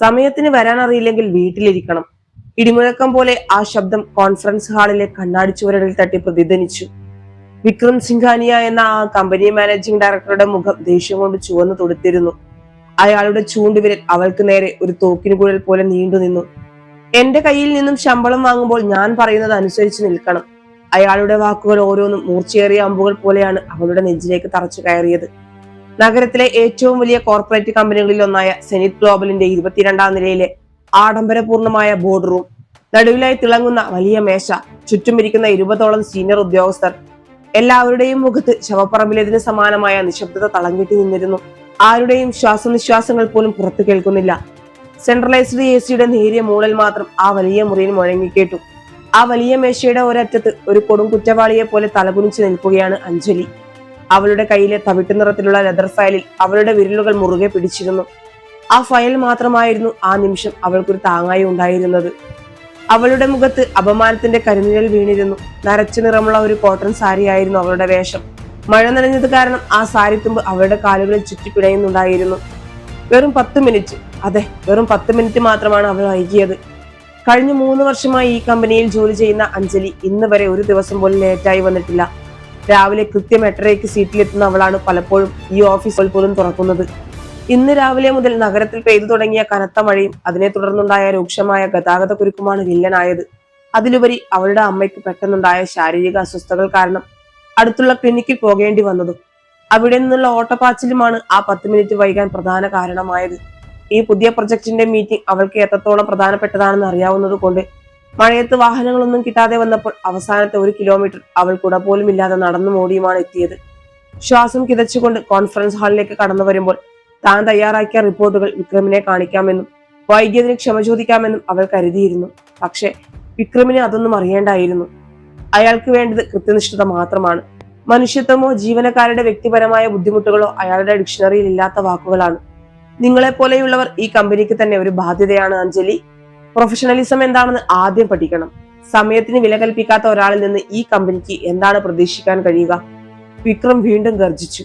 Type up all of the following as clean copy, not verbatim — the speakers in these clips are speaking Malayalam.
സമയത്തിന് വരാൻ അറിയില്ലെങ്കിൽ വീട്ടിലിരിക്കണം. ഇടിമുഴക്കം പോലെ ആ ശബ്ദം കോൺഫറൻസ് ഹാളിലെ കണ്ണാടി ചുവരുകളിൽ തട്ടി പ്രതിധ്വനിച്ചു. വിക്രം സിംഘാനിയ എന്ന ആ കമ്പനി മാനേജിംഗ് ഡയറക്ടറുടെ മുഖം ദേഷ്യം കൊണ്ട് ചുവന്നു തൊടുത്തിരുന്നു. അയാളുടെ ചൂണ്ടുവിരൽ അവൾക്ക് നേരെ ഒരു തോക്കിനുകുഴൽ പോലെ നീണ്ടു നിന്നു. എന്റെ കയ്യിൽ നിന്നും ശമ്പളം വാങ്ങുമ്പോൾ ഞാൻ പറയുന്നത് അനുസരിച്ച് നിൽക്കണം. അയാളുടെ വാക്കുകൾ ഓരോന്നും മൂർച്ചയേറിയ അമ്പുകൾ പോലെയാണ് അവളുടെ നെഞ്ചിലേക്ക് തറച്ചു കയറിയത്. നഗരത്തിലെ ഏറ്റവും വലിയ കോർപ്പറേറ്റ് കമ്പനികളിൽ ഒന്നായ സെനിറ്റ് ഗ്ലോബലിന്റെ 22ാം നിലയിലെ ആഡംബരപൂർണമായ ബോർഡ് റൂം, നടുവിലായി തിളങ്ങുന്ന വലിയ മേശ, ചുറ്റും ഇരിക്കുന്ന 20ഓളം സീനിയർ ഉദ്യോഗസ്ഥർ, എല്ലാവരുടെയും മുഖത്ത് ശവപ്പറമ്പിലേതിന് സമാനമായ നിശബ്ദത തളംകെട്ടി നിന്നിരുന്നു. ആരുടെയും ശ്വാസനിശ്വാസങ്ങൾ പോലും പുറത്തു കേൾക്കുന്നില്ല. സെൻട്രലൈസ്ഡ് AC-യുടെ നേരിയ മൂളൽ മാത്രം ആ വലിയ മുറിയിൽ മുഴങ്ങിക്കേട്ടു. ആ വലിയ മേശയുടെ ഒരറ്റത്ത് ഒരു കൊടും കുറ്റവാളിയെ പോലെ തലകുനിച്ച് നിൽക്കുകയാണ് അഞ്ജലി. അവളുടെ കയ്യിലെ തവിട്ടു നിറത്തിലുള്ള ലെതർ ഫയലിൽ അവളുടെ വിരലുകൾ മുറുകെ പിടിച്ചിരുന്നു. ആ ഫയൽ മാത്രമായിരുന്നു ആ നിമിഷം അവൾക്കൊരു താങ്ങായി ഉണ്ടായിരുന്നത്. അവളുടെ മുഖത്ത് അപമാനത്തിന്റെ കരിനിഴൽ വീണിരുന്നു. നരച്ചു നിറമുള്ള ഒരു കോട്ടൺ സാരിയായിരുന്നു അവളുടെ വേഷം. മഴ നനഞ്ഞത് കാരണം ആ സാരിത്തുമ്പ് അവളുടെ കാലുകളിൽ ചുറ്റിപ്പിടയുന്നുണ്ടായിരുന്നു. വെറും 10 മിനിറ്റ്, അതെ, വെറും 10 മിനിറ്റ് മാത്രമാണ് അവൾ വൈകിയത്. കഴിഞ്ഞ 3 വർഷമായി ഈ കമ്പനിയിൽ ജോലി ചെയ്യുന്ന അഞ്ജലി ഇന്ന് വരെ ഒരു ദിവസം പോലും ലേറ്റായി വന്നിട്ടില്ല. രാവിലെ കൃത്യം 8:30 സീറ്റിലെത്തുന്ന അവളാണ് പലപ്പോഴും ഈ ഓഫീസ് പോലും തുറക്കുന്നത്. ഇന്ന് രാവിലെ മുതൽ നഗരത്തിൽ പെയ്തു തുടങ്ങിയ കനത്ത മഴയും അതിനെ തുടർന്നുണ്ടായ രൂക്ഷമായ ഗതാഗത കുരുക്കുമാണ് വില്ലനായത്. അതിലുപരി അവളുടെ അമ്മയ്ക്ക് പെട്ടെന്നുണ്ടായ ശാരീരിക അസ്വസ്ഥതകൾ കാരണം അടുത്തുള്ള ക്ലിനിക്കിൽ പോകേണ്ടി വന്നതും അവിടെ നിന്നുള്ള ഓട്ടപ്പാച്ചിലുമാണ് ആ 10 മിനിറ്റ് വൈകാൻ പ്രധാന കാരണമായത്. ഈ പുതിയ പ്രൊജക്ടിന്റെ മീറ്റിംഗ് അവൾക്ക് എത്രത്തോളം പ്രധാനപ്പെട്ടതാണെന്ന് അറിയാവുന്നത് കൊണ്ട് മഴയത്ത് വാഹനങ്ങളൊന്നും കിട്ടാതെ വന്നപ്പോൾ അവസാനത്തെ 1 കിലോമീറ്റർ അവൾ കുട പോലും ഇല്ലാതെ നടന്നു ഓടിയുമാണ് എത്തിയത്. ശ്വാസം കിതച്ചുകൊണ്ട് കോൺഫറൻസ് ഹാളിലേക്ക് കടന്നു വരുമ്പോൾ താൻ തയ്യാറാക്കിയ റിപ്പോർട്ടുകൾ വിക്രമിനെ കാണിക്കാമെന്നും വൈകിയതിന് ക്ഷമ ചോദിക്കാമെന്നും അവൾ കരുതിയിരുന്നു. പക്ഷെ വിക്രമിന് അതൊന്നും അറിയേണ്ടായിരുന്നു. അയാൾക്ക് വേണ്ടത് കൃത്യനിഷ്ഠത മാത്രമാണ്. മനുഷ്യത്വമോ ജീവനക്കാരുടെ വ്യക്തിപരമായ ബുദ്ധിമുട്ടുകളോ അയാളുടെ ഡിക്ഷണറിയിൽ ഇല്ലാത്ത വാക്കുകളാണ്. നിങ്ങളെപ്പോലെയുള്ളവർ ഈ കമ്പനിക്ക് തന്നെ ഒരു ബാധ്യതയാണ് അഞ്ജലി. പ്രൊഫഷണലിസം എന്താണെന്ന് ആദ്യം പഠിക്കണം. സമയത്തിന് വില കൽപ്പിക്കാത്ത ഒരാളിൽ നിന്ന് ഈ കമ്പനിക്ക് എന്താണ് പ്രതീക്ഷിക്കാൻ കഴിയുക? വിക്രം വീണ്ടും ഗർജിച്ചു.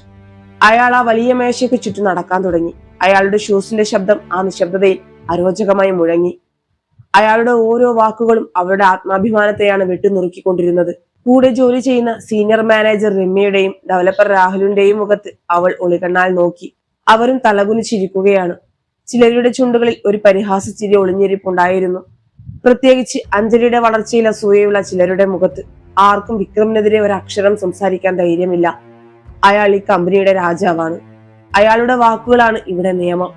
അയാൾ ആ വലിയ മേശയ്ക്ക് ചുറ്റും നടക്കാൻ തുടങ്ങി. അയാളുടെ ഷൂസിന്റെ ശബ്ദം ആ നിശബ്ദതയിൽ അരോചകമായി മുഴങ്ങി. അയാളുടെ ഓരോ വാക്കുകളും അവരുടെ ആത്മാഭിമാനത്തെയാണ് വെട്ടിനുറുക്കിക്കൊണ്ടിരുന്നത്. കൂടെ ജോലി ചെയ്യുന്ന സീനിയർ മാനേജർ രമ്യയുടെയും ഡെവലപ്പർ രാഹുലിന്റെയും മുഖത്ത് അവൾ ഒളികണ്ണാൽ നോക്കി. അവരും തലകുനിച്ചിരിക്കുകയാണ്. ചിലരുടെ ചുണ്ടുകളിൽ ഒരു പരിഹാസ ചിരി ഒളിഞ്ഞിരിപ്പുണ്ടായിരുന്നു. പ്രത്യേകിച്ച് അഞ്ജലിയുടെ വളർച്ചയിൽ അസൂയയുള്ള ചിലരുടെ മുഖത്ത്. ആർക്കും വിക്രമിനെതിരെ ഒരു അക്ഷരം സംസാരിക്കാൻ ധൈര്യമില്ല. അയാൾ ഈ കമ്പനിയുടെ രാജാവാണ്. അയാളുടെ വാക്കുകളാണ് ഇവിടെ നിയമം.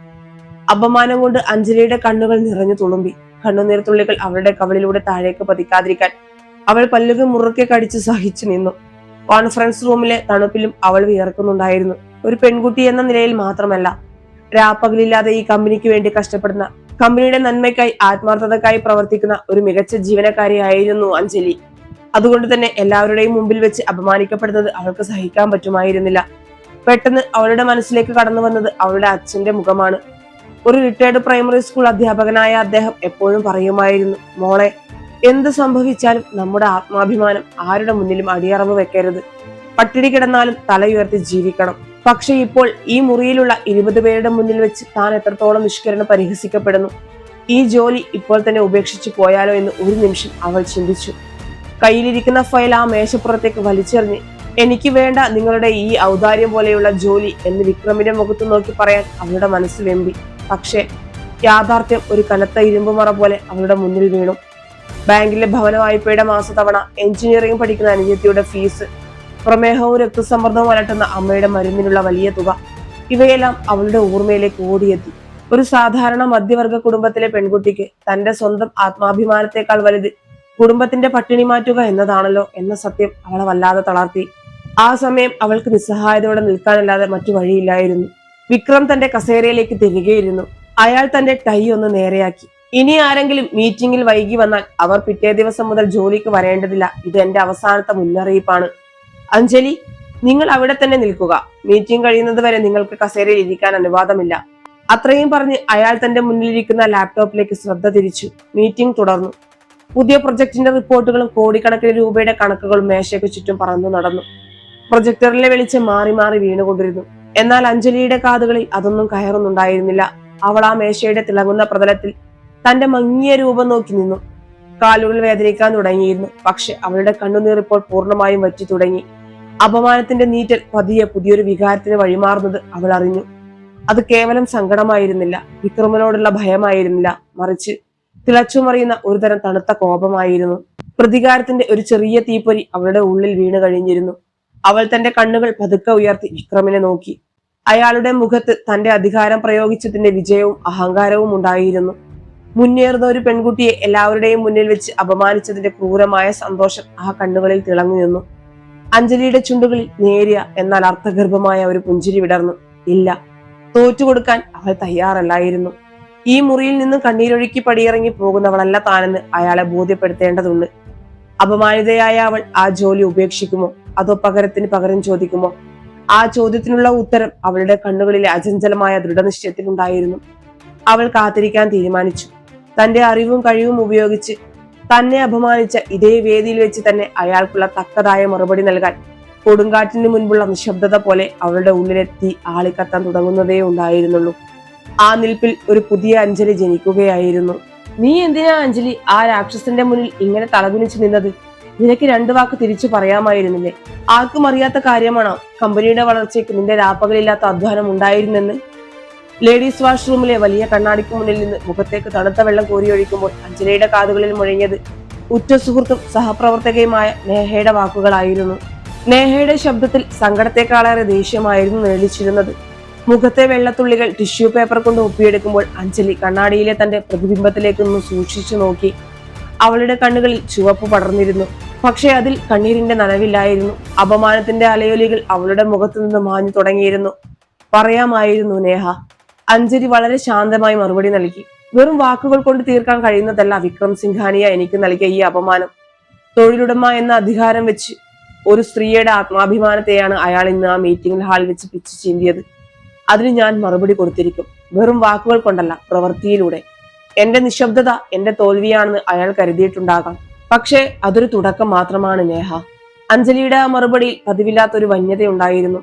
അപമാനം കൊണ്ട് അഞ്ജലിയുടെ കണ്ണുകൾ നിറഞ്ഞു തുളുമ്പി. കണ്ണുനീർ തുള്ളികൾ അവളുടെ കവളിലൂടെ താഴേക്ക് പതിക്കാതിരിക്കാൻ അവൾ പല്ലുകൾ മുറുക്കെ കടിച്ച് സഹിച്ചു നിന്നു. കോൺഫറൻസ് റൂമിലെ തണുപ്പിലും അവൾ വിയർക്കുന്നുണ്ടായിരുന്നു. ഒരു പെൺകുട്ടി എന്ന നിലയിൽ മാത്രമല്ല, രാപ്പകലില്ലാതെ ഈ കമ്പനിക്ക് വേണ്ടി കഷ്ടപ്പെടുന്ന, കമ്പനിയുടെ നന്മയ്ക്കായി ആത്മാർത്ഥതക്കായി പ്രവർത്തിക്കുന്ന ഒരു മികച്ച ജീവനക്കാരിയായിരുന്നു അഞ്ജലി. അതുകൊണ്ട് തന്നെ എല്ലാവരുടെയും മുമ്പിൽ വെച്ച് അപമാനിക്കപ്പെടുന്നത് അവൾക്ക് സഹിക്കാൻ പറ്റുമായിരുന്നില്ല. പെട്ടെന്ന് അവളുടെ മനസ്സിലേക്ക് കടന്നു വന്നത് അവളുടെ അച്ഛന്റെ മുഖമാണ്. ഒരു റിട്ടയർഡ് പ്രൈമറി സ്കൂൾ അധ്യാപകനായ അദ്ദേഹം എപ്പോഴും പറയുമായിരുന്നു, മോളെ, എന്ത് സംഭവിച്ചാലും നമ്മുടെ ആത്മാഭിമാനം ആരുടെ മുന്നിലും അടിയറവ് വെക്കരുത്. പട്ടിണി കിടന്നാലും തല ഉയർത്തി ജീവിക്കണം. പക്ഷെ ഇപ്പോൾ ഈ മുറിയിലുള്ള 20 പേരുടെ മുന്നിൽ വെച്ച് താൻ എത്രത്തോളം നിഷ്കരണം പരിഹസിക്കപ്പെടുന്നു. ഈ ജോലി ഇപ്പോൾ തന്നെ ഉപേക്ഷിച്ചു പോയാലോ എന്ന് ഒരു നിമിഷം അവൾ ചിന്തിച്ചു. കയ്യിലിരിക്കുന്ന ഫയൽ ആ മേശപ്പുറത്തേക്ക് വലിച്ചെറിഞ്ഞ്, എനിക്ക് വേണ്ട നിങ്ങളുടെ ഈ ഔദാര്യം പോലെയുള്ള ജോലി എന്ന് വിക്രമിന്റെ മുഖത്ത് നോക്കി പറയാൻ അവളുടെ മനസ്സ് വെമ്പി. പക്ഷെ യാഥാർത്ഥ്യം ഒരു കനത്ത ഇരുമ്പുമറ പോലെ അവളുടെ മുന്നിൽ വീണു. ബാങ്കിലെ ഭവന വായ്പയുടെ മാസത്തവണ, എഞ്ചിനീയറിംഗ് പഠിക്കുന്ന അനുജത്തിയുടെ ഫീസ്, പ്രമേഹവും രക്തസമ്മർദ്ദവും അലട്ടുന്ന അമ്മയുടെ മരുന്നിനുള്ള വലിയ തുക, ഇവയെല്ലാം അവളുടെ ഓർമ്മയിലേക്ക് ഓടിയെത്തി. ഒരു സാധാരണ മധ്യവർഗ കുടുംബത്തിലെ പെൺകുട്ടിക്ക് തന്റെ സ്വന്തം ആത്മാഭിമാനത്തെക്കാൾ വലുത് കുടുംബത്തിന്റെ പട്ടിണി മാറ്റുക എന്നതാണല്ലോ എന്ന സത്യം അവളെ വല്ലാതെ തളർത്തി. ആ സമയം അവൾക്ക് നിസ്സഹായതയോടെ നിൽക്കാനല്ലാതെ മറ്റു വഴിയില്ലായിരുന്നു. വിക്രം തന്റെ കസേരയിലേക്ക് തിരികെയിരുന്നു. അയാൾ തന്റെ ടൈ ഒന്ന് നേരെയാക്കി. ഇനി ആരെങ്കിലും മീറ്റിംഗിൽ വൈകി വന്നാൽ അവർ പിറ്റേ ദിവസം മുതൽ ജോലിക്ക് വരേണ്ടതില്ല. ഇത് എന്റെ അവസാനത്തെ മുന്നറിയിപ്പാണ്. അഞ്ജലി, നിങ്ങൾ അവിടെ തന്നെ നിൽക്കുക. മീറ്റിംഗ് കഴിയുന്നത് വരെ നിങ്ങൾക്ക് കസേരയിൽ ഇരിക്കാൻ അനുവാദമില്ല. അത്രയും പറഞ്ഞ് അയാൾ തന്റെ മുന്നിലിരിക്കുന്ന ലാപ്ടോപ്പിലേക്ക് ശ്രദ്ധ തിരിച്ചു. മീറ്റിംഗ് തുടർന്നു. പുതിയ പ്രൊജക്ടിന്റെ റിപ്പോർട്ടുകളും കോടിക്കണക്കിന് രൂപയുടെ കണക്കുകളും മേശയ്ക്ക് ചുറ്റും പറന്നു നടന്നു. പ്രൊജക്ടറിലെ വെളിച്ചം മാറി മാറി വീണുകൊണ്ടിരുന്നു. എന്നാൽ അഞ്ജലിയുടെ കാതുകളിൽ അതൊന്നും കയറുന്നുണ്ടായിരുന്നില്ല. അവൾ ആ മേശയുടെ തിളങ്ങുന്ന പ്രതലത്തിൽ തന്റെ മങ്ങിയ രൂപം നോക്കി നിന്നു. കാലുകൾ വേദനിക്കാൻ തുടങ്ങിയിരുന്നു. പക്ഷെ അവളുടെ കണ്ണുനീർ ഇപ്പോൾ പൂർണ്ണമായും വറ്റി തുടങ്ങി. അപമാനത്തിന്റെ നീറ്റൽ പതിയെ പുതിയൊരു വികാരത്തിന് വഴിമാറുന്നത് അവൾ അറിഞ്ഞു. അത് കേവലം സങ്കടമായിരുന്നില്ല, വിക്രമനോടുള്ള ഭയമായിരുന്നില്ല, മറിച്ച് തിളച്ചുമറിയുന്ന ഒരുതരം തണുത്ത കോപമായിരുന്നു. പ്രതികാരത്തിന്റെ ഒരു ചെറിയ തീപ്പൊരി അവളുടെ ഉള്ളിൽ വീണു കഴിഞ്ഞിരുന്നു. അവൾ തന്റെ കണ്ണുകൾ പതുക്കെ ഉയർത്തി വിക്രമിനെ നോക്കി. അയാളുടെ മുഖത്ത് തന്റെ അധികാരം പ്രയോഗിച്ചതിന്റെ വിജയവും അഹങ്കാരവും ഉണ്ടായിരുന്നു. മുന്നേറുന്ന ഒരു പെൺകുട്ടിയെ എല്ലാവരുടെയും മുന്നിൽ വെച്ച് അപമാനിച്ചതിന്റെ ക്രൂരമായ സന്തോഷം ആ കണ്ണുകളിൽ തിളങ്ങി നിന്നു. അഞ്ജലിയുടെ ചുണ്ടുകളിൽ നേരിയ എന്നാൽ അർത്ഥഗർഭമായ ഒരു പുഞ്ചിരി വിടർന്നു. ഇല്ല, തോറ്റുകൊടുക്കാൻ അവൾ തയ്യാറല്ലായിരുന്നു. ഈ മുറിയിൽ നിന്ന് കണ്ണീരൊഴുക്കി പടിയിറങ്ങി പോകുന്നവളല്ല താനെന്ന് അയാളെ ബോധ്യപ്പെടുത്തേണ്ടതുണ്ട്. അപമാനിതയായ അവൾ ആ ജോലി ഉപേക്ഷിക്കുമോ, അതോ പകരത്തിന് പകരം ചോദിക്കുമോ? ആ ചോദ്യത്തിനുള്ള ഉത്തരം അവളുടെ കണ്ണുകളിലെ അചഞ്ചലമായ ദൃഢനിശ്ചയത്തിലുണ്ടായിരുന്നു. അവൾ കാത്തിരിക്കാൻ തീരുമാനിച്ചു. തന്റെ അറിവും കഴിവും ഉപയോഗിച്ച് തന്നെ അപമാനിച്ച ഇതേ വേദിയിൽ വെച്ച് തന്നെ അയാൾക്കുള്ള തക്കതായ മറുപടി നൽകാൻ കൊടുങ്കാറ്റിന് മുൻപുള്ള നിശബ്ദത പോലെ അവളുടെ ഉള്ളിലെ തീ ആളിക്കത്താൻ തുടങ്ങുന്നതേ ഉണ്ടായിരുന്നുള്ളൂ. ആ നിൽപ്പിൽ ഒരു പുതിയ അഞ്ജലി ജനിക്കുകയായിരുന്നു. നീ എന്തിനാ അഞ്ജലി ആ രാക്ഷസന്റെ മുന്നിൽ ഇങ്ങനെ തലകുനിച്ച് നിന്നത്? നിനക്ക് രണ്ടു വാക്ക് തിരിച്ചു പറയാമായിരുന്നില്ലേ? ആർക്കും അറിയാത്ത കാര്യമാണോ കമ്പനിയുടെ വളർച്ചയ്ക്ക് നിന്റെ രാപ്പകലില്ലാത്ത അധ്വാനം ഉണ്ടായിരുന്നെന്ന്? ലേഡീസ് വാഷ്റൂമിലെ വലിയ കണ്ണാടിക്ക് മുന്നിൽ നിന്ന് മുഖത്തേക്ക് തണുത്ത വെള്ളം കോരിയൊഴിക്കുമ്പോൾ അഞ്ജലിയുടെ കാതുകളിൽ മുഴങ്ങിയത് ഉറ്റ സുഹൃത്തും സഹപ്രവർത്തകയുമായ നേഹയുടെ വാക്കുകളായിരുന്നു. നേഹയുടെ ശബ്ദത്തിൽ സങ്കടത്തെക്കാളേറെ ദേഷ്യമായിരുന്നു നിഴലിച്ചിരുന്നത്. മുഖത്തെ വെള്ളത്തുള്ളികൾ ടിഷ്യൂ പേപ്പർ കൊണ്ട് ഒപ്പിയെടുക്കുമ്പോൾ അഞ്ജലി കണ്ണാടിയിലെ തന്റെ പ്രതിബിംബത്തിലേക്ക് ഒന്ന് സൂക്ഷിച്ചു നോക്കി. അവളുടെ കണ്ണുകളിൽ ചുവപ്പ് പടർന്നിരുന്നു. പക്ഷെ അതിൽ കണ്ണീരിന്റെ നനവില്ലായിരുന്നു. അപമാനത്തിന്റെ അലയൊലികൾ അവളുടെ മുഖത്തു നിന്ന് മാഞ്ഞു തുടങ്ങിയിരുന്നു. പറയാമായിരുന്നു നേഹ. അഞ്ജലി വളരെ ശാന്തമായി മറുപടി നൽകി. വെറും വാക്കുകൾ കൊണ്ട് തീർക്കാൻ കഴിയുന്നതല്ല വിക്രം സിംഘാനിയ എനിക്ക് നൽകിയ ഈ അപമാനം. തൊഴിലുടമ എന്ന അധികാരം വെച്ച് ഒരു സ്ത്രീയുടെ ആത്മാഭിമാനത്തെയാണ് അയാൾ ഇന്ന് ആ മീറ്റിംഗ് ഹാളിൽ വെച്ച് പിച്ചു ചീന്തിയത്. അതിന് ഞാൻ മറുപടി കൊടുത്തിരിക്കും. വെറും വാക്കുകൾ കൊണ്ടല്ല, പ്രവൃത്തിയിലൂടെ. എന്റെ നിശബ്ദത എന്റെ തോൽവിയാണെന്ന് അയാൾ കരുതിയിട്ടുണ്ടാകാം. പക്ഷേ അതൊരു തുടക്കം മാത്രമാണ് നേഹ. അഞ്ജലിയുടെ ആ മറുപടിയിൽ പതിവില്ലാത്തൊരു വന്യതയുണ്ടായിരുന്നു.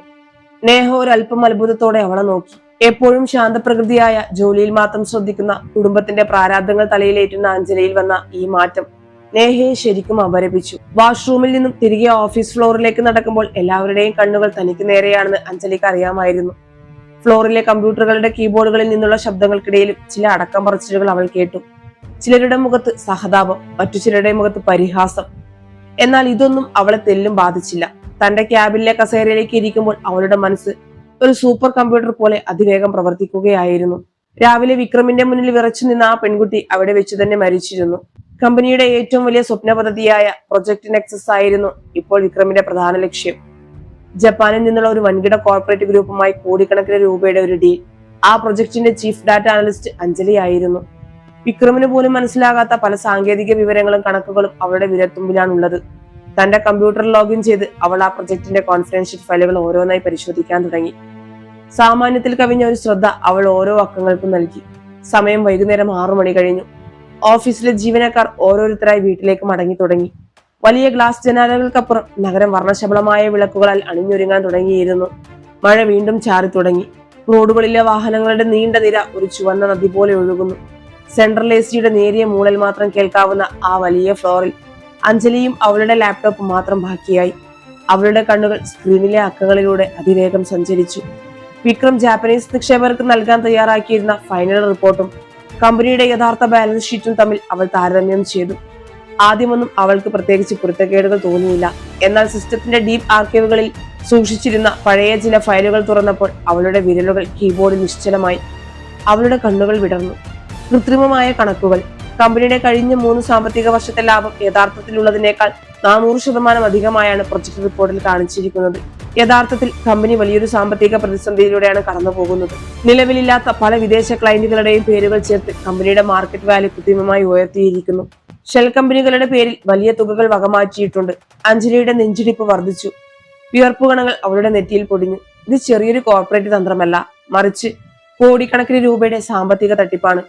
നേഹ ഒരല്പം അത്ഭുതത്തോടെ അവളെ നോക്കി. എപ്പോഴും ശാന്തപ്രകൃതിയായ ജോലിയിൽ മാത്രം ശ്രദ്ധിക്കുന്ന കുടുംബത്തിന്റെ പ്രാരാബ്ദങ്ങൾ തലയിലേറ്റുന്ന അഞ്ജലിയിൽ വന്ന ഈ മാറ്റം നേഹയെ ശരിക്കും അപരപിച്ചു. വാഷ്റൂമിൽ നിന്നും തിരികെ ഓഫീസ് ഫ്ലോറിലേക്ക് നടക്കുമ്പോൾ എല്ലാവരുടെയും കണ്ണുകൾ തനിക്ക് നേരെയാണെന്ന് അഞ്ജലിക്ക് അറിയാമായിരുന്നു. ഫ്ലോറിലെ കമ്പ്യൂട്ടറുകളുടെ കീബോർഡുകളിൽ നിന്നുള്ള ശബ്ദങ്ങൾക്കിടയിലും ചില അടക്കം പറച്ചിലുകൾ അവൾ കേട്ടു. ചിലരുടെ മുഖത്ത് സഹതാപം, മറ്റു ചിലരുടെ മുഖത്ത് പരിഹാസം. എന്നാൽ ഇതൊന്നും അവളെ തെല്ലും ബാധിച്ചില്ല. തന്റെ ക്യാബിനിലെ കസേരയിലേക്ക് ഇരിക്കുമ്പോൾ അവളുടെ മനസ്സ് ഒരു സൂപ്പർ കമ്പ്യൂട്ടർ പോലെ അതിവേഗം പ്രവർത്തിക്കുകയായിരുന്നു. രാവിലെ വിക്രമിന്റെ മുന്നിൽ വിറച്ചു നിന്ന ആ പെൺകുട്ടി അവിടെ വെച്ച് തന്നെ മരിച്ചിരുന്നു. കമ്പനിയുടെ ഏറ്റവും വലിയ സ്വപ്ന പദ്ധതിയായ പ്രൊജക്ട് നെക്സസ് ആയിരുന്നു ഇപ്പോൾ വിക്രമിന്റെ പ്രധാന ലക്ഷ്യം. ജപ്പാനിൽ നിന്നുള്ള ഒരു വൻകിട കോർപ്പറേറ്റ് ഗ്രൂപ്പുമായി കോടിക്കണക്കിന് രൂപയുടെ ഒരു ഡീൽ. ആ പ്രൊജക്ടിന്റെ ചീഫ് ഡാറ്റ അനലിസ്റ്റ് അഞ്ജലി ആയിരുന്നു. വിക്രമിന് പോലും മനസ്സിലാകാത്ത പല സാങ്കേതിക വിവരങ്ങളും കണക്കുകളും അവളുടെ വിരൽത്തുമ്പിലാണുള്ളത്. തന്റെ കമ്പ്യൂട്ടറിൽ ലോഗിൻ ചെയ്ത് അവൾ ആ പ്രൊജക്ടിന്റെ കോൺഫിഡൻഷ്യൽ ഫയലുകൾ ഓരോന്നായി പരിശോധിക്കാൻ തുടങ്ങി. സാമാന്യത്തിൽ കവിഞ്ഞ ഒരു ശ്രദ്ധ അവൾ ഓരോ അക്കങ്ങൾക്കും നൽകി. സമയം വൈകുന്നേരം 6 മണി കഴിഞ്ഞു. ഓഫീസിലെ ജീവനക്കാർ ഓരോരുത്തരായി വീട്ടിലേക്ക് മടങ്ങി തുടങ്ങി. വലിയ ഗ്ലാസ് ജനാലകൾക്കപ്പുറം നഗരം വർണ്ണശബളമായ വിളക്കുകളാൽ അണിഞ്ഞൊരുങ്ങാൻ തുടങ്ങിയിരുന്നു. മഴ വീണ്ടും ചാറി തുടങ്ങി. റോഡുകളിലെ വാഹനങ്ങളുടെ നീണ്ട നിര ഒരു ചുവന്ന നദി പോലെ ഒഴുകുന്നു. സെൻട്രൽ എസിയുടെ നേരിയ മൂളൽ മാത്രം കേൾക്കാവുന്ന ആ വലിയ ഫ്ലോറിൽ അഞ്ജലിയും അവളുടെ ലാപ്ടോപ്പ് മാത്രം ബാക്കിയായി. അവളുടെ കണ്ണുകൾ സ്ക്രീനിലെ അക്കങ്ങളിലൂടെ അതിവേഗം സഞ്ചരിച്ചു. വിക്രം ജാപ്പനീസ് നിക്ഷേപകർക്ക് നൽകാൻ തയ്യാറാക്കിയിരുന്ന ഫൈനൽ റിപ്പോർട്ടും കമ്പനിയുടെ യഥാർത്ഥ ബാലൻസ് ഷീറ്റും തമ്മിൽ അവൾ താരതമ്യം ചെയ്തു. ആദ്യമൊന്നും അവൾക്ക് പ്രത്യേകിച്ച് പൊരുത്തക്കേടുകൾ തോന്നിയില്ല. എന്നാൽ സിസ്റ്റത്തിന്റെ ഡീപ് ആർക്കൈവുകളിൽ സൂക്ഷിച്ചിരുന്ന പഴയ ചില ഫയലുകൾ തുറന്നപ്പോൾ അവളുടെ വിരലുകൾ കീബോർഡിൽ നിശ്ചലമായി. അവളുടെ കണ്ണുകൾ വിടർന്നു. കൃത്രിമമായ കണക്കുകൾ. കമ്പനിയുടെ കഴിഞ്ഞ 3 സാമ്പത്തിക വർഷത്തെ ലാഭം യഥാർത്ഥത്തിലുള്ളതിനേക്കാൾ 400% അധികമായാണ് പ്രൊജക്ട് റിപ്പോർട്ടിൽ കാണിച്ചിരിക്കുന്നത്. യഥാർത്ഥത്തിൽ കമ്പനി വലിയൊരു സാമ്പത്തിക പ്രതിസന്ധിയിലൂടെയാണ് കടന്നു പോകുന്നത്. നിലവിലില്ലാത്ത പല വിദേശ ക്ലയന്റുകളുടെയും പേരുകൾ ചേർത്ത് കമ്പനിയുടെ മാർക്കറ്റ് വാല്യൂ കൃത്രിമമായി ഉയർത്തിയിരിക്കുന്നു. ഷെൽ കമ്പനികളുടെ പേരിൽ വലിയ തുകകൾ വകമാറ്റിയിട്ടുണ്ട്. അഞ്ജലിയുടെ നെഞ്ചിടിപ്പ് വർദ്ധിച്ചു. വിയർപ്പുകണങ്ങൾ അവളുടെ നെറ്റിയിൽ പൊടിഞ്ഞു. ഇത് ചെറിയൊരു കോർപ്പറേറ്റ് തന്ത്രമല്ല, മറിച്ച് കോടിക്കണക്കിന് രൂപയുടെ സാമ്പത്തിക തട്ടിപ്പാണ്.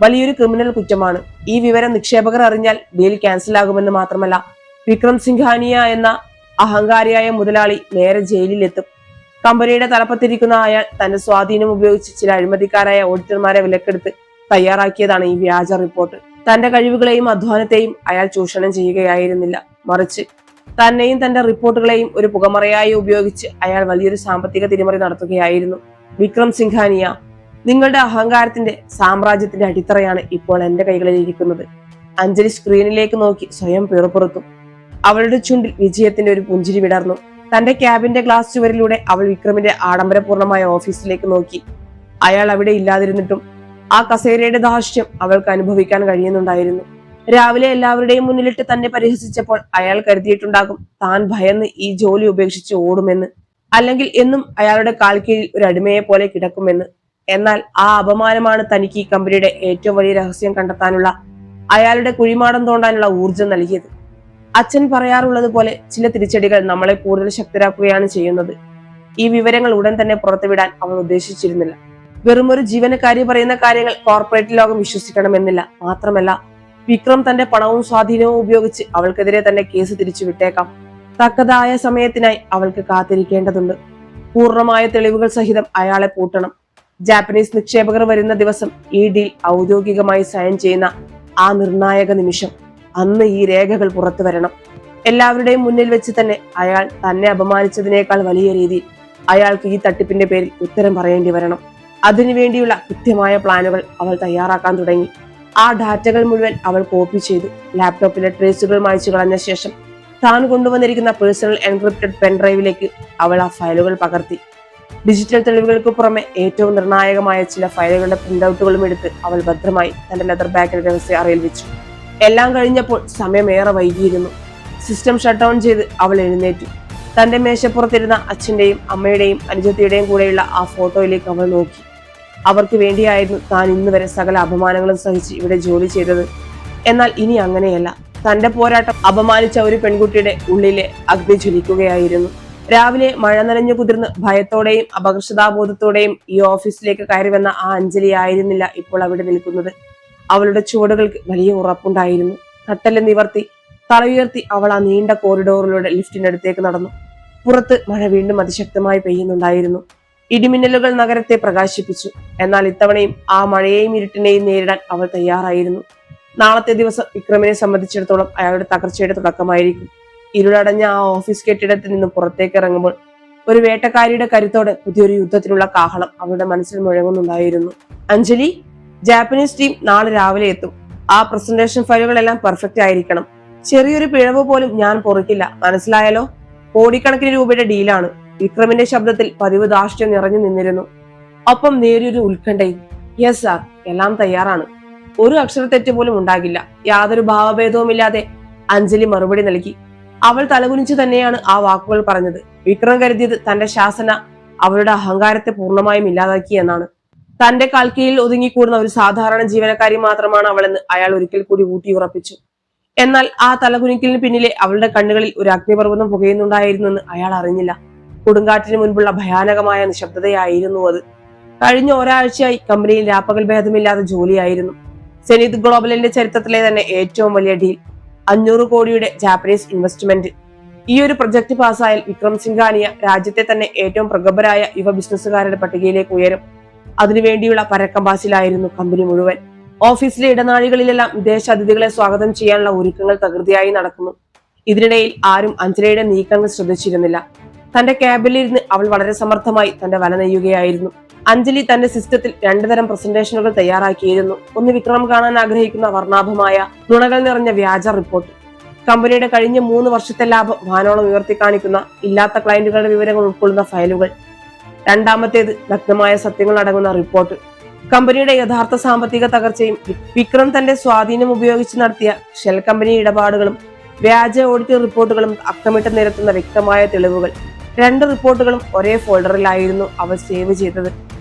വലിയൊരു ക്രിമിനൽ കുറ്റമാണ്. ഈ വിവരം നിക്ഷേപകർ അറിഞ്ഞാൽ ഡീൽ ക്യാൻസൽ ആകുമെന്ന് മാത്രമല്ല, വിക്രം സിംഘാനിയ എന്ന അഹങ്കാരിയായ മുതലാളി നേരെ ജയിലിലെത്തും. കമ്പനിയുടെ തലപ്പത്തിരിക്കുന്ന അയാൾ തന്റെ സ്വാധീനം ഉപയോഗിച്ച് ചില അഴിമതിക്കാരായ ഓഡിറ്റർമാരെ വിലക്കെടുത്ത് തയ്യാറാക്കിയതാണ് ഈ വ്യാജ റിപ്പോർട്ട്. തന്റെ കഴിവുകളെയും അധ്വാനത്തെയും അയാൾ ചൂഷണം ചെയ്യുകയായിരുന്നില്ല, മറിച്ച് തന്നെയും തന്റെ റിപ്പോർട്ടുകളെയും ഒരു പുകമറയായി ഉപയോഗിച്ച് അയാൾ വലിയൊരു സാമ്പത്തിക തിരിമറി നടത്തുകയായിരുന്നു. വിക്രം സിംഘാനിയ, നിങ്ങളുടെ അഹങ്കാരത്തിന്റെ സാമ്രാജ്യത്തിന്റെ അടിത്തറയാണ് ഇപ്പോൾ എന്റെ കൈകളിൽ ഇരിക്കുന്നത്. അഞ്ജലി സ്ക്രീനിലേക്ക് നോക്കി സ്വയം പിറുപിറുത്തു. അവളുടെ ചുണ്ടിൽ വിജയത്തിന്റെ ഒരു പുഞ്ചിരി വിടർന്നു. തന്റെ ക്യാബിന്റെ ഗ്ലാസ് ചുവരിലൂടെ അവൾ വിക്രമിന്റെ ആഡംബരപൂർണമായ ഓഫീസിലേക്ക് നോക്കി. അയാൾ അവിടെ ഇല്ലാതിരുന്നിട്ടും ആ കസേരയുടെ ധാർഷ്ട്യം അവൾക്ക് അനുഭവിക്കാൻ കഴിയുന്നുണ്ടായിരുന്നു. രാവിലെ എല്ലാവരുടെയും മുന്നിലിട്ട് തന്നെ പരിഹസിച്ചപ്പോൾ അയാൾ കരുതിയിട്ടുണ്ടാകും താൻ ഭയന്ന് ഈ ജോലി ഉപേക്ഷിച്ച് ഓടുമെന്ന്, അല്ലെങ്കിൽ എന്നും അയാളുടെ കാൽ കീഴിൽ ഒരു അടിമയെ പോലെ കിടക്കുമെന്ന്. എന്നാൽ ആ അപമാനമാണ് തനിക്ക് ഈ കമ്പനിയുടെ ഏറ്റവും വലിയ രഹസ്യം കണ്ടെത്താനുള്ള, അയാളുടെ കുഴിമാടം തോണ്ടാനുള്ള ഊർജം നൽകിയത്. അച്ഛൻ പറയാറുള്ളത് പോലെ ചില തിരിച്ചടികൾ നമ്മളെ കൂടുതൽ ശക്തരാക്കുകയാണ് ചെയ്യുന്നത്. ഈ വിവരങ്ങൾ ഉടൻ തന്നെ പുറത്തുവിടാൻ അവൾ ഉദ്ദേശിച്ചിരുന്നില്ല. വെറുമൊരു ജീവനക്കാരി പറയുന്ന കാര്യങ്ങൾ കോർപ്പറേറ്റ് ലോകം വിശ്വസിക്കണമെന്നില്ല. മാത്രമല്ല, വിക്രം തന്റെ പണവും സ്വാധീനവും ഉപയോഗിച്ച് അവൾക്കെതിരെ തന്നെ കേസ് തിരിച്ചു വിട്ടേക്കാം. തക്കതായ സമയത്തിനായി അവൾക്ക് കാത്തിരിക്കേണ്ടതുണ്ട്. പൂർണ്ണമായ തെളിവുകൾ സഹിതം അയാളെ പൂട്ടണം. ജാപ്പനീസ് നിക്ഷേപകർ വരുന്ന ദിവസം ഈ ഡീൽ ഔദ്യോഗികമായി സൈൻ ചെയ്യുന്ന ആ നിർണായക നിമിഷം, അന്ന് ഈ രേഖകൾ പുറത്തു വരണം. എല്ലാവരുടെയും മുന്നിൽ വെച്ച് തന്നെ അയാൾ തന്നെ അപമാനിച്ചതിനേക്കാൾ വലിയ രീതിയിൽ അയാൾക്ക് ഈ തട്ടിപ്പിന്റെ പേരിൽ ഉത്തരം പറയേണ്ടി വരണം. അതിനുവേണ്ടിയുള്ള കൃത്യമായ പ്ലാനുകൾ അവൾ തയ്യാറാക്കാൻ തുടങ്ങി. ആ ഡാറ്റകൾ മുഴുവൻ അവൾ കോപ്പി ചെയ്തു. ലാപ്ടോപ്പിലെ ട്രേസുകൾ മായ്ച്ചു കളഞ്ഞ ശേഷം താൻ കൊണ്ടുവന്നിരിക്കുന്ന പേഴ്സണൽ എൻക്രിപ്റ്റഡ് പെൻഡ്രൈവിലേക്ക് അവൾ ആ ഫയലുകൾ പകർത്തി. ഡിജിറ്റൽ തെളിവുകൾക്ക് പുറമെ ഏറ്റവും നിർണായകമായ ചില ഫയലുകളുടെ പ്രിന്റൌട്ടുകളും എടുത്ത് അവൾ ഭദ്രമായി തന്റെ ലെതർ ബാഗിൽ രഹസ്യ അറയിൽ വെച്ചു. എല്ലാം കഴിഞ്ഞപ്പോൾ സമയമേറെ വൈകിയിരുന്നു. സിസ്റ്റം ഷട്ട് ഡൗൺ ചെയ്ത് അവൾ എഴുന്നേറ്റു. തന്റെ മേശപ്പുറത്തിരുന്ന അച്ഛന്റെയും അമ്മയുടെയും അനുജത്തിയുടെയും കൂടെയുള്ള ആ ഫോട്ടോയിലേക്ക് അവൾ നോക്കി. അവർക്ക് വേണ്ടിയായിരുന്നു താൻ ഇന്ന് വരെ സകല അപമാനങ്ങളും സഹിച്ച് ഇവിടെ ജോലി ചെയ്തത്. എന്നാൽ ഇനി അങ്ങനെയല്ല. തന്റെ പോരാട്ടം അപമാനിച്ച ഒരു പെൺകുട്ടിയുടെ ഉള്ളിലെ അഗ്നി ജ്വലിക്കുകയായിരുന്നു. രാവിലെ മഴ നനഞ്ഞു കുതിർന്ന് ഭയത്തോടെയും അപകർഷതാബോധത്തോടെയും ഈ ഓഫീസിലേക്ക് കയറി വന്ന ആ അഞ്ജലി ആയിരുന്നില്ല ഇപ്പോൾ അവിടെ നിൽക്കുന്നത്. അവളുടെ ചുവടുകൾക്ക് വലിയ ഉറപ്പുണ്ടായിരുന്നു. കട്ടല് നിവർത്തി തലയുയർത്തി അവൾ ആ നീണ്ട കോറിഡോറിലൂടെ ലിഫ്റ്റിനടുത്തേക്ക് നടന്നു. പുറത്ത് മഴ വീണ്ടും അതിശക്തമായി പെയ്യുന്നുണ്ടായിരുന്നു. ഇടിമിന്നലുകൾ നഗരത്തെ പ്രകാശിപ്പിച്ചു. എന്നാൽ ഇത്തവണയും ആ മഴയെയും ഇരുട്ടിനെയും നേരിടാൻ അവൾ തയ്യാറായിരുന്നു. നാളത്തെ ദിവസം വിക്രമിനെ സംബന്ധിച്ചിടത്തോളം അയാളുടെ തകർച്ചയുടെ തുടക്കമായിരിക്കും. ഇരുളടഞ്ഞ ആ ഓഫീസ് കെട്ടിടത്തിൽ നിന്നും പുറത്തേക്ക് ഇറങ്ങുമ്പോൾ ഒരു വേട്ടക്കാരിയുടെ കരുത്തോടെ പുതിയൊരു യുദ്ധത്തിനുള്ള കാഹളം അവളുടെ മനസ്സിൽ മുഴങ്ങുന്നുണ്ടായിരുന്നു. അഞ്ജലി, ജാപ്പനീസ് ടീം നാളെ രാവിലെ എത്തും. ആ പ്രസന്റേഷൻ ഫയലുകളെല്ലാം പെർഫെക്റ്റ് ആയിരിക്കണം. ചെറിയൊരു പിഴവ് പോലും ഞാൻ പൊറുക്കില്ല, മനസ്സിലായാലോ? കോടിക്കണക്കിന് രൂപയുടെ ഡീലാണ്. വിക്രമിന്റെ ശബ്ദത്തിൽ പതിവ് ധാർഷ്ട്യം നിറഞ്ഞു നിന്നിരുന്നു. ഒപ്പം നേരിയൊരു ഉത്കണ്ഠയും. യെസ് സാർ, എല്ലാം തയ്യാറാണ്. ഒരു അക്ഷരത്തെറ്റ് പോലും ഉണ്ടാകില്ല. യാതൊരു ഭാവഭേദവുമില്ലാതെ അഞ്ജലി മറുപടി നൽകി. അവൾ തലകുനിച്ചു തന്നെയാണ് ആ വാക്കുകൾ പറഞ്ഞത്. വിക്രം കരുതിയത് തന്റെ ശാസന അവളുടെ അഹങ്കാരത്തെ പൂർണ്ണമായും ഇല്ലാതാക്കി എന്നാണ്. തന്റെ കാൽക്കീഴിൽ ഒതുങ്ങിക്കൂടുന്ന ഒരു സാധാരണ ജീവനക്കാരി മാത്രമാണ് അവളെന്ന് അയാൾ ഒരിക്കൽ കൂടി ഊട്ടിയുറപ്പിച്ചു. എന്നാൽ ആ തലകുനിക്കലിന് പിന്നിലെ അവളുടെ കണ്ണുകളിൽ ഒരു അഗ്നിപർവ്വതം പുകയുന്നുണ്ടായിരുന്നെന്ന് അയാൾ അറിഞ്ഞില്ല. കൊടുങ്കാറ്റിന് മുൻപുള്ള ഭയാനകമായ നിശബ്ദതയായിരുന്നു അത്. കഴിഞ്ഞ ഒരാഴ്ചയായി കമ്പനിയിൽ രാപ്പകൽ ഭേദമില്ലാതെ ജോലിയായിരുന്നു. സെനീത് ഗ്ലോബലിന്റെ ചരിത്രത്തിലെ തന്നെ ഏറ്റവും വലിയ ഡീൽ, 500 കോടിയുടെ ജാപ്പനീസ് ഇൻവെസ്റ്റ്മെന്റ്. ഈ ഒരു പ്രൊജക്ട് പാസ്സായാൽ വിക്രം സിംഘാനിയ രാജ്യത്തെ തന്നെ ഏറ്റവും പ്രഗത്ഭരായ യുവ ബിസിനസ്സുകാരുടെ പട്ടികയിലേക്ക് ഉയരും. അതിനുവേണ്ടിയുള്ള പരക്കമ്പാച്ചിലായിരുന്നു കമ്പനി മുഴുവൻ. ഓഫീസിലെ ഇടനാഴികളിലെല്ലാം വിദേശ അതിഥികളെ സ്വാഗതം ചെയ്യാനുള്ള ഒരുക്കങ്ങൾ തകൃതിയായി നടക്കുന്നു. ഇതിനിടയിൽ ആരും അഞ്ജലിയുടെ നീക്കങ്ങൾ ശ്രദ്ധിച്ചിരുന്നില്ല. തന്റെ ക്യാബിലിരുന്ന് അവൾ വളരെ സമർത്ഥമായി തന്റെ വല നെയ്യുകയായിരുന്നു. അഞ്ജലി തന്റെ സിസ്റ്റത്തിൽ 2 തരം പ്രസന്റേഷനുകൾ തയ്യാറാക്കിയിരുന്നു. ഒന്ന് വിക്രം കാണാൻ ആഗ്രഹിക്കുന്ന വർണ്ണാഭമായ നുണകൾ നിറഞ്ഞ വ്യാജ റിപ്പോർട്ട്, കമ്പനിയുടെ കഴിഞ്ഞ 3 വർഷത്തെ ലാഭം വാനോളം ഉയർത്തി കാണിക്കുന്ന ഇല്ലാത്ത ക്ലയന്റുകളുടെ വിവരങ്ങൾ ഉൾക്കൊള്ളുന്ന ഫയലുകൾ. രണ്ടാമത്തേത് നഗ്നമായ സത്യങ്ങൾ അടങ്ങുന്ന റിപ്പോർട്ട്, കമ്പനിയുടെ യഥാർത്ഥ സാമ്പത്തിക തകർച്ചയും വിക്രം തന്റെ സ്വാധീനം ഉപയോഗിച്ച് നടത്തിയ ഷെൽ കമ്പനി ഇടപാടുകളും വ്യാജ ഓഡിറ്റ് റിപ്പോർട്ടുകളും അക്കമിട്ട് നിരത്തുന്ന വ്യക്തമായ തെളിവുകൾ. 2 റിപ്പോർട്ടുകളും ഒരേ ഫോൾഡറിലായിരുന്നു അവൾ സേവ് ചെയ്തത്.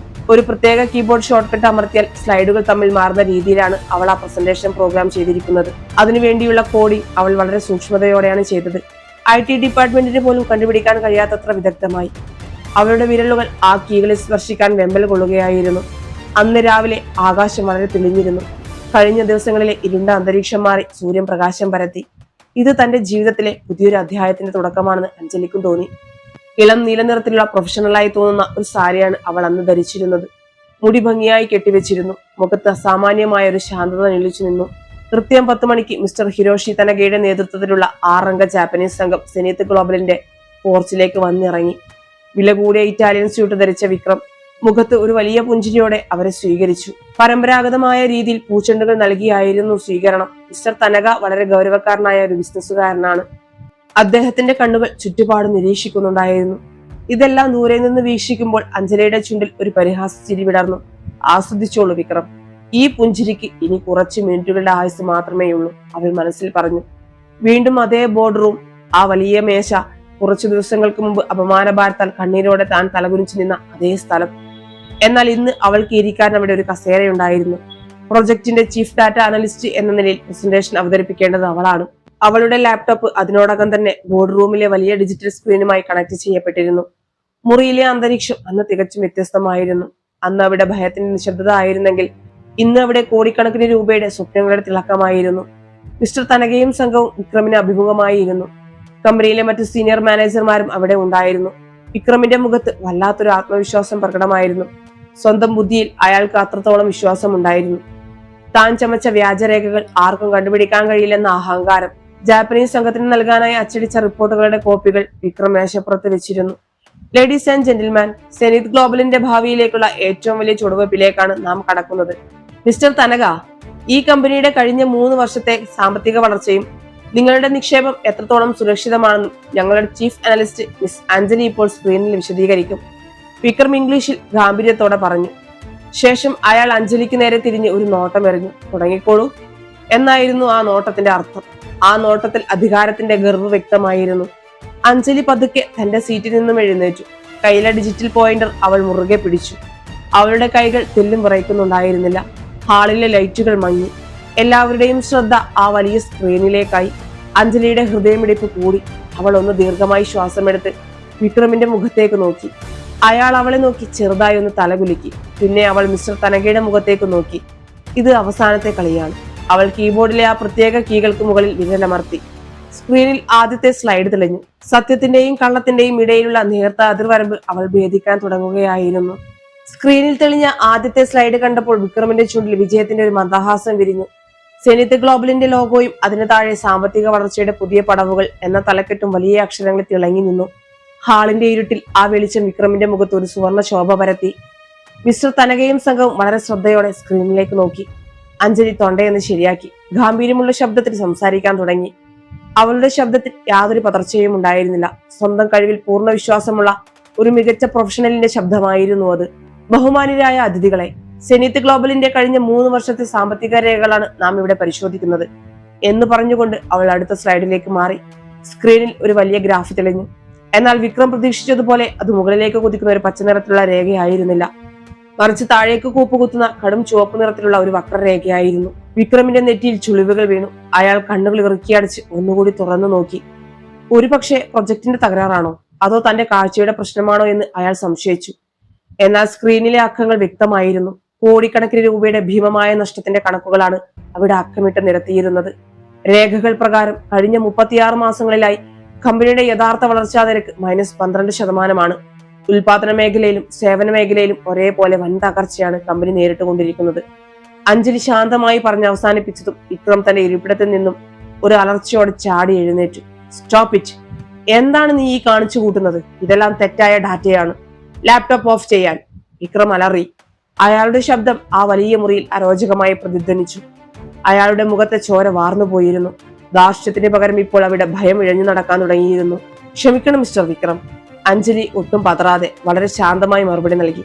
ഒരു പ്രത്യേക കീബോർഡ് ഷോർട്ട്കട്ട് അമർത്തിയാൽ സ്ലൈഡുകൾ തമ്മിൽ മാറുന്ന രീതിയിലാണ് അവൾ ആ പ്രസന്റേഷൻ പ്രോഗ്രാം ചെയ്തിരിക്കുന്നത്. അതിനുവേണ്ടിയുള്ള കോഡിംഗ് അവൾ വളരെ സൂക്ഷ്മതയോടെയാണ് ചെയ്തത്. IT ഡിപ്പാർട്ട്മെന്റിന് പോലും കണ്ടുപിടിക്കാൻ കഴിയാത്തത്ര വിദഗ്ധമായി. അവളുടെ വിരലുകൾ ആ കീകളിൽ സ്പർശിക്കാൻ വെമ്പൽ കൊള്ളുകയായിരുന്നു. അന്ന് രാവിലെ ആകാശം വളരെ തെളിഞ്ഞിരുന്നു. കഴിഞ്ഞ ദിവസങ്ങളിലെ ഇരുണ്ട അന്തരീക്ഷം മാറി സൂര്യൻ പ്രകാശം പരത്തി. ഇത് തന്റെ ജീവിതത്തിലെ പുതിയൊരു അധ്യായത്തിന്റെ തുടക്കമാണെന്ന് അഞ്ജലിക്കും തോന്നി. ഇളം നീല നിറത്തിലുള്ള പ്രൊഫഷണലായി തോന്നുന്ന ഒരു സാരിയാണ് അവൾ അന്ന് ധരിച്ചിരുന്നത്. മുടി ഭംഗിയായി കെട്ടിവെച്ചിരുന്നു. മുഖത്ത് അസാമാന്യമായ ഒരു ശാന്തത നിളിച്ചു നിന്നു. കൃത്യം 10 മണിക്ക് മിസ്റ്റർ ഹിരോഷി തനഗയുടെ നേതൃത്വത്തിലുള്ള 6 അംഗ ജാപ്പനീസ് സംഘം സെനീത്ത് ഗ്ലോബലിന്റെ പോർച്ചിലേക്ക് വന്നിറങ്ങി. വില കൂടിയ ഇറ്റാലിയൻ സ്യൂട്ട് ധരിച്ച വിക്രം മുഖത്ത് ഒരു വലിയ പുഞ്ചിരിയോടെ അവരെ സ്വീകരിച്ചു. പരമ്പരാഗതമായ രീതിയിൽ പൂച്ചെണ്ടുകൾ നൽകിയായിരുന്നു സ്വീകരണം. മിസ്റ്റർ തനക വളരെ ഗൗരവക്കാരനായ ഒരു ബിസിനസ്സുകാരനാണ്. അദ്ദേഹത്തിന്റെ കണ്ണുകൾ ചുറ്റുപാട് നിരീക്ഷിക്കുന്നുണ്ടായിരുന്നു. ഇതെല്ലാം ദൂരെ നിന്ന് വീക്ഷിക്കുമ്പോൾ അഞ്ജലിയുടെ ചുണ്ടിൽ ഒരു പരിഹാസ ചിരി വിടർന്നു. ആസ്വദിച്ചോളൂ വിക്രം, ഈ പുഞ്ചിരിക്ക് ഇനി കുറച്ച് മിനിറ്റുകളുടെ ആയുസ് മാത്രമേയുള്ളൂ, അവൾ മനസ്സിൽ പറഞ്ഞു. വീണ്ടും അതേ ബോർഡ് റൂം, ആ വലിയ മേശ, കുറച്ചു ദിവസങ്ങൾക്ക് മുമ്പ് അപമാനഭാരത്താൽ കണ്ണീരോടെ താൻ തലകുനിച്ചു നിന്ന അതേ സ്ഥലം. എന്നാൽ ഇന്ന് അവൾക്ക് ഇരിക്കാൻ അവിടെ ഒരു കസേരയുണ്ടായിരുന്നു. പ്രൊജക്ടിന്റെ ചീഫ് ഡാറ്റ അനലിസ്റ്റ് എന്ന നിലയിൽ പ്രസന്റേഷൻ അവതരിപ്പിക്കേണ്ടത് അവളാണ്. അവളുടെ ലാപ്ടോപ്പ് അതിനോടകം തന്നെ ബോർഡ് റൂമിലെ വലിയ ഡിജിറ്റൽ സ്ക്രീനുമായി കണക്ട് ചെയ്യപ്പെട്ടിരുന്നു. മുറിയിലെ അന്തരീക്ഷം അന്ന് തികച്ചും വ്യത്യസ്തമായിരുന്നു. അന്ന് അവിടെ ഭയത്തിന്റെ നിശബ്ദത ആയിരുന്നെങ്കിൽ ഇന്ന് അവിടെ കോടിക്കണക്കിന് രൂപയുടെ സ്വപ്നങ്ങളുടെ തിളക്കമായിരുന്നു. മിസ്റ്റർ തനകയും സംഘവും വിക്രമിന് അഭിമുഖമായിരുന്നു. കമ്പനിയിലെ മറ്റു സീനിയർ മാനേജർമാരും അവിടെ ഉണ്ടായിരുന്നു. വിക്രമിന്റെ മുഖത്ത് വല്ലാത്തൊരു ആത്മവിശ്വാസം പ്രകടമായിരുന്നു. സ്വന്തം ബുദ്ധിയിൽ അയാൾക്ക് അത്രത്തോളം വിശ്വാസം ഉണ്ടായിരുന്നു. താൻ ചമച്ച വ്യാജരേഖകൾ ആർക്കും കണ്ടുപിടിക്കാൻ കഴിയില്ലെന്ന അഹങ്കാരം. ജാപ്പനീസ് സംഘത്തിന് നൽകാനായി അച്ചടിച്ച റിപ്പോർട്ടുകളുടെ കോപ്പികൾ വിക്രം മേശപ്പുറത്ത് വെച്ചിരുന്നു. ലേഡീസ് ആൻഡ് ജെന്റിൽമാൻ, സെനീത്ത് ഗ്ലോബലിന്റെ ഭാവിയിലേക്കുള്ള ഏറ്റവും വലിയ ചുവടുവയ്പിലേക്കാണ് നാം കടക്കുന്നത്. മിസ്റ്റർ തനക, ഈ കമ്പനിയുടെ കഴിഞ്ഞ 3 വർഷത്തെ സാമ്പത്തിക വളർച്ചയും നിങ്ങളുടെ നിക്ഷേപം എത്രത്തോളം സുരക്ഷിതമാണെന്നും ഞങ്ങളുടെ ചീഫ് അനലിസ്റ്റ് മിസ് അഞ്ജലി ഇപ്പോൾ സ്ക്രീനിൽ വിശദീകരിക്കും, വിക്രം ഇംഗ്ലീഷിൽ ഗാംഭീര്യത്തോടെ പറഞ്ഞു. ശേഷം അയാൾ അഞ്ജലിക്ക് നേരെ തിരിഞ്ഞ് ഒരു നോട്ടം എറിഞ്ഞു. തുടങ്ങിക്കോളൂ എന്നായിരുന്നു ആ നോട്ടത്തിന്റെ അർത്ഥം. ആ നോട്ടത്തിൽ അധികാരത്തിന്റെ ഗർവ് വ്യക്തമായിരുന്നു. അഞ്ജലി പതുക്കെ തന്റെ സീറ്റിൽ നിന്നും എഴുന്നേറ്റു. കയ്യിലെ ഡിജിറ്റൽ പോയിന്റർ അവൾ മുറുകെ പിടിച്ചു. അവളുടെ കൈകൾ തെല്ലും വിറയ്ക്കുന്നുണ്ടായിരുന്നില്ല. ഹാളിലെ ലൈറ്റുകൾ മങ്ങി. എല്ലാവരുടെയും ശ്രദ്ധ ആ വലിയ സ്ക്രീനിലേക്കായി. അഞ്ജലിയുടെ ഹൃദയമിടിപ്പ് കൂടി. അവൾ ഒന്ന് ദീർഘമായി ശ്വാസമെടുത്ത് വിക്രമിന്റെ മുഖത്തേക്ക് നോക്കി. അയാൾ അവളെ നോക്കി ചെറുതായി ഒന്ന് തലകുലുക്കി. പിന്നെ അവൾ മിസ്റ്റർ തനകയുടെ മുഖത്തേക്ക് നോക്കി. ഇത് അവസാനത്തെ കളിയാണ്. അവൾ കീബോർഡിലെ ആ പ്രത്യേക കീകൾക്ക് മുകളിൽ വിരലമർത്തി. സ്ക്രീനിൽ ആദ്യത്തെ സ്ലൈഡ് തെളിഞ്ഞു. സത്യത്തിന്റെയും കള്ളത്തിന്റെയും ഇടയിലുള്ള നേർത്ത അതിർവരമ്പ് അവൾ ഭേദിക്കാൻ തുടങ്ങുകയായിരുന്നു. സ്ക്രീനിൽ തെളിഞ്ഞ ആദ്യത്തെ സ്ലൈഡ് കണ്ടപ്പോൾ വിക്രമിന്റെ ചുണ്ടിൽ വിജയത്തിന്റെ ഒരു മന്ദഹാസം വിരിഞ്ഞു. സെനീത്ത് ഗ്ലോബലിന്റെ ലോഗോയും അതിന് താഴെ സാമ്പത്തിക വളർച്ചയുടെ പുതിയ പടവുകൾ എന്ന തലക്കെട്ടും വലിയ അക്ഷരങ്ങളിൽ തിളങ്ങി നിന്നു. ഹാളിന്റെ ഇരുട്ടിൽ ആ വെളിച്ചം വിക്രമിന്റെ മുഖത്ത് ഒരു സുവർണ ശോഭ പരത്തി. മിസ്റ്റർ തനകയും സംഘവും വളരെ ശ്രദ്ധയോടെ സ്ക്രീനിലേക്ക് നോക്കി. അഞ്ജലി തൊണ്ടയെന്ന് ശരിയാക്കി. ഗാംഭീര്യമുള്ള ശബ്ദത്തിൽ സംസാരിക്കാൻ തുടങ്ങി. അവളുടെ ശബ്ദത്തിൽ യാതൊരു പതർച്ചയും ഉണ്ടായിരുന്നില്ല. സ്വന്തം കഴിവിൽ പൂർണ്ണ വിശ്വാസമുള്ള ഒരു മികച്ച പ്രൊഫഷണലിന്റെ ശബ്ദമായിരുന്നു അത്. ബഹുമാന്യരായ അതിഥികളെ, സെനീത്ത് ഗ്ലോബലിന്റെ കഴിഞ്ഞ 3 വർഷത്തെ സാമ്പത്തിക രേഖകളാണ് നാം ഇവിടെ പരിശോധിക്കുന്നത് എന്ന് പറഞ്ഞുകൊണ്ട് അവൾ അടുത്ത സ്ലൈഡിലേക്ക് മാറി. സ്ക്രീനിൽ ഒരു വലിയ ഗ്രാഫ് തെളിഞ്ഞു. എന്നാൽ വിക്രം പ്രതീക്ഷിച്ചതുപോലെ അത് മുകളിലേക്ക് കുതിക്കുന്ന ഒരു പച്ച നിറത്തിലുള്ള രേഖയായിരുന്നില്ല. മറിച്ച് താഴേക്ക് കൂപ്പുകുത്തുന്ന കടും ചുവപ്പ് നിറത്തിലുള്ള ഒരു വക്രരേഖയായിരുന്നു. വിക്രമിന്റെ നെറ്റിയിൽ ചുളിവുകൾ വീണു. അയാൾ കണ്ണുകൾ ഇറുക്കിയടച്ച് ഒന്നുകൂടി തുറന്നു നോക്കി. ഒരുപക്ഷെ പ്രൊജക്ടിന്റെ തകരാറാണോ അതോ തന്റെ കാഴ്ചയുടെ പ്രശ്നമാണോ എന്ന് അയാൾ സംശയിച്ചു. എന്നാൽ സ്ക്രീനിലെ അക്കങ്ങൾ വ്യക്തമായിരുന്നു. കോടിക്കണക്കിന് രൂപയുടെ ഭീമമായ നഷ്ടത്തിന്റെ കണക്കുകളാണ് അവിടെ അക്കമിട്ട് നിരത്തിയിരുന്നത്. രേഖകൾ പ്രകാരം കഴിഞ്ഞ 36 മാസങ്ങളിലായി കമ്പനിയുടെ യഥാർത്ഥ വളർച്ചാ നിരക്ക് -12%. ഉൽപാദന മേഖലയിലും സേവന മേഖലയിലും ഒരേപോലെ വൻ തകർച്ചയാണ് കമ്പനി നേരിട്ടുകൊണ്ടിരിക്കുന്നത്. അഞ്ജലി ശാന്തമായി പറഞ്ഞ് അവസാനിപ്പിച്ചതും വിക്രം തന്റെ ഇരിപ്പിടത്തിൽ നിന്നും ഒരു അലർച്ചയോടെ ചാടി എഴുന്നേറ്റു. Stop it! എന്താണ് നീ ഈ കാണിച്ചു കൂട്ടുന്നത്? ഇതെല്ലാം തെറ്റായ ഡാറ്റയാണ്. ലാപ്ടോപ്പ് ഓഫ് ചെയ്യാൻ! വിക്രം അലറി. അയാളുടെ ശബ്ദം ആ വലിയ മുറിയിൽ അരോചകമായി പ്രതിധ്വനിച്ചു. അയാളുടെ മുഖത്തെ ചോര വാർന്നുപോയിരുന്നു. ധാർഷ്ട്യത്തിന് പകരം ഇപ്പോൾ അവിടെ ഭയം ഇഴഞ്ഞു നടക്കാൻ തുടങ്ങിയിരുന്നു. ക്ഷമിക്കണം മിസ്റ്റർ വിക്രം. അഞ്ജലി ഒട്ടും പതറാതെ വളരെ ശാന്തമായി മറുപടി നൽകി.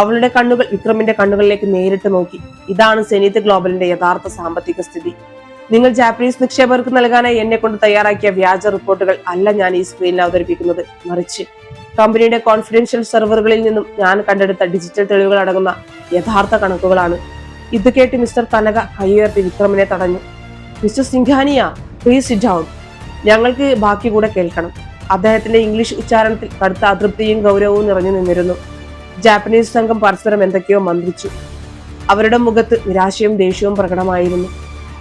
അവളുടെ കണ്ണുകൾ വിക്രമിന്റെ കണ്ണുകളിലേക്ക് നേരിട്ട് നോക്കി. ഇതാണ് സെനീത്ത് ഗ്ലോബലിന്റെ യഥാർത്ഥ സാമ്പത്തിക സ്ഥിതി. നിങ്ങൾ ജാപ്പനീസ് നിക്ഷേപകർക്ക് നൽകാനായി എന്നെ കൊണ്ട് തയ്യാറാക്കിയ വ്യാജ റിപ്പോർട്ടുകൾ അല്ല ഞാൻ ഈ സ്ക്രീനിൽ അവതരിപ്പിക്കുന്നത്. മറിച്ച് കമ്പനിയുടെ കോൺഫിഡൻഷ്യൽ സെർവറുകളിൽ നിന്നും ഞാൻ കണ്ടെടുത്ത ഡിജിറ്റൽ തെളിവുകൾ അടങ്ങുന്ന യഥാർത്ഥ കണക്കുകളാണ്. ഇത് കേട്ട് മിസ്റ്റർ തനക കൈയുയർത്തി വിക്രമിനെ തടഞ്ഞു. Mister Singhania, please sit down. ഞങ്ങൾക്ക് ബാക്കി കൂടെ കേൾക്കണം. അദ്ദേഹത്തിന്റെ ഇംഗ്ലീഷ് ഉച്ചാരണത്തിൽ കടുത്ത അതൃപ്തിയും ഗൗരവവും നിറഞ്ഞു നിന്നിരുന്നു. ജാപ്പനീസ് സംഘം പരസ്പരം എന്തൊക്കെയോ മന്ത്രിച്ചു. അവരുടെ മുഖത്ത് നിരാശയും ദേഷ്യവും പ്രകടമായിരുന്നു.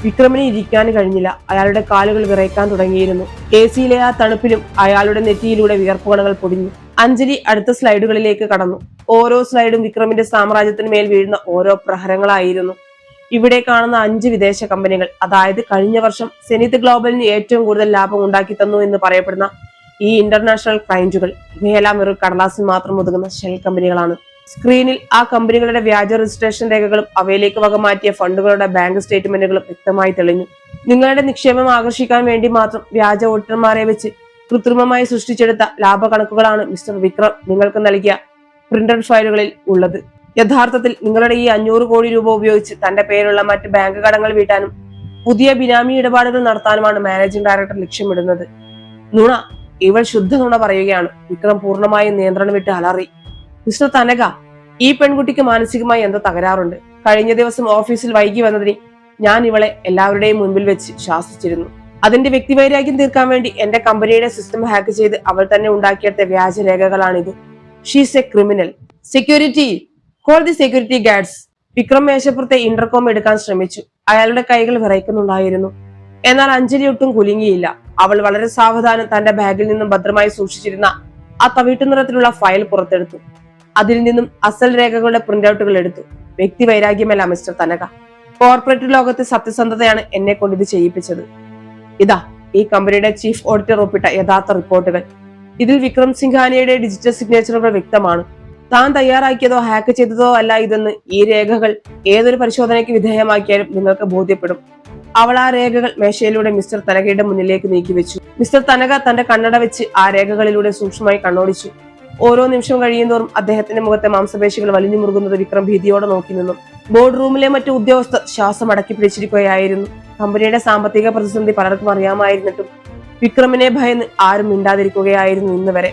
വിക്രമിന് ഇരിക്കാൻ കഴിഞ്ഞില്ല. അയാളുടെ കാലുകൾ വിറയ്ക്കാൻ തുടങ്ങിയിരുന്നു. AC-യിലെ ആ തണുപ്പിലും അയാളുടെ നെറ്റിയിലൂടെ വിയർപ്പുകണകൾ പൊടിഞ്ഞു. അഞ്ജലി അടുത്ത സ്ലൈഡുകളിലേക്ക് കടന്നു. ഓരോ സ്ലൈഡും വിക്രമിന്റെ സാമ്രാജ്യത്തിന് മേൽ വീഴുന്ന ഓരോ പ്രഹരങ്ങളായിരുന്നു. ഇവിടെ കാണുന്ന 5 വിദേശ കമ്പനികൾ, അതായത് കഴിഞ്ഞ വർഷം സെനീത് ഗ്ലോബലിന് ഏറ്റവും കൂടുതൽ ലാഭം ഉണ്ടാക്കി തന്നു എന്ന് പറയപ്പെടുന്ന ഈ ഇന്റർനാഷണൽ ക്ലയന്റുകൾ, ഇവയെല്ലാം ഒരു കടലാസിൽ മാത്രം ഒതുങ്ങുന്ന ഷെൽ കമ്പനികളാണ്. സ്ക്രീനിൽ ആ കമ്പനികളുടെ വ്യാജ രജിസ്ട്രേഷൻ രേഖകളും അവയിലേക്ക് വകമാറ്റിയ ഫണ്ടുകളുടെ ബാങ്ക് സ്റ്റേറ്റ്മെന്റുകളും വ്യക്തമായി തെളിഞ്ഞു. നിങ്ങളുടെ നിക്ഷേപം ആകർഷിക്കാൻ വേണ്ടി മാത്രം വ്യാജ ഓഡിറ്റർമാരെ വെച്ച് കൃത്രിമമായി സൃഷ്ടിച്ചെടുത്ത ലാഭകണക്കുകളാണ് മിസ്റ്റർ വിക്രം നിങ്ങൾക്ക് നൽകിയ പ്രിന്റഡ് ഫയലുകളിൽ ഉള്ളത്. യഥാർത്ഥത്തിൽ നിങ്ങളുടെ ഈ 500 കോടി രൂപ ഉപയോഗിച്ച് തന്റെ പേരുള്ള മറ്റ് ബാങ്ക് കടങ്ങൾ വീട്ടാനും പുതിയ ബിനാമി ഇടപാടുകൾ നടത്താനുമാണ് മാനേജിംഗ് ഡയറക്ടർ ലക്ഷ്യമിടുന്നത്. നുണ, ഇവൾ ശുദ്ധ നുണ പറയുകയാണ്. വിക്രം പൂർണ്ണമായും നിയന്ത്രണം വിട്ട് അലറി. മിസ്റ്റർ തനക, ഈ പെൺകുട്ടിക്ക് മാനസികമായി എന്തോ തകരാറുണ്ട്. കഴിഞ്ഞ ദിവസം ഓഫീസിൽ വൈകി വന്നതിന് ഞാൻ ഇവളെ എല്ലാവരുടെയും മുൻപിൽ വെച്ച് ശാസിച്ചിരുന്നു. അതിന്റെ വ്യക്തിവൈരാഗ്യം തീർക്കാൻ വേണ്ടി എന്റെ കമ്പനിയുടെ സിസ്റ്റം ഹാക്ക് ചെയ്ത് അവൾ തന്നെ ഉണ്ടാക്കിയെടുത്ത വ്യാജരേഖകളാണിത്. She's a criminal. Security, call the security guards. Vikram മേശപ്പുറത്തെ ഇന്റർകോം എടുക്കാൻ ശ്രമിച്ചു. അയാളുടെ കൈകൾ വിറയ്ക്കുന്നുണ്ടായിരുന്നു. എന്നാൽ അഞ്ജലി ഒട്ടും കുലുങ്ങിയില്ല. അവൾ വളരെ സാവധാനം തന്റെ ബാഗിൽ നിന്നും ഭദ്രമായി സൂക്ഷിച്ചിരുന്ന ആ തവിട്ടു നിറത്തിലുള്ള ഫയൽ പുറത്തെടുത്തു. അതിൽ നിന്നും അസൽ രേഖകളുടെ പ്രിന്റൌട്ടുകൾ എടുത്തു. വ്യക്തി വൈരാഗ്യമല്ല മിസ്റ്റർ തനക, കോർപ്പറേറ്റ് ലോകത്തെ സത്യസന്ധതയാണ് എന്നെ കൊണ്ട് ഇത് ചെയ്യിപ്പിച്ചത്. ഇതാ ഈ കമ്പനിയുടെ ചീഫ് ഓഡിറ്റർ ഒപ്പിട്ട യഥാർത്ഥ റിപ്പോർട്ടുകൾ. ഇതിൽ വിക്രം സിംഘാനിയുടെ ഡിജിറ്റൽ സിഗ്നേച്ചറുകൾ വ്യക്തമാണ്. താൻ തയ്യാറാക്കിയതോ ഹാക്ക് ചെയ്തതോ അല്ല ഇതെന്ന് ഈ രേഖകൾ ഏതൊരു പരിശോധനയ്ക്ക് വിധേയമാക്കിയാലും നിങ്ങൾക്ക് ബോധ്യപ്പെടും. അവൾ ആ രേഖകൾ മേശയിലൂടെ മിസ്റ്റർ തനകയുടെ മുന്നിലേക്ക് നീക്കിവെച്ചു. മിസ്റ്റർ തനക തന്റെ കണ്ണട വെച്ച് ആ രേഖകളിലൂടെ സൂക്ഷ്മമായി കണ്ണോടിച്ചു. ഓരോ നിമിഷം കഴിയുന്തോറും അദ്ദേഹത്തിന്റെ മുഖത്തെ മാംസപേശികൾ വലിഞ്ഞു മുറുകുന്നത് വിക്രം ഭീതിയോടെ നോക്കി നിന്നു. ബോർഡ് റൂമിലെ മറ്റു ഉദ്യോഗസ്ഥർ ശ്വാസം അടക്കി പിടിച്ചിരിക്കുകയായിരുന്നു. കമ്പനിയുടെ സാമ്പത്തിക പ്രതിസന്ധി പലർക്കും അറിയാമായിരുന്നിട്ടും വിക്രമിനെ ഭയന്ന് ആരും മിണ്ടാതിരിക്കുകയായിരുന്നു ഇന്ന് വരെ.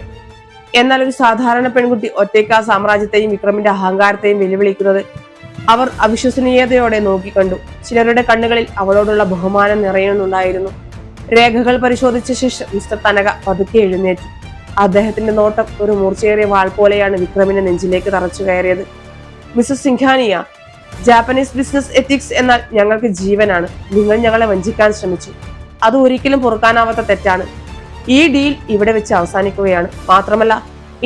എന്നാൽ ഒരു സാധാരണ പെൺകുട്ടി ഒറ്റയ്ക്ക് ആ സാമ്രാജ്യത്തെയും വിക്രമിന്റെ അഹങ്കാരത്തെയും വെല്ലുവിളിക്കുന്നത് അവർ അവിശ്വസനീയതയോടെ നോക്കിക്കണ്ടു. ചിലരുടെ കണ്ണുകളിൽ അവളോടുള്ള ബഹുമാനം നിറയുന്നുണ്ടായിരുന്നു. രേഖകൾ പരിശോധിച്ച ശേഷം മിസ്റ്റർ തനക പതുക്കെ എഴുന്നേറ്റു. അദ്ദേഹത്തിന്റെ നോട്ടം ഒരു മൂർച്ചയേറിയ വാൾ പോലെയാണ് വിക്രമിന്റെ നെഞ്ചിലേക്ക് തറച്ചു കയറിയത്. Mrs Singhania, Japanese business ethics എന്നാൽ ഞങ്ങൾക്ക് ജീവനാണ്. നിങ്ങൾ ഞങ്ങളെ വഞ്ചിക്കാൻ ശ്രമിച്ചു. അത് ഒരിക്കലും പൊറുക്കാനാവാത്ത തെറ്റാണ്. ഈ ഡീൽ ഇവിടെ വെച്ച് അവസാനിക്കുകയാണ്. മാത്രമല്ല,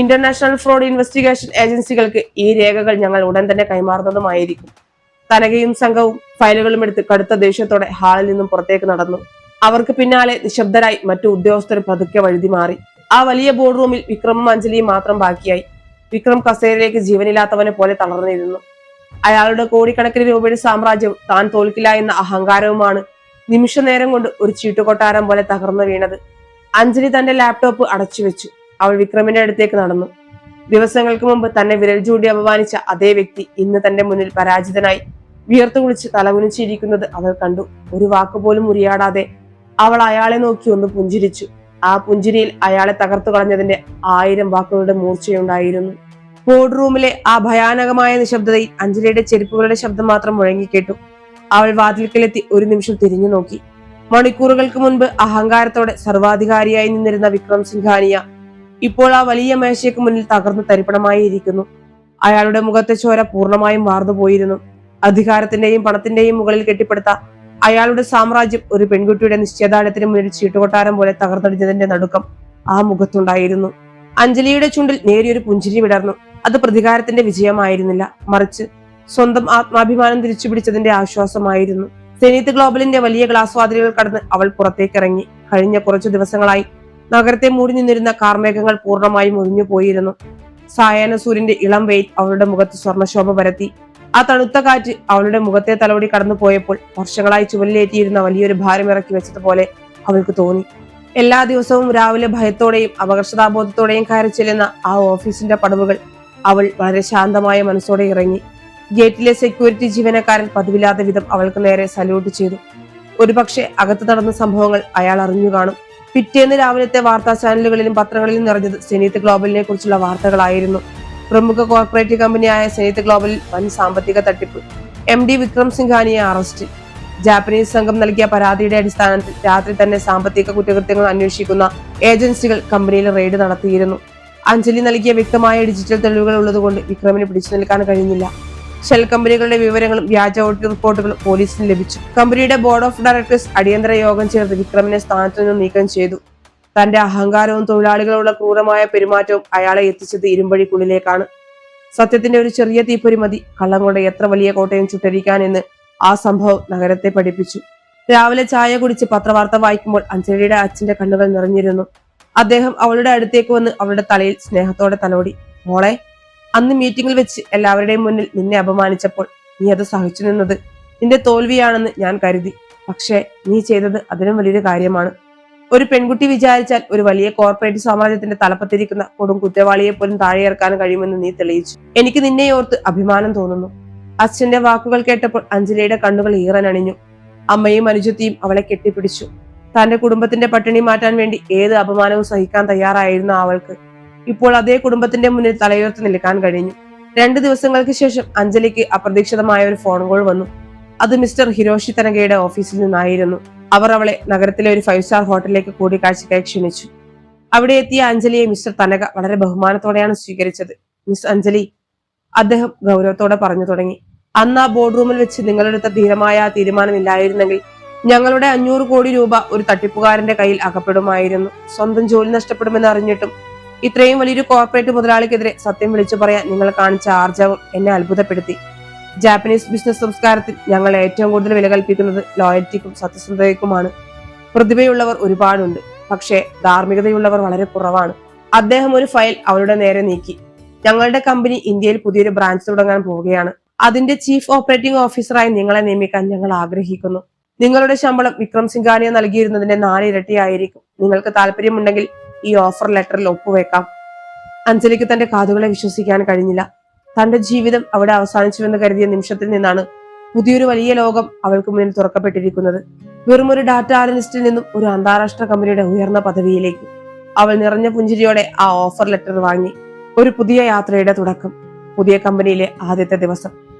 ഇന്റർനാഷണൽ ഫ്രോഡ് ഇൻവെസ്റ്റിഗേഷൻ ഏജൻസികൾക്ക് ഈ രേഖകൾ ഞങ്ങൾ ഉടൻ തന്നെ കൈമാറുന്നതുമായിരിക്കും. തനകയും സംഘവും ഫയലുകളും എടുത്ത് കടുത്ത ദേഷ്യത്തോടെ ഹാളിൽ നിന്നും പുറത്തേക്ക് നടന്നു. അവർക്ക് പിന്നാലെ നിശബ്ദരായി മറ്റു ഉദ്യോഗസ്ഥർ പതുക്കെ വഴുതി മാറി. ആ വലിയ ബോർഡ് റൂമിൽ വിക്രമും അഞ്ജലിയും മാത്രം ബാക്കിയായി. വിക്രം കസേരയിലേക്ക് ജീവനില്ലാത്തവനെ പോലെ തളർന്നിരുന്നു. അയാളുടെ കോടിക്കണക്കിന് രൂപയുടെ സാമ്രാജ്യം താൻ തോൽക്കില്ല എന്ന അഹങ്കാരവുമാണ് നിമിഷ നേരം കൊണ്ട് ഒരു ചീട്ടുകൊട്ടാരം പോലെ തകർന്നു വീണത്. അഞ്ജലി തന്റെ ലാപ്ടോപ്പ് അടച്ചുവെച്ചു. അവൾ വിക്രമിന്റെ അടുത്തേക്ക് നടന്നു. ദിവസങ്ങൾക്ക് മുമ്പ് തന്നെ വിരൽ ചൂണ്ടി അപമാനിച്ച അതേ വ്യക്തി ഇന്ന് തന്റെ മുന്നിൽ പരാജിതനായി വിയർത്തു കുളിച്ച് തലകുനിച്ചിരിക്കുന്നത് അവൾ കണ്ടു. ഒരു വാക്കുപോലും ഉരിയാടാതെ അവൾ അയാളെ നോക്കി ഒന്ന് പുഞ്ചിരിച്ചു. ആ പുഞ്ചിരിയിൽ അയാളെ തകർത്തു കളഞ്ഞതിന്റെ 1000 വാക്കുകളുടെ മൂർച്ചയുണ്ടായിരുന്നു. ബോർഡ് റൂമിലെ ആ ഭയാനകമായ നിശബ്ദതയിൽ അഞ്ജലിയുടെ ചെരുപ്പുകളുടെ ശബ്ദം മാത്രം മുഴങ്ങിക്കേട്ടു. അവൾ വാതിൽക്കലെത്തി ഒരു നിമിഷം തിരിഞ്ഞു നോക്കി. മണിക്കൂറുകൾക്ക് മുൻപ് അഹങ്കാരത്തോടെ സർവാധികാരിയായി നിന്നിരുന്ന വിക്രം സിംഘാനിയ ഇപ്പോൾ ആ വലിയ മേശയ്ക്ക് മുന്നിൽ തകർന്നു തരിപ്പണമായി ഇരിക്കുന്നു. അയാളുടെ മുഖത്തെ ചോര പൂർണ്ണമായും വാർന്നുപോയിരുന്നു. അധികാരത്തിന്റെയും പണത്തിന്റെയും മുകളിൽ കെട്ടിപ്പടുത്ത അയാളുടെ സാമ്രാജ്യം ഒരു പെൺകുട്ടിയുടെ നിശ്ചയദാർഢ്യത്തിന് മുന്നിൽ ചീട്ടുകൊട്ടാരം പോലെ തകർന്നടിഞ്ഞതിന്റെ നടുക്കം ആ മുഖത്തുണ്ടായിരുന്നു. അഞ്ജലിയുടെ ചുണ്ടിൽ നേരിയൊരു പുഞ്ചിരി വിടർന്നു. അത് പ്രതികാരത്തിന്റെ വിജയമായിരുന്നില്ല, മറിച്ച് സ്വന്തം ആത്മാഭിമാനം തിരിച്ചുപിടിച്ചതിന്റെ ആശ്വാസമായിരുന്നു. സെനീത് ഗ്ലോബലിന്റെ വലിയ ഗ്ലാസ് വാതിലുകൾ കടന്ന് അവൾ പുറത്തേക്കിറങ്ങി. കഴിഞ്ഞ കുറച്ചു ദിവസങ്ങളായി നഗരത്തെ മൂടി നിന്നിരുന്ന കാർമേഘങ്ങൾ പൂർണ്ണമായും ഒഴിഞ്ഞു പോയിരുന്നു. സായാഹ്ന സൂര്യന്റെ ഇളം വെയിൽ അവളുടെ മുഖത്ത് സ്വർണ്ണശോഭ പരത്തി. ആ തണുത്ത കാറ്റ് അവളുടെ മുഖത്തെ തലോടി കടന്നു പോയപ്പോൾ വർഷങ്ങളായി ചുവലിലേറ്റിയിരുന്ന വലിയൊരു ഭാരം ഇറക്കി വെച്ചതുപോലെ അവൾക്ക് തോന്നി. എല്ലാ ദിവസവും രാവിലെ ഭയത്തോടെയും അപകർഷതാബോധത്തോടെയും കയറി ചെല്ലുന്ന ആ ഓഫീസിന്റെ പടവുകൾ അവൾ വളരെ ശാന്തമായ മനസ്സോടെ ഇറങ്ങി. ഗേറ്റിലെ സെക്യൂരിറ്റി ജീവനക്കാരൻ പതിവില്ലാത്ത വിധം അവൾക്ക് നേരെ സല്യൂട്ട് ചെയ്തു. ഒരുപക്ഷെ അകത്ത് നടന്ന സംഭവങ്ങൾ അയാൾ അറിഞ്ഞു കാണും. പിറ്റേന്ന് രാവിലത്തെ വാർത്താ ചാനലുകളിലും പത്രങ്ങളിലും നിറഞ്ഞത് സെനീത് ഗ്ലോബലിനെ കുറിച്ചുള്ള വാർത്തകളായിരുന്നു. പ്രമുഖ കോർപ്പറേറ്റ് കമ്പനിയായ സെനീത് ഗ്ലോബലിൽ വൻ സാമ്പത്തിക തട്ടിപ്പ്. MD വിക്രം സിംഘാനിയെ അറസ്റ്റ്. ജാപ്പനീസ് സംഘം നൽകിയ പരാതിയുടെ അടിസ്ഥാനത്തിൽ രാത്രി തന്നെ സാമ്പത്തിക കുറ്റകൃത്യങ്ങൾ അന്വേഷിക്കുന്ന ഏജൻസികൾ കമ്പനിയിൽ റെയ്ഡ് നടത്തിയിരുന്നു. അഞ്ജലി നൽകിയ വ്യക്തമായ ഡിജിറ്റൽ തെളിവുകൾ ഉള്ളതുകൊണ്ട് വിക്രമിന് പിടിച്ചു നിൽക്കാൻ കഴിഞ്ഞില്ല. ഷെൽ കമ്പനികളുടെ വിവരങ്ങളും വ്യാജ ഓഡിറ്റ് റിപ്പോർട്ടുകളും പോലീസിന് ലഭിച്ചു. കമ്പനിയുടെ ബോർഡ് ഓഫ് ഡയറക്ടേഴ്സ് അടിയന്തര യോഗം ചേർത്ത് വിക്രമിനെ സ്ഥാനത്തു നിന്ന് നീക്കം ചെയ്തു. തന്റെ അഹങ്കാരവും തൊഴിലാളികളോടുള്ള ക്രൂരമായ പെരുമാറ്റവും അയാളെ എത്തിച്ചത് ഇരുമ്പഴിക്കുള്ളിലേക്കാണ്. സത്യത്തിന്റെ ഒരു ചെറിയ തീപ്പൊരി മതി കള്ളങ്ങളുടെ എത്ര വലിയ കോട്ടയം ചുട്ടരിക്കാൻ എന്ന് ആ സംഭവം നഗരത്തെ പഠിപ്പിച്ചു. രാവിലെ ചായ കുടിച്ച് പത്രവാർത്ത വായിക്കുമ്പോൾ അഞ്ജലിയുടെ അച്ഛന്റെ കണ്ണുകൾ നിറഞ്ഞിരുന്നു. അദ്ദേഹം അവളുടെ അടുത്തേക്ക് വന്ന് അവളുടെ തലയിൽ സ്നേഹത്തോടെ തലോടി. മോളെ, അന്ന് മീറ്റിംഗിൽ വെച്ച് എല്ലാവരുടെയും മുന്നിൽ നിന്നെ അപമാനിച്ചപ്പോൾ നീ അത് സഹിച്ചു നിന്നത് നിന്റെ തോൽവിയാണെന്ന് ഞാൻ കരുതി. പക്ഷേ നീ ചെയ്തത് അതിലും വലിയൊരു കാര്യമാണ്. ഒരു പെൺകുട്ടി വിചാരിച്ചാൽ ഒരു വലിയ കോർപ്പറേറ്റ് സാമ്രാജ്യത്തിന്റെ തലപ്പത്തിരിക്കുന്ന കൊടും കുറ്റവാളിയെ പോലും താഴെയിറക്കാൻ കഴിയുമെന്ന് നീ തെളിയിച്ചു. എനിക്ക് നിന്നെ ഓർത്ത് അഭിമാനം തോന്നുന്നു. അച്ഛന്റെ വാക്കുകൾ കേട്ടപ്പോൾ അഞ്ജലിയുടെ കണ്ണുകൾ ഈറനണിഞ്ഞു. അമ്മയും അനുജത്തിയും അവളെ കെട്ടിപ്പിടിച്ചു. തന്റെ കുടുംബത്തിന്റെ പട്ടിണി മാറ്റാൻ വേണ്ടി ഏത് അപമാനവും സഹിക്കാൻ തയ്യാറായിരുന്ന അവൾക്ക് ഇപ്പോൾ അതേ കുടുംബത്തിന്റെ മുന്നിൽ തലയുയർത്തി നിൽക്കാൻ കഴിഞ്ഞു. 2 ദിവസങ്ങൾക്ക് ശേഷം അഞ്ജലിക്ക് അപ്രതീക്ഷിതമായ ഒരു ഫോൺ കോൾ വന്നു. അത് മിസ്റ്റർ ഹിരോഷി തനഗയുടെ ഓഫീസിൽ നിന്നായിരുന്നു. അവർ അവളെ നഗരത്തിലെ ഒരു 5 സ്റ്റാർ ഹോട്ടലിലേക്ക് കൂടിക്കാഴ്ചയ്ക്കായി ക്ഷണിച്ചു. അവിടെ എത്തിയ അഞ്ജലിയെ മിസ്റ്റർ തനക വളരെ ബഹുമാനത്തോടെയാണ് സ്വീകരിച്ചത്. മിസ് അഞ്ജലി, അദ്ദേഹം ഗൗരവത്തോടെ പറഞ്ഞു തുടങ്ങി, അന്ന് ആ ബോർഡ് റൂമിൽ വെച്ച് നിങ്ങളെടുത്ത ധീരമായ തീരുമാനമില്ലായിരുന്നെങ്കിൽ ഞങ്ങളുടെ 500 കോടി രൂപ ഒരു തട്ടിപ്പുകാരന്റെ കയ്യിൽ അകപ്പെടുമായിരുന്നു. സ്വന്തം ജോലി നഷ്ടപ്പെടുമെന്ന് അറിഞ്ഞിട്ടും ഇത്രയും വലിയൊരു കോർപ്പറേറ്റ് മുതലാളിക്കെതിരെ സത്യം വിളിച്ചു പറയാൻ നിങ്ങൾ കാണിച്ച ആർജവം എന്നെ അത്ഭുതപ്പെടുത്തി. ജാപ്പനീസ് ബിസിനസ് സംസ്കാരത്തിൽ ഞങ്ങൾ ഏറ്റവും കൂടുതൽ വില കൽപ്പിക്കുന്നത് ലോയൽറ്റിക്കും സത്യസന്ധതയ്ക്കുമാണ്. പ്രതിഭയുള്ളവർ ഒരുപാടുണ്ട്, പക്ഷേ ധാർമ്മികതയുള്ളവർ വളരെ കുറവാണ്. അദ്ദേഹം ഒരു ഫയൽ അവളുടെ നേരെ നീക്കി. ഞങ്ങളുടെ കമ്പനി ഇന്ത്യയിൽ പുതിയൊരു ബ്രാഞ്ച് തുടങ്ങാൻ പോവുകയാണ്. അതിന്റെ ചീഫ് ഓപ്പറേറ്റിംഗ് ഓഫീസറായി നിങ്ങളെ നിയമിക്കാൻ ഞങ്ങൾ ആഗ്രഹിക്കുന്നു. നിങ്ങളുടെ ശമ്പളം വിക്രം സിംഗാനിയ നൽകിയിരുന്നതിന്റെ 4 ഇരട്ടിയായിരിക്കും. നിങ്ങൾക്ക് താല്പര്യമുണ്ടെങ്കിൽ ഈ ഓഫർ ലെറ്ററിൽ ഒപ്പുവെക്കാം. അഞ്ജലിക്ക് തന്റെ കാതുകളെ വിശ്വസിക്കാൻ കഴിഞ്ഞില്ല. തന്റെ ജീവിതം അവിടെ അവസാനിച്ചുവെന്ന് കരുതിയ നിമിഷത്തിൽ നിന്നാണ് പുതിയൊരു വലിയ ലോകം അവൾക്ക് മുന്നിൽ തുറക്കപ്പെട്ടിരിക്കുന്നത്. വെറും ഒരു ഡാറ്റ അനലിസ്റ്റിൽ നിന്നും ഒരു അന്താരാഷ്ട്ര കമ്പനിയുടെ ഉയർന്ന പദവിയിലേക്ക്. അവൾ നിറഞ്ഞ പുഞ്ചിരിയോടെ ആ ഓഫർ ലെറ്റർ വാങ്ങി. ഒരു പുതിയ യാത്രയുടെ തുടക്കം. പുതിയ കമ്പനിയിലെ ആദ്യത്തെ ദിവസം.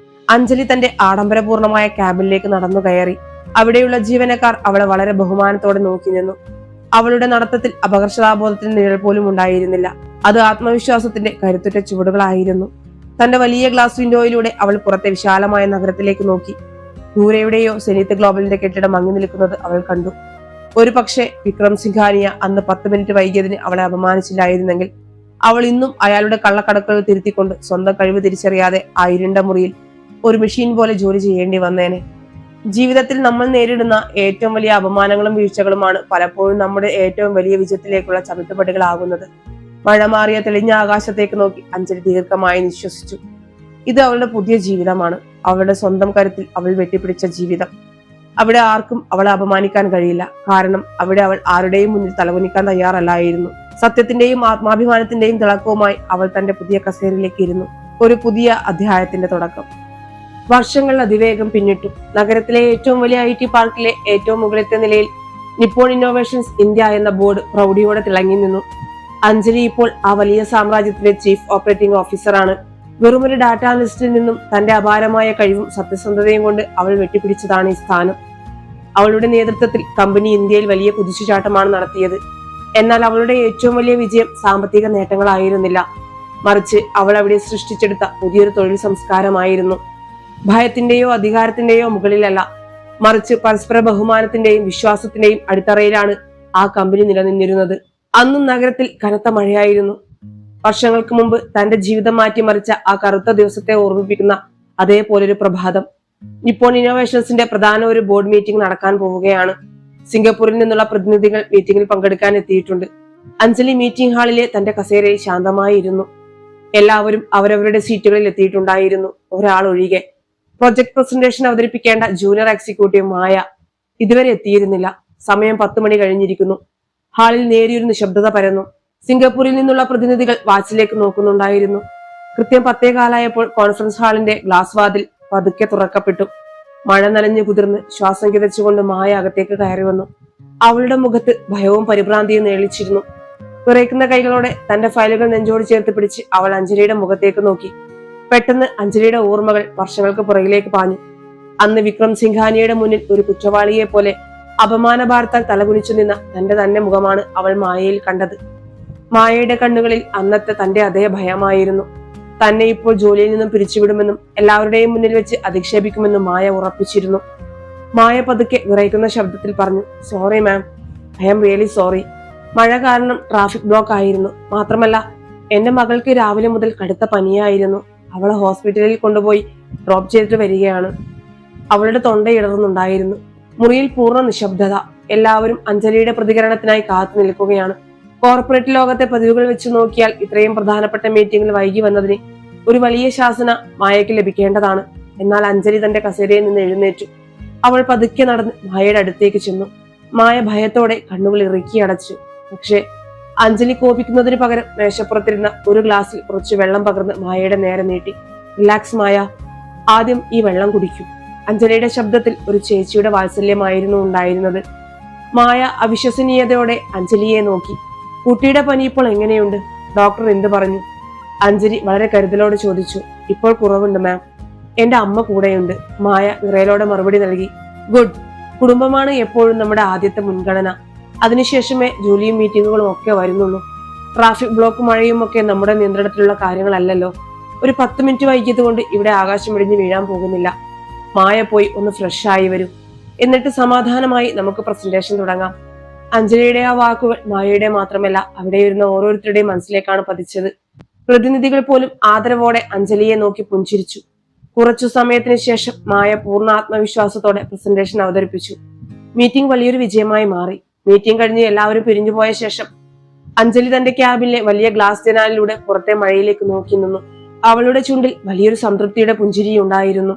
അഞ്ജലി തന്റെ ആഡംബരപൂർണമായ ക്യാബിനിലേക്ക് നടന്നു കയറി. അവിടെയുള്ള ജീവനക്കാർ അവളെ വളരെ ബഹുമാനത്തോടെ നോക്കി നിന്നു. അവളുടെ നടത്തത്തിൽ അപകർഷതാബോധത്തിന് നിഴൽ പോലും ഉണ്ടായിരുന്നില്ല. അത് ആത്മവിശ്വാസത്തിന്റെ കരുത്തുറ്റ ചുവടുകളായിരുന്നു. തന്റെ വലിയ ഗ്ലാസ് വിൻഡോയിലൂടെ അവൾ പുറത്തെ വിശാലമായ നഗരത്തിലേക്ക് നോക്കി. ദൂരെയുടെയോ സെനീത്ത് ഗ്ലോബലിന്റെ കെട്ടിടം മങ്ങി നിൽക്കുന്നത് അവൾ കണ്ടു. ഒരു പക്ഷേ വിക്രം സിംഗാനിയ അന്ന് 10 മിനിറ്റ് വൈകിയതിന് അവളെ അപമാനിച്ചില്ലായിരുന്നെങ്കിൽ അവൾ ഇന്നും അയാളുടെ കള്ളക്കടക്കുകൾ തിരുത്തിക്കൊണ്ട് സ്വന്തം കഴിവ് തിരിച്ചറിയാതെ ആ ഇരുണ്ട മുറിയിൽ ഒരു മെഷീൻ പോലെ ജോലി ചെയ്യേണ്ടി വന്നേനെ. ജീവിതത്തിൽ നമ്മൾ നേരിടുന്ന ഏറ്റവും വലിയ അപമാനങ്ങളും വീഴ്ചകളുമാണ് പലപ്പോഴും നമ്മുടെ ഏറ്റവും വലിയ വിജയത്തിലേക്കുള്ള ചവിട്ടുപടികളാകുന്നത്. മഴ മാറിയ തെളിഞ്ഞ ആകാശത്തേക്ക് നോക്കി അഞ്ജലി ദീർഘമായി നിശ്വസിച്ചു. ഇത് അവളുടെ പുതിയ ജീവിതമാണ്. അവളുടെ സ്വന്തം കരുത്തിൽ അവൾ വെട്ടിപ്പിടിച്ച ജീവിതം. അവിടെ ആർക്കും അവളെ അപമാനിക്കാൻ കഴിയില്ല. കാരണം അവിടെ അവൾ ആരുടെയും മുന്നിൽ തലകുനിക്കാൻ തയ്യാറല്ലായിരുന്നു. സത്യത്തിന്റെയും ആത്മാഭിമാനത്തിന്റെയും തിളക്കവുമായി അവൾ തന്റെ പുതിയ കസേരയിലേക്ക് ഇരുന്നു. ഒരു പുതിയ അധ്യായത്തിന്റെ തുടക്കം. വർഷങ്ങൾ അതിവേഗം പിന്നിട്ടു. നഗരത്തിലെ ഏറ്റവും വലിയ IT പാർക്കിലെ ഏറ്റവും മുകളിലത്തെ നിലയിൽ നിപ്പോൺ ഇന്നോവേഷൻസ് ഇന്ത്യ എന്ന ബോർഡ് പ്രൗഢിയോടെ തിളങ്ങി നിന്നു. അഞ്ജലി ഇപ്പോൾ ആ വലിയ സാമ്രാജ്യത്തിലെ ചീഫ് ഓപ്പറേറ്റിംഗ് ഓഫീസറാണ്. വെറുമൊരു ഡാറ്റ അനലിസ്റ്റിൽ നിന്നും തന്റെ അപാരമായ കഴിവും സത്യസന്ധതയും കൊണ്ട് അവൾ വെട്ടിപ്പിടിച്ചതാണ് ഈ സ്ഥാനം. അവളുടെ നേതൃത്വത്തിൽ കമ്പനി ഇന്ത്യയിൽ വലിയ കുതിച്ചുചാട്ടമാണ് നടത്തിയത്. എന്നാൽ അവളുടെ ഏറ്റവും വലിയ വിജയം സാമ്പത്തിക നേട്ടങ്ങളായിരുന്നില്ല, മറിച്ച് അവൾ അവിടെ സൃഷ്ടിച്ചെടുത്ത പുതിയൊരു തൊഴിൽ സംസ്കാരമായിരുന്നു. ഭയത്തിന്റെയോ അധികാരത്തിന്റെയോ മുകളിലല്ല, മറിച്ച് പരസ്പര ബഹുമാനത്തിന്റെയും വിശ്വാസത്തിന്റെയും അടിത്തറയിലാണ് ആ കമ്പനി നിലനിന്നിരുന്നത്. അന്നും നഗരത്തിൽ കനത്ത മഴയായിരുന്നു. വർഷങ്ങൾക്ക് മുമ്പ് തന്റെ ജീവിതം മാറ്റിമറിച്ച ആ കറുത്ത ദിവസത്തെ ഓർമ്മിപ്പിക്കുന്ന അതേപോലൊരു പ്രഭാതം. നിപ്പോൺ ഇന്നോവേഷൻസിന്റെ പ്രധാന ഒരു ബോർഡ് മീറ്റിംഗ് നടക്കാൻ പോവുകയാണ്. സിംഗപ്പൂരിൽ നിന്നുള്ള പ്രതിനിധികൾ മീറ്റിംഗിൽ പങ്കെടുക്കാൻ എത്തിയിട്ടുണ്ട്. അഞ്ജലി മീറ്റിംഗ് ഹാളിലെ തന്റെ കസേരയിൽ ശാന്തമായി ഇരുന്നു. എല്ലാവരും അവരവരുടെ സീറ്റുകളിൽ എത്തിയിട്ടുണ്ടായിരുന്നു, ഒരാൾ ഒഴികെ. പ്രൊജക്ട് പ്രസന്റേഷൻ അവതരിപ്പിക്കേണ്ട ജൂനിയർ എക്സിക്യൂട്ടീവ് മായ ഇതുവരെ എത്തിയിരുന്നില്ല. സമയം 10 മണി കഴിഞ്ഞിരിക്കുന്നു. ഹാളിൽ നേരിയൊരു നിശബ്ദത പരന്നു. സിംഗപ്പൂരിൽ നിന്നുള്ള പ്രതിനിധികൾ വാച്ചിലേക്ക് നോക്കുന്നുണ്ടായിരുന്നു. കൃത്യം 10:15 കോൺഫറൻസ് ഹാളിന്റെ ഗ്ലാസ് വാതിൽ പതുക്കെ തുറക്കപ്പെട്ടു. മഴ നനഞ്ഞു കുതിർന്ന് ശ്വാസം കിതച്ചുകൊണ്ട് മായ അകത്തേക്ക് കയറി വന്നു. അവളുടെ മുഖത്ത് ഭയവും പരിഭ്രാന്തിയും നേളിച്ചിരുന്നു. വിറയ്ക്കുന്ന കൈകളോടെ തന്റെ ഫയലുകൾ നെഞ്ചോട് ചേർത്ത് പിടിച്ച് അവൾ അഞ്ജലിയുടെ മുഖത്തേക്ക് നോക്കി. പെട്ടെന്ന് അഞ്ജലിയുടെ ഓർമ്മകൾ വർഷങ്ങൾക്ക് പുറകിലേക്ക് പാഞ്ഞു. അന്ന് വിക്രം സിംഗാനിയയുടെ മുന്നിൽ ഒരു കുറ്റവാളിയെ പോലെ അപമാനഭാരത്താൽ തലകുനിച്ചു നിന്ന തന്റെ തന്നെ മുഖമാണ് അവൾ മായയിൽ കണ്ടത്. മായയുടെ കണ്ണുകളിൽ അന്നത്തെ തന്റെ അതേ ഭയമായിരുന്നു. തന്നെ ഇപ്പോൾ ജോലിയിൽ നിന്നും പിരിച്ചുവിടുമെന്നും എല്ലാവരുടെയും മുന്നിൽ വെച്ച് അധിക്ഷേപിക്കുമെന്നും മായ ഉറപ്പിച്ചിരുന്നു. മായ പതുക്കെ വിറയ്ക്കുന്ന ശബ്ദത്തിൽ പറഞ്ഞു, sorry ma'am, I am really sorry. മഴ കാരണം ട്രാഫിക് ബ്ലോക്ക് ആയിരുന്നു. മാത്രമല്ല എന്റെ മകൾക്ക് രാവിലെ മുതൽ കടുത്ത പനിയായിരുന്നു. അവളെ ഹോസ്പിറ്റലിൽ കൊണ്ടുപോയി ഡ്രോപ്പ് ചെയ്തിട്ട് വരികയാണ്. അവളുടെ തൊണ്ടയിടറുന്നുണ്ടായിരുന്നു. മുറിയിൽ പൂർണ്ണ നിശബ്ദത. എല്ലാവരും അഞ്ജലിയുടെ പ്രതികരണത്തിനായി കാത്തു നിൽക്കുകയാണ്. കോർപ്പറേറ്റ് ലോകത്തെ പതിവുകൾ വെച്ച് നോക്കിയാൽ ഇത്രയും പ്രധാനപ്പെട്ട മീറ്റിംഗിൽ വൈകി വന്നതിന് ഒരു വലിയ ശാസന മായയ്ക്ക് ലഭിക്കേണ്ടതാണ്. എന്നാൽ അഞ്ജലി തന്റെ കസേരയിൽ നിന്ന് എഴുന്നേറ്റു. അവൾ പതുക്കെ നടന്ന് മായയുടെ അടുത്തേക്ക് ചെന്നു. മായ ഭയത്തോടെ കണ്ണുകൾ ഇറുക്കി അടച്ചു. പക്ഷെ അഞ്ജലി കോപിക്കുന്നതിന് പകരം മേശപ്പുറത്തിരുന്ന ഒരു ഗ്ലാസ്സിൽ കുറച്ച് വെള്ളം പകർന്ന് മായയുടെ നേരെ നീട്ടി. റിലാക്സ് മായ, ആദ്യം ഈ വെള്ളം കുടിക്കൂ. അഞ്ജലിയുടെ ശബ്ദത്തിൽ ഒരു ചേച്ചിയുടെ വാത്സല്യമായിരുന്നു ഉണ്ടായിരുന്നത്. മായ അവിശ്വസനീയതയോടെ അഞ്ജലിയെ നോക്കി. കുട്ടിയുടെ പനി ഇപ്പോൾ എങ്ങനെയുണ്ട്? ഡോക്ടർ എന്ത് പറഞ്ഞു? അഞ്ജലി വളരെ കരുതലോടെ ചോദിച്ചു. ഇപ്പോൾ കുറവുണ്ട് മാം, എന്റെ അമ്മ കൂടെയുണ്ട്. മായ വിറയലോടെ മറുപടി നൽകി. ഗുഡ്. കുടുംബമാണ് എപ്പോഴും നമ്മുടെ ആദ്യത്തെ മുൻഗണന. അതിനുശേഷമേ ജോലിയും മീറ്റിങ്ങുകളും ഒക്കെ വരുന്നുള്ളൂ. ട്രാഫിക് ബ്ലോക്ക് മഴയും ഒക്കെ നമ്മുടെ നിയന്ത്രണത്തിലുള്ള കാര്യങ്ങളല്ലല്ലോ. ഒരു 10 മിനിറ്റ് വൈകിയത് കൊണ്ട് ഇവിടെ ആകാശം ഇടിഞ്ഞ് വീഴാൻ പോകുന്നില്ല. മായ പോയി ഒന്ന് ഫ്രഷ് ആയി വരും. എന്നിട്ട് സമാധാനമായി നമുക്ക് പ്രസന്റേഷൻ തുടങ്ങാം. അഞ്ജലിയുടെ ആ വാക്കുകൾ മായയുടെ മാത്രമല്ല അവിടെ ഇരുന്ന ഓരോരുത്തരുടെയും മനസ്സിലേക്കാണ് പതിച്ചത്. പ്രതിനിധികൾ പോലും ആദരവോടെ അഞ്ജലിയെ നോക്കി പുഞ്ചിരിച്ചു. കുറച്ചു സമയത്തിന് ശേഷം മായ പൂർണ്ണ ആത്മവിശ്വാസത്തോടെ പ്രസന്റേഷൻ അവതരിപ്പിച്ചു. മീറ്റിംഗ് വലിയൊരു വിജയമായി മാറി. മീറ്റിംഗ് കഴിഞ്ഞ് എല്ലാവരും പിരിഞ്ഞുപോയ ശേഷം അഞ്ജലി തന്റെ ക്യാബിനിലെ വലിയ ഗ്ലാസ് ജനാലിലൂടെ പുറത്തെ മഴയിലേക്ക് നോക്കി നിന്നു. അവളുടെ ചുണ്ടിൽ വലിയൊരു സംതൃപ്തിയുടെ പുഞ്ചിരിയുണ്ടായിരുന്നു.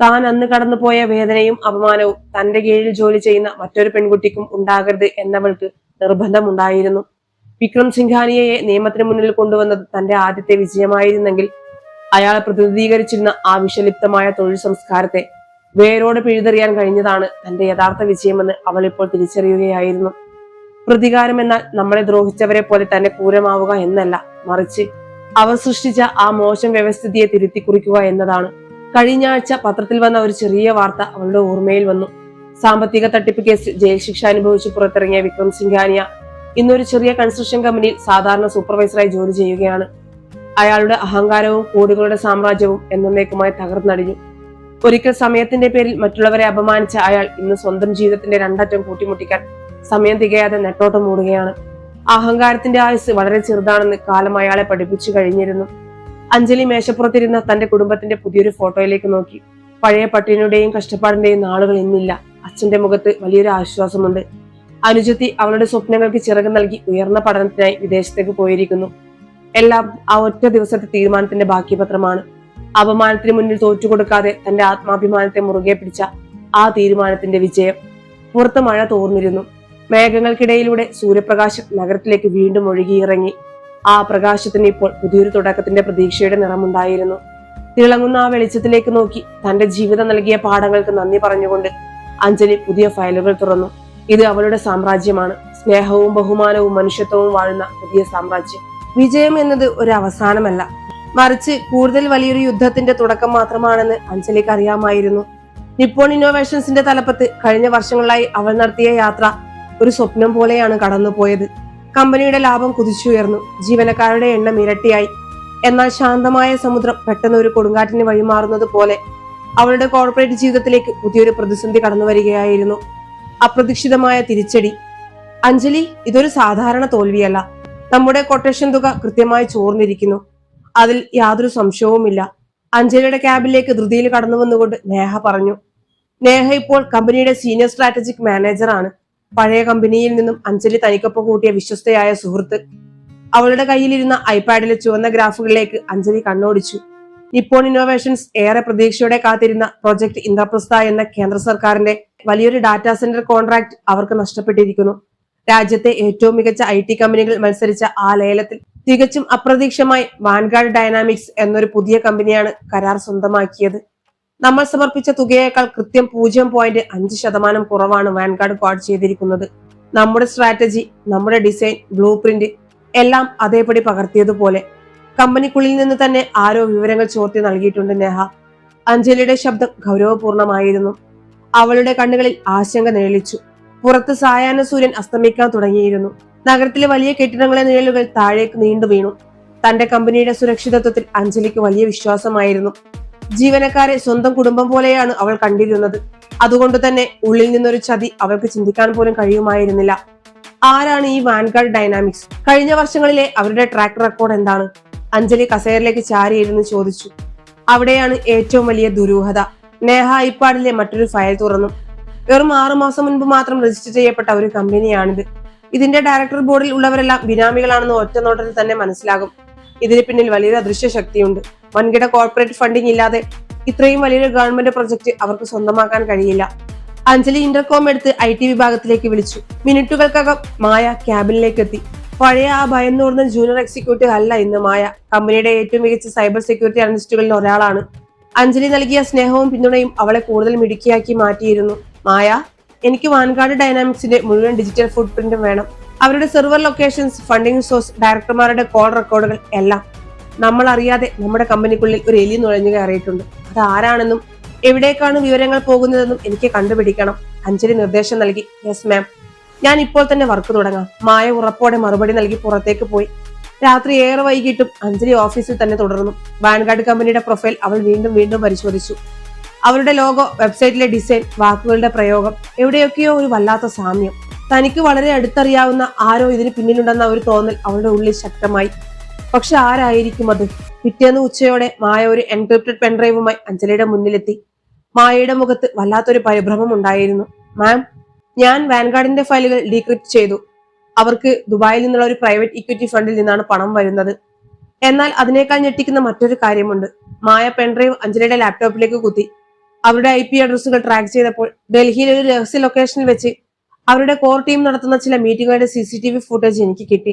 താൻ അന്ന് കടന്നുപോയ വേദനയും അപമാനവും തന്റെ കീഴിൽ ജോലി ചെയ്യുന്ന മറ്റൊരു പെൺകുട്ടിക്കും ഉണ്ടാകരുത് എന്നവൾക്ക് നിർബന്ധമുണ്ടായിരുന്നു. വിക്രം സിംഘാനിയയെ നിയമത്തിന് മുന്നിൽ കൊണ്ടുവന്നത് തന്റെ ആദ്യത്തെ വിജയമായിരുന്നെങ്കിൽ അയാൾ പ്രതിനിധീകരിച്ചിരുന്ന ആ വിഷലിപ്തമായ തൊഴിൽ സംസ്കാരത്തെ വേരോടെ പിഴുതെറിയാൻ കഴിഞ്ഞതാണ് തന്റെ യഥാർത്ഥ വിജയമെന്ന് അവൾ ഇപ്പോൾ തിരിച്ചറിയുകയായിരുന്നു. പ്രതികാരം എന്നാൽ നമ്മളെ ദ്രോഹിച്ചവരെ പോലെ തന്നെ ക്രൂരമാവുക എന്നല്ല, മറിച്ച് അവർ സൃഷ്ടിച്ച ആ മോശം വ്യവസ്ഥിതിയെ തിരുത്തി കുറിക്കുക എന്നതാണ്. കഴിഞ്ഞ ആഴ്ച പത്രത്തിൽ വന്ന ഒരു ചെറിയ വാർത്ത അവളുടെ ഓർമ്മയിൽ വന്നു. സാമ്പത്തിക തട്ടിപ്പ് കേസിൽ ജയിൽ ശിക്ഷ അനുഭവിച്ച് പുറത്തിറങ്ങിയ വിക്രം സിംഘാനിയ ഇന്നൊരു ചെറിയ കൺസ്ട്രക്ഷൻ കമ്പനിയിൽ സാധാരണ സൂപ്പർവൈസറായി ജോലി ചെയ്യുകയാണ്. അയാളുടെ അഹങ്കാരവും കോടികളുടെ സാമ്രാജ്യവും എന്നേക്കുമായി തകർന്നടിഞ്ഞു. ഒരിക്കൽ സമയത്തിന്റെ പേരിൽ മറ്റുള്ളവരെ അപമാനിച്ച അയാൾ ഇന്ന് സ്വന്തം ജീവിതത്തിന്റെ രണ്ടറ്റം കൂട്ടിമുട്ടിക്കാൻ സമയം തികയാതെ നെട്ടോട്ടം മൂടുകയാണ്. അഹങ്കാരത്തിന്റെ ആയുസ് വളരെ ചെറുതാണെന്ന് കാലം അയാളെ പഠിപ്പിച്ചു കഴിഞ്ഞിരുന്നു. അഞ്ജലി മേശപ്പുറത്തിരുന്ന തന്റെ കുടുംബത്തിന്റെ പുതിയൊരു ഫോട്ടോയിലേക്ക് നോക്കി. പഴയ പട്ടിണിയുടെയും കഷ്ടപ്പാടിന്റെയും നാളുകൾ ഇന്നില്ല. അച്ഛന്റെ മുഖത്ത് വലിയൊരു ആശ്വാസമുണ്ട്. അനുജത്തി അവളുടെ സ്വപ്നങ്ങൾക്ക് ചിറക് നൽകി ഉയർന്ന പഠനത്തിനായി വിദേശത്തേക്ക് പോയിരിക്കുന്നു. എല്ലാം ആ ഒറ്റ ദിവസത്തെ തീരുമാനത്തിന്റെ ബാക്കി പത്രമാണ്. അപമാനത്തിന് മുന്നിൽ തോറ്റുകൊടുക്കാതെ തന്റെ ആത്മാഭിമാനത്തെ മുറുകെ പിടിച്ച ആ തീരുമാനത്തിന്റെ വിജയം. പുറത്ത് മഴ തോർന്നിരുന്നു. മേഘങ്ങൾക്കിടയിലൂടെ സൂര്യപ്രകാശം നഗരത്തിലേക്ക് വീണ്ടും ഒഴുകിയിറങ്ങി. ആ പ്രകാശത്തിന് ഇപ്പോൾ പുതിയൊരു തുടക്കത്തിന്റെ പ്രതീക്ഷയുടെ നിറമുണ്ടായിരുന്നു. തിളങ്ങുന്ന ആ വെളിച്ചത്തിലേക്ക് നോക്കി തന്റെ ജീവിതം നൽകിയ പാഠങ്ങൾക്ക് നന്ദി പറഞ്ഞുകൊണ്ട് അഞ്ജലി പുതിയ ഫയലുകൾ തുറന്നു. ഇത് അവളുടെ സാമ്രാജ്യമാണ്. സ്നേഹവും ബഹുമാനവും മനുഷ്യത്വവും വാഴുന്ന പുതിയ സാമ്രാജ്യം. വിജയം എന്നത് ഒരു അവസാനമല്ല, മറിച്ച് കൂടുതൽ വലിയൊരു യുദ്ധത്തിന്റെ തുടക്കം മാത്രമാണെന്ന് അഞ്ജലിക്ക് അറിയാമായിരുന്നു. നിപ്പോൺ ഇന്നോവേഷൻസിന്റെ തലപ്പത്ത് കഴിഞ്ഞ വർഷങ്ങളായി അവൾ നടത്തിയ യാത്ര ഒരു സ്വപ്നം പോലെയാണ് കടന്നുപോയത്. കമ്പനിയുടെ ലാഭം കുതിച്ചുയർന്നു. ജീവനക്കാരുടെ എണ്ണം ഇരട്ടിയായി. എന്നാൽ ശാന്തമായ സമുദ്രം പെട്ടെന്ന് ഒരു കൊടുങ്കാറ്റിന് വഴിമാറുന്നത് പോലെ അവളുടെ കോർപ്പറേറ്റ് ജീവിതത്തിലേക്ക് പുതിയൊരു പ്രതിസന്ധി കടന്നു വരികയായിരുന്നു. അപ്രതീക്ഷിതമായ തിരിച്ചടി. അഞ്ജലി, ഇതൊരു സാധാരണ തോൽവിയല്ല. നമ്മുടെ കൊട്ടേഷൻ തുക കൃത്യമായി ചോർന്നിരിക്കുന്നു. അതിൽ യാതൊരു സംശയവുമില്ല. അഞ്ജലിയുടെ ക്യാബിനിലേക്ക് ധൃതിയിൽ കടന്നു വന്നുകൊണ്ട് നേഹ പറഞ്ഞു. നേഹ ഇപ്പോൾ കമ്പനിയുടെ സീനിയർ സ്ട്രാറ്റജിക് മാനേജറാണ്. പഴയ കമ്പനിയിൽ നിന്നും അഞ്ജലി തനിക്കൊപ്പം കൂട്ടിയ വിശ്വസ്തയായ സുഹൃത്ത്. അവളുടെ കയ്യിലിരുന്ന ഐപാഡിലെ ചുവന്ന ഗ്രാഫുകളിലേക്ക് അഞ്ജലി കണ്ണോടിച്ചു. നിപ്പോൺ ഇന്നോവേഷൻസ് ഏറെ പ്രതീക്ഷയോടെ കാത്തിരുന്ന പ്രൊജക്ട് ഇന്ദ്രപ്രസ്ഥ എന്ന കേന്ദ്ര സർക്കാരിന്റെ വലിയൊരു ഡാറ്റാ സെന്റർ കോൺട്രാക്ട് അവർക്ക് നഷ്ടപ്പെട്ടിരിക്കുന്നു. രാജ്യത്തെ ഏറ്റവും മികച്ച IT കമ്പനികൾ മത്സരിച്ച ആ ലേലത്തിൽ തികച്ചും അപ്രതീക്ഷിതമായി വാൻഗാർഡ് ഡൈനാമിക്സ് എന്നൊരു പുതിയ കമ്പനിയാണ് കരാർ സ്വന്തമാക്കിയത്. നമ്മൾ സമർപ്പിച്ച തുകയേക്കാൾ കൃത്യം 0.5% കുറവാണ് വാൻഗാർഡ് ക്വാഡ് ചെയ്തിരിക്കുന്നത്. നമ്മുടെ സ്ട്രാറ്റജി, നമ്മുടെ ഡിസൈൻ, ബ്ലൂ പ്രിന്റ് എല്ലാം അതേപടി പകർത്തിയതുപോലെ. കമ്പനിക്കുള്ളിൽ നിന്ന് തന്നെ ആരോ വിവരങ്ങൾ ചോർത്തി നൽകിയിട്ടുണ്ട് നേഹ. അഞ്ജലിയുടെ ശബ്ദം ഗൗരവപൂർണമായിരുന്നു. അവളുടെ കണ്ണുകളിൽ ആശങ്ക നിഴലിച്ചു. പുറത്ത് സായാഹ്ന സൂര്യൻ അസ്തമിക്കാൻ തുടങ്ങിയിരുന്നു. നഗരത്തിലെ വലിയ കെട്ടിടങ്ങളെ നിഴലുകൾ താഴേക്ക് നീണ്ടു വീണു. തന്റെ കമ്പനിയുടെ സുരക്ഷിതത്വത്തിൽ അഞ്ജലിക്ക് വലിയ വിശ്വാസമായിരുന്നു. ജീവനക്കാരെ സ്വന്തം കുടുംബം പോലെയാണ് അവൾ കണ്ടിരുന്നത്. അതുകൊണ്ട് തന്നെ ഉള്ളിൽ നിന്നൊരു ചതി അവൾക്ക് ചിന്തിക്കാൻ പോലും കഴിയുമായിരുന്നില്ല. ആരാണ് ഈ വാൻഗാർഡ് ഡൈനാമിക്സ്? കഴിഞ്ഞ വർഷങ്ങളിലെ അവരുടെ ട്രാക്ക് റെക്കോർഡ് എന്താണ്? അഞ്ജലി കസേരയിലേക്ക് ചാരിയിരുന്ന് ചോദിച്ചു. അവിടെയാണ് ഏറ്റവും വലിയ ദുരൂഹത. നേഹ ഐപാഡിലെ മറ്റൊരു ഫയൽ തുറന്നു. വെറും 6 മാസം മുൻപ് മാത്രം രജിസ്റ്റർ ചെയ്യപ്പെട്ട ഒരു കമ്പനിയാണിത്. ഇതിന്റെ ഡയറക്ടർ ബോർഡിൽ ഉള്ളവരെല്ലാം ബിനാമികളാണെന്ന് ഒറ്റ നോട്ടത്തിൽ തന്നെ മനസ്സിലാകും. ഇതിന് പിന്നിൽ വലിയൊരു അദൃശ്യ ശക്തിയുണ്ട്. വൻകിട കോർപ്പറേറ്റ് ഫണ്ടിംഗ് ഇല്ലാതെ ഇത്രയും വലിയൊരു ഗവൺമെന്റ് പ്രൊജക്ട് അവർക്ക് സ്വന്തമാക്കാൻ കഴിയില്ല. അഞ്ജലി ഇന്റർകോം എടുത്ത് IT വിഭാഗത്തിലേക്ക് വിളിച്ചു. മിനിറ്റുകൾക്കകം മായ ക്യാബിനിലേക്ക് എത്തി. പഴയ ആ ഭയന്നൂർന്ന ജൂനിയർ എക്സിക്യൂട്ടീവ് അല്ല ഇന്ന് മായ. കമ്പനിയുടെ ഏറ്റവും മികച്ച സൈബർ സെക്യൂരിറ്റി അനലിസ്റ്റുകളിൽ ഒരാളാണ്. അഞ്ജലി നൽകിയ സ്നേഹവും പിന്തുണയും അവളെ കൂടുതൽ മിടുക്കിയാക്കി മാറ്റിയിരുന്നു. മായ, എനിക്ക് വാൻഗാർഡ് ഡൈനാമിക്സിന്റെ മുഴുവൻ ഡിജിറ്റൽ ഫുട് പ്രിന്റും വേണം. അവരുടെ സെർവർ ലൊക്കേഷൻസ്, ഫണ്ടിംഗ് സോഴ്സ്, ഡയറക്ടർമാരുടെ കോൾ റെക്കോർഡുകൾ എല്ലാം. നമ്മൾ അറിയാതെ നമ്മുടെ കമ്പനിക്കുള്ളിൽ ഒരു എലി നുഴഞ്ഞു കയറിയിട്ടുണ്ട്. അത് ആരാണെന്നും എവിടേക്കാണ് വിവരങ്ങൾ പോകുന്നതെന്നും എനിക്ക് കണ്ടുപിടിക്കണം. അഞ്ജലി നിർദ്ദേശം നൽകി. യെസ് മാം, ഞാൻ ഇപ്പോൾ തന്നെ വർക്ക് തുടങ്ങാം. മായ ഉറപ്പോടെ മറുപടി നൽകി പുറത്തേക്ക് പോയി. രാത്രി ഏറെ വൈകിട്ടും അഞ്ജലി ഓഫീസിൽ തന്നെ തുടർന്നു. വാൻഗാർഡ് കമ്പനിയുടെ പ്രൊഫൈൽ അവൾ വീണ്ടും വീണ്ടും പരിശോധിച്ചു. അവരുടെ ലോഗോ, വെബ്സൈറ്റിലെ ഡിസൈൻ, വാക്കുകളുടെ പ്രയോഗം, എവിടെയൊക്കെയോ ഒരു വല്ലാത്ത സാമ്യം. തനിക്ക് വളരെ അടുത്തറിയാവുന്ന ആരോ ഇതിന് പിന്നിലുണ്ടെന്ന ഒരു തോന്നൽ അവളുടെ ഉള്ളിൽ ശക്തമായി. പക്ഷെ ആരായിരിക്കും അത്? പിറ്റേന്ന് ഉച്ചയോടെ മായ ഒരു എൻക്രിപ്റ്റഡ് പെൻഡ്രൈവുമായി അഞ്ജലിയുടെ മുന്നിലെത്തി. മായയുടെ മുഖത്ത് വല്ലാത്തൊരു പരിഭ്രമം ഉണ്ടായിരുന്നു. മാം, ഞാൻ വാൻഗാർഡിന്റെ ഫയലുകൾ ഡീക്രിപ്റ്റ് ചെയ്തു. അവർക്ക് ദുബായിൽ നിന്നുള്ള ഒരു പ്രൈവറ്റ് ഇക്വിറ്റി ഫണ്ടിൽ നിന്നാണ് പണം വരുന്നത്. എന്നാൽ അതിനേക്കാൾ ഞെട്ടിക്കുന്ന മറ്റൊരു കാര്യമുണ്ട്. മായ പെൻഡ്രൈവ് അഞ്ജലിയുടെ ലാപ്ടോപ്പിലേക്ക് കുത്തി. അവരുടെ IP അഡ്രസ്സുകൾ ട്രാക്ക് ചെയ്തപ്പോൾ ഡൽഹിയിലെ ഒരു രഹസ്യ ലൊക്കേഷനിൽ വെച്ച് അവരുടെ കോർ ടീം നടത്തുന്ന ചില മീറ്റിംഗുകളുടെ CCTV ഫുട്ടേജ് എനിക്ക് കിട്ടി.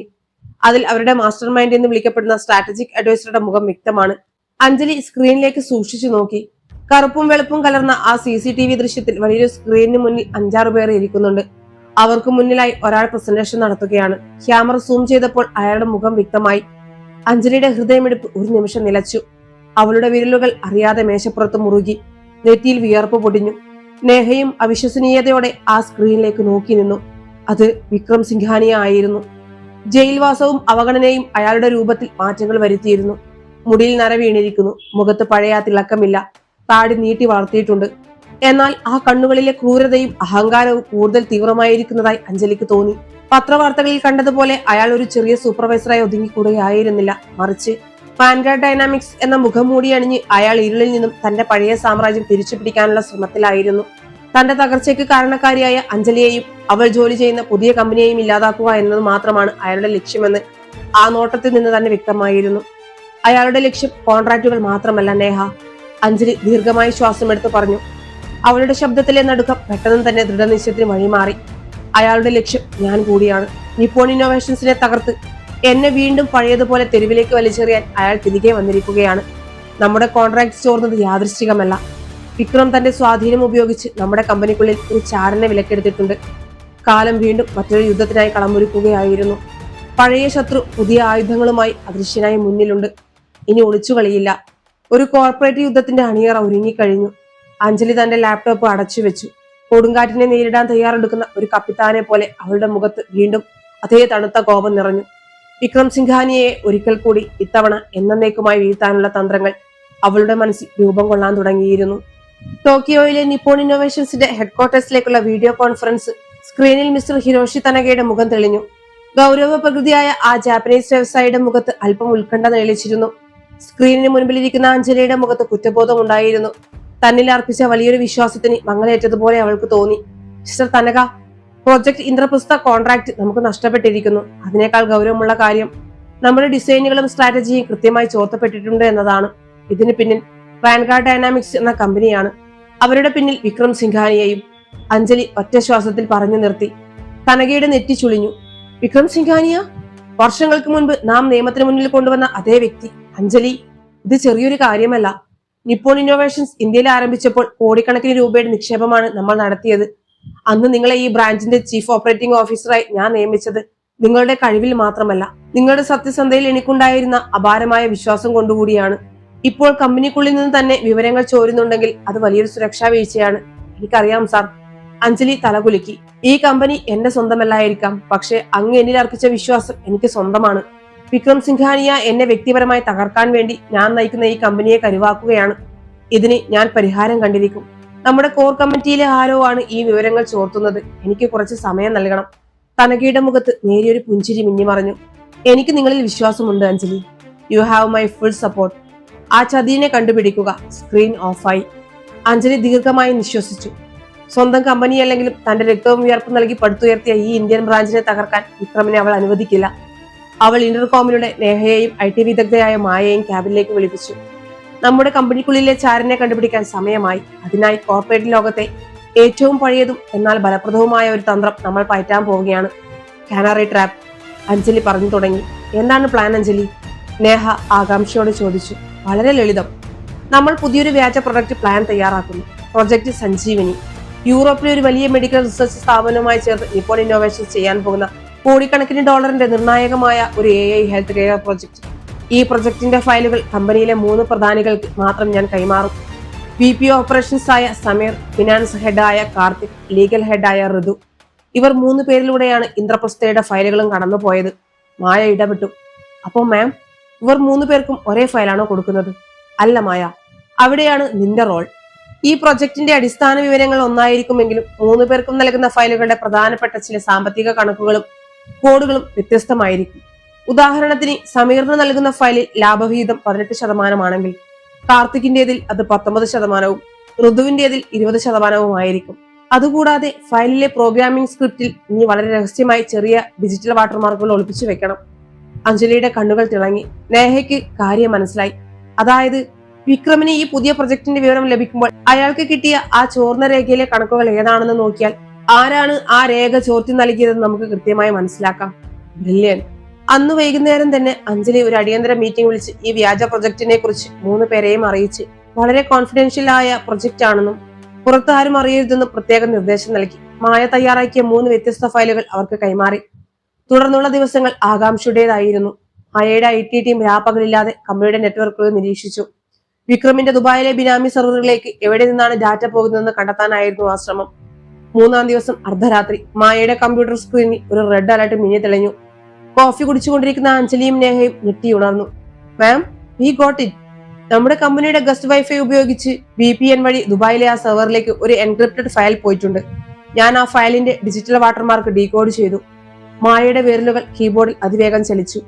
അതിൽ അവരുടെ മാസ്റ്റർ മൈൻഡ് എന്ന് വിളിക്കപ്പെടുന്ന സ്ട്രാറ്റജിക് അഡ്വൈസറുടെ മുഖം വ്യക്തമാണ്. അഞ്ജലി സ്ക്രീനിലേക്ക് സൂക്ഷിച്ചു നോക്കി. കറുപ്പും വെളുപ്പും കലർന്ന ആ CCTV ദൃശ്യത്തിൽ വലിയൊരു സ്ക്രീനിന് മുന്നിൽ 5-6 പേർ ഇരിക്കുന്നുണ്ട്. അവർക്ക് മുന്നിലായി ഒരാൾ പ്രസന്റേഷൻ നടത്തുകയാണ്. ക്യാമറ സൂം ചെയ്തപ്പോൾ അയാളുടെ മുഖം വ്യക്തമായി. അഞ്ജലിയുടെ ഹൃദയമിടിപ്പ് ഒരു നിമിഷം നിലച്ചു. അവളുടെ വിരലുകൾ അറിയാതെ മേശപ്പുറത്ത് മുറുകി. നെറ്റിയിൽ വിയർപ്പ് പൊടിഞ്ഞു. നേഹയും അവിശ്വസനീയതയോടെ ആ സ്ക്രീനിലേക്ക് നോക്കി നിന്നു. അത് വിക്രം സിംഘാനിയ ആയിരുന്നു. ജയിൽവാസവും അവഗണനയും അയാളുടെ രൂപത്തിൽ മാറ്റങ്ങൾ വരുത്തിയിരുന്നു. മുടിയിൽ നര വീണിരിക്കുന്നു. മുഖത്ത് പഴയ തിളക്കമില്ല. താടി നീട്ടി വളർത്തിയിട്ടുണ്ട്. എന്നാൽ ആ കണ്ണുകളിലെ ക്രൂരതയും അഹങ്കാരവും കൂടുതൽ തീവ്രമായിരിക്കുന്നതായി അഞ്ജലിക്ക് തോന്നി. പത്രവാർത്തകളിൽ കണ്ടതുപോലെ അയാൾ ഒരു ചെറിയ സൂപ്പർവൈസറായി ഒതുങ്ങിക്കൂടുകയായിരുന്നില്ല. മറിച്ച് വാൻഗാർഡ് ഡൈനാമിക്സ് എന്ന മുഖംമൂടി അണിഞ്ഞ് അയാൾ ഇരുളിൽ നിന്നും തന്റെ പഴയ സാമ്രാജ്യം തിരിച്ചുപിടിക്കാനുള്ള ശ്രമത്തിലായിരുന്നു. തന്റെ തകർച്ചയ്ക്ക് കാരണക്കാരിയായ അഞ്ജലിയെയും അവൾ ജോലി ചെയ്യുന്ന പുതിയ കമ്പനിയെയും ഇല്ലാതാക്കുക എന്നത് മാത്രമാണ് അയാളുടെ ലക്ഷ്യമെന്ന് ആ നോട്ടത്തിൽ നിന്ന് തന്നെ വ്യക്തമായിരുന്നു. അയാളുടെ ലക്ഷ്യം കോൺട്രാക്റ്റുകൾ മാത്രമല്ല നേഹ. അഞ്ജലി ദീർഘമായി ശ്വാസമെടുത്ത് പറഞ്ഞു. അവളുടെ ശബ്ദത്തിലെ നടുക്കം പെട്ടെന്ന് തന്നെ ദൃഢനിശ്ചയത്തിന് വഴിമാറി. അയാളുടെ ലക്ഷ്യം ഞാൻ കൂടിയാണ്. നിപ്പോൺ ഇന്നോവേഷൻസിനെ തകർത്ത് എന്നെ വീണ്ടും പഴയതുപോലെ തെരുവിലേക്ക് വലിച്ചെറിയാൻ അയാൾ തിരികെ വന്നിരിക്കുകയാണ്. നമ്മുടെ കോൺട്രാക്ട് ചോർന്നത് യാദൃശ്ചികമല്ല. വിക്രം തന്റെ സ്വാധീനം ഉപയോഗിച്ച് നമ്മുടെ കമ്പനിക്കുള്ളിൽ ഒരു ചാരനെ വിലക്കെടുത്തിട്ടുണ്ട്. കാലം വീണ്ടും മറ്റൊരു യുദ്ധത്തിനായി കളമൊരുക്കുകയായിരുന്നു. പഴയ ശത്രു പുതിയ ആയുധങ്ങളുമായി അദൃശ്യനായി മുന്നിലുണ്ട്. ഇനി ഒളിച്ചുകളിയില്ല. ഒരു കോർപ്പറേറ്റ് യുദ്ധത്തിന്റെ അണിയറ ഒരുങ്ങിക്കഴിഞ്ഞു. അഞ്ജലി തന്റെ ലാപ്ടോപ്പ് അടച്ചു വെച്ചു. കൊടുങ്കാറ്റിനെ നേരിടാൻ തയ്യാറെടുക്കുന്ന ഒരു കപ്പിത്താനെ പോലെ അവളുടെ മുഖത്ത് വീണ്ടും അതേ തണുത്ത കോപം നിറഞ്ഞു. വിക്രം സിംഘാനിയെ ഒരിക്കൽ കൂടി ഇത്തവണ എന്നേക്കുമായി വീഴ്ത്താനുള്ള തന്ത്രങ്ങൾ അവളുടെ മനസ്സിൽ രൂപം കൊള്ളാൻ തുടങ്ങിയിരുന്നു. ടോക്കിയോയിലെ നിപ്പോൺ ഇന്നോവേഷൻസിന്റെ ഹെഡ്ക്വാർട്ടേഴ്സിലേക്കുള്ള വീഡിയോ കോൺഫറൻസ് സ്ക്രീനിൽ മിസ്റ്റർ ഹിരോഷി തനകയുടെ മുഖം തെളിഞ്ഞു. ഗൗരവ പ്രകൃതിയായ ആ ജാപ്പനീസ് വ്യവസായിയുടെ മുഖത്ത് അല്പം ഉത്കണ്ഠ നിഴലിച്ചിരുന്നു. സ്ക്രീനിന് മുൻപിലിരിക്കുന്ന അഞ്ജലിയുടെ മുഖത്ത് കുറ്റബോധം ഉണ്ടായിരുന്നു. തന്നിൽ അർപ്പിച്ച വലിയൊരു വിശ്വാസത്തിന് മങ്ങലേറ്റതുപോലെ അവൾക്ക് തോന്നി. മിസ്റ്റർ തനക, പ്രോജക്ട് ഇന്ദ്രപ്രസ്ഥ കോൺട്രാക്ട് നമുക്ക് നഷ്ടപ്പെട്ടിരിക്കുന്നു. അതിനേക്കാൾ ഗൗരവമുള്ള കാര്യം നമ്മുടെ ഡിസൈനുകളും സ്ട്രാറ്റജിയും കൃത്യമായി ചോർത്തപ്പെട്ടിട്ടുണ്ട് എന്നതാണ്. ഇതിന് പിന്നിൽ വാൻഗാർഡ് ഡൈനാമിക്സ് എന്ന കമ്പനിയാണ്. അവരുടെ പിന്നിൽ വിക്രം സിംഘാനിയെയും. അഞ്ജലി ഒറ്റ ശ്വാസത്തിൽ പറഞ്ഞു നിർത്തി. തനകയുടെ നെറ്റി ചുളിഞ്ഞു. വിക്രം സിംഘാനിയ? വർഷങ്ങൾക്ക് മുൻപ് നാം നിയമത്തിന് മുന്നിൽ കൊണ്ടുവന്ന അതേ വ്യക്തി. അഞ്ജലി, ഇത് ചെറിയൊരു കാര്യമല്ല. നിപ്പോൺ ഇന്നോവേഷൻസ് ഇന്ത്യയിൽ ആരംഭിച്ചപ്പോൾ കോടിക്കണക്കിന് രൂപയുടെ നിക്ഷേപമാണ് നമ്മൾ നടത്തിയത്. അന്ന് നിങ്ങളെ ഈ ബ്രാഞ്ചിന്റെ ചീഫ് ഓപ്പറേറ്റിംഗ് ഓഫീസറായി ഞാൻ നിയമിച്ചത് നിങ്ങളുടെ കഴിവിൽ മാത്രമല്ല, നിങ്ങളുടെ സത്യസന്ധതയിൽ എനിക്കുണ്ടായിരുന്ന അപാരമായ വിശ്വാസം കൊണ്ടുകൂടിയാണ്. ഇപ്പോൾ കമ്പനിക്കുള്ളിൽ നിന്ന് തന്നെ വിവരങ്ങൾ ചോരുന്നുണ്ടെങ്കിൽ അത് വലിയൊരു സുരക്ഷാ വീഴ്ചയാണ്. എനിക്കറിയാം സാർ. അഞ്ജലി തലകുലുക്കി. ഈ കമ്പനി എന്റെ സ്വന്തമല്ലായിരിക്കാം, പക്ഷെ അങ്ങ് എന്നിൽ അർപ്പിച്ച വിശ്വാസം എനിക്ക് സ്വന്തമാണ്. വിക്രം സിംഘാനിയ എന്നെ വ്യക്തിപരമായി തകർക്കാൻ വേണ്ടി ഞാൻ നയിക്കുന്ന ഈ കമ്പനിയെ കരുവാക്കുകയാണ്. ഇതിന് ഞാൻ പരിഹാരം കണ്ടിരിക്കും. നമ്മുടെ കോർ കമ്മിറ്റിയിലെ ആരോ ആണ് ഈ വിവരങ്ങൾ ചോർത്തുന്നത്. എനിക്ക് കുറച്ച് സമയം നൽകണം. കനകയുടെ മുഖത്ത് നേരിയൊരു പുഞ്ചിരി മിന്നി മറഞ്ഞു. എനിക്ക് നിങ്ങളിൽ വിശ്വാസമുണ്ട് Anjali. You have my full support. ആ ചതിയെ കണ്ടുപിടിക്കുക. സ്ക്രീൻ ഓഫായി. അഞ്ജലി ദീർഘമായി നിശ്വസിച്ചു. സ്വന്തം കമ്പനിയല്ലെങ്കിലും തന്റെ രക്തവും വിയർപ്പും നൽകി പടുത്തുയർത്തിയ ഈ ഇന്ത്യൻ ബ്രാഞ്ചിനെ തകർക്കാൻ വിക്രമിനെ അവൾ അനുവദിക്കില്ല. അവൾ ഇന്റർകോമിലൂടെ നേഹയെയും IT വിദഗ്ധയായ മായയെയും ക്യാബിനിലേക്ക് വിളിപ്പിച്ചു. നമ്മുടെ കമ്പനിക്കുള്ളിലെ ചാരനെ കണ്ടുപിടിക്കാൻ സമയമായി. അതിനായി കോർപ്പറേറ്റ് ലോകത്തെ ഏറ്റവും പഴയതും എന്നാൽ ഫലപ്രദവുമായ ഒരു തന്ത്രം നമ്മൾ പയറ്റാൻ പോവുകയാണ്. Canary trap. അഞ്ജലി പറഞ്ഞു തുടങ്ങി. എന്താണ് പ്ലാൻ അഞ്ജലി? നേഹ ആകാംക്ഷയോട് ചോദിച്ചു. വളരെ ലളിതം. നമ്മൾ പുതിയൊരു വ്യാജ പ്രൊഡക്റ്റ് പ്ലാൻ തയ്യാറാക്കുന്നു. പ്രൊജക്ട് സഞ്ജീവനി. യൂറോപ്പിലെ ഒരു വലിയ മെഡിക്കൽ റിസർച്ച് സ്ഥാപനവുമായി ചേർന്ന് നിപ്പോൺ ഇന്നോവേഷൻസ് ചെയ്യാൻ പോകുന്ന കോടിക്കണക്കിന് ഡോളറിന്റെ നിർണായകമായ ഒരു AI ഹെൽത്ത് കെയർ പ്രൊജക്ട്. ഈ പ്രൊജക്ടിന്റെ ഫയലുകൾ കമ്പനിയിലെ 3 പ്രധാനികൾക്ക് മാത്രം ഞാൻ കൈമാറും. VP ഓപ്പറേഷൻസ് ആയ സമീർ, ഫിനാൻസ് ഹെഡായ കാർത്തിക്, ലീഗൽ ഹെഡായ ഋതു. ഇവർ 3 പേരിലൂടെയാണ് ഇന്ദ്രപ്രസ്ഥയുടെ ഫയലുകളും കടന്നുപോയത്. മായ ഇടപെട്ടു. അപ്പോ മാം, ഇവർ 3 പേർക്കും ഒരേ ഫയലാണോ കൊടുക്കുന്നത്? അല്ല മായ, അവിടെയാണ് നിന്റെ റോൾ. ഈ പ്രൊജക്ടിന്റെ അടിസ്ഥാന വിവരങ്ങൾ ഒന്നായിരിക്കുമെങ്കിലും 3 പേർക്കും നൽകുന്ന ഫയലുകളുടെ പ്രധാനപ്പെട്ട ചില സാമ്പത്തിക കണക്കുകളും കോഡുകളും വ്യത്യസ്തമായിരിക്കും. ഉദാഹരണത്തിന് സമീറിന് നൽകുന്ന ഫയലിൽ ലാഭവിഹിതം 18% കാർത്തിക്കിന്റേതിൽ അത് 19%, ഋതുവിന്റേതിൽ 20% ആയിരിക്കും. അതുകൂടാതെ ഫയലിലെ പ്രോഗ്രാമിംഗ് സ്ക്രിപ്റ്റിൽ ഇനി വളരെ രഹസ്യമായി ചെറിയ ഡിജിറ്റൽ വാട്ടർമാർക്കുകൾ ഒളിപ്പിച്ചു വെക്കണം. അഞ്ജലിയുടെ കണ്ണുകൾ തിളങ്ങി. നേഹയ്ക്ക് കാര്യം മനസ്സിലായി. അതായത് വിക്രമിന് ഈ പുതിയ പ്രൊജക്ടിന്റെ വിവരം ലഭിക്കുമ്പോൾ അയാൾക്ക് കിട്ടിയ ആ ചോർന്ന രേഖയിലെ കണക്കുകൾ ഏതാണെന്ന് നോക്കിയാൽ ആരാണ് ആ രേഖ ചോർത്തി നൽകിയതെന്ന് നമുക്ക് കൃത്യമായി മനസ്സിലാക്കാം. ബ്രില്യൻ. അന്ന് വൈകുന്നേരം തന്നെ അഞ്ജലി ഒരു അടിയന്തര മീറ്റിംഗ് വിളിച്ച് ഈ വ്യാജ പ്രൊജക്ടിനെ കുറിച്ച് 3 പേരെയും അറിയിച്ച് വളരെ കോൺഫിഡൻഷ്യൽ ആയ പ്രൊജക്ട് ആണെന്നും പുറത്ത് ആരും അറിയരുതെന്നും പ്രത്യേക നിർദ്ദേശം നൽകി. മായ തയ്യാറാക്കിയ 3 വ്യത്യസ്ത ഫയലുകൾ അവർക്ക് കൈമാറി. തുടർന്നുള്ള ദിവസങ്ങൾ ആകാംക്ഷയുടേതായിരുന്നു. മായയുടെ IT ടീം രാപ്പകലില്ലാതെ കമ്പനിയുടെ നെറ്റ്വർക്കുകൾ നിരീക്ഷിച്ചു. വിക്രമിന്റെ ദുബായിലെ ബിനാമി സെർവറിലേക്ക് എവിടെ നിന്നാണ് ഡാറ്റ പോകുന്നതെന്ന് കണ്ടെത്താനായിരുന്നു ആ ശ്രമം. 3-ാം ദിവസം അർദ്ധരാത്രി മായയുടെ കമ്പ്യൂട്ടർ സ്ക്രീനിൽ ഒരു റെഡ് അലർട്ട് മിന്നി തെളിഞ്ഞു. കോഫി കുടിച്ചുകൊണ്ടിരിക്കുന്ന അഞ്ജലിയും നേഹയും ഞെട്ടിയുണർന്നു. Ma'am, we got it. നമ്മുടെ കമ്പനിയുടെ ഗസ്റ്റ് വൈഫൈ ഉപയോഗിച്ച് VPN വഴി ദുബായിലെ ആ സെർവറിലേക്ക് ഒരു എൻക്രിപ്റ്റഡ് ഫയൽ പോയിട്ടുണ്ട്. ഞാൻ ആ ഫയലിന്റെ ഡിജിറ്റൽ വാട്ടർമാർക്ക് ഡീകോഡ് ചെയ്തു. മായയുടെ വിരലുകൾ കീബോർഡിൽ അതിവേഗം ചലിച്ചു.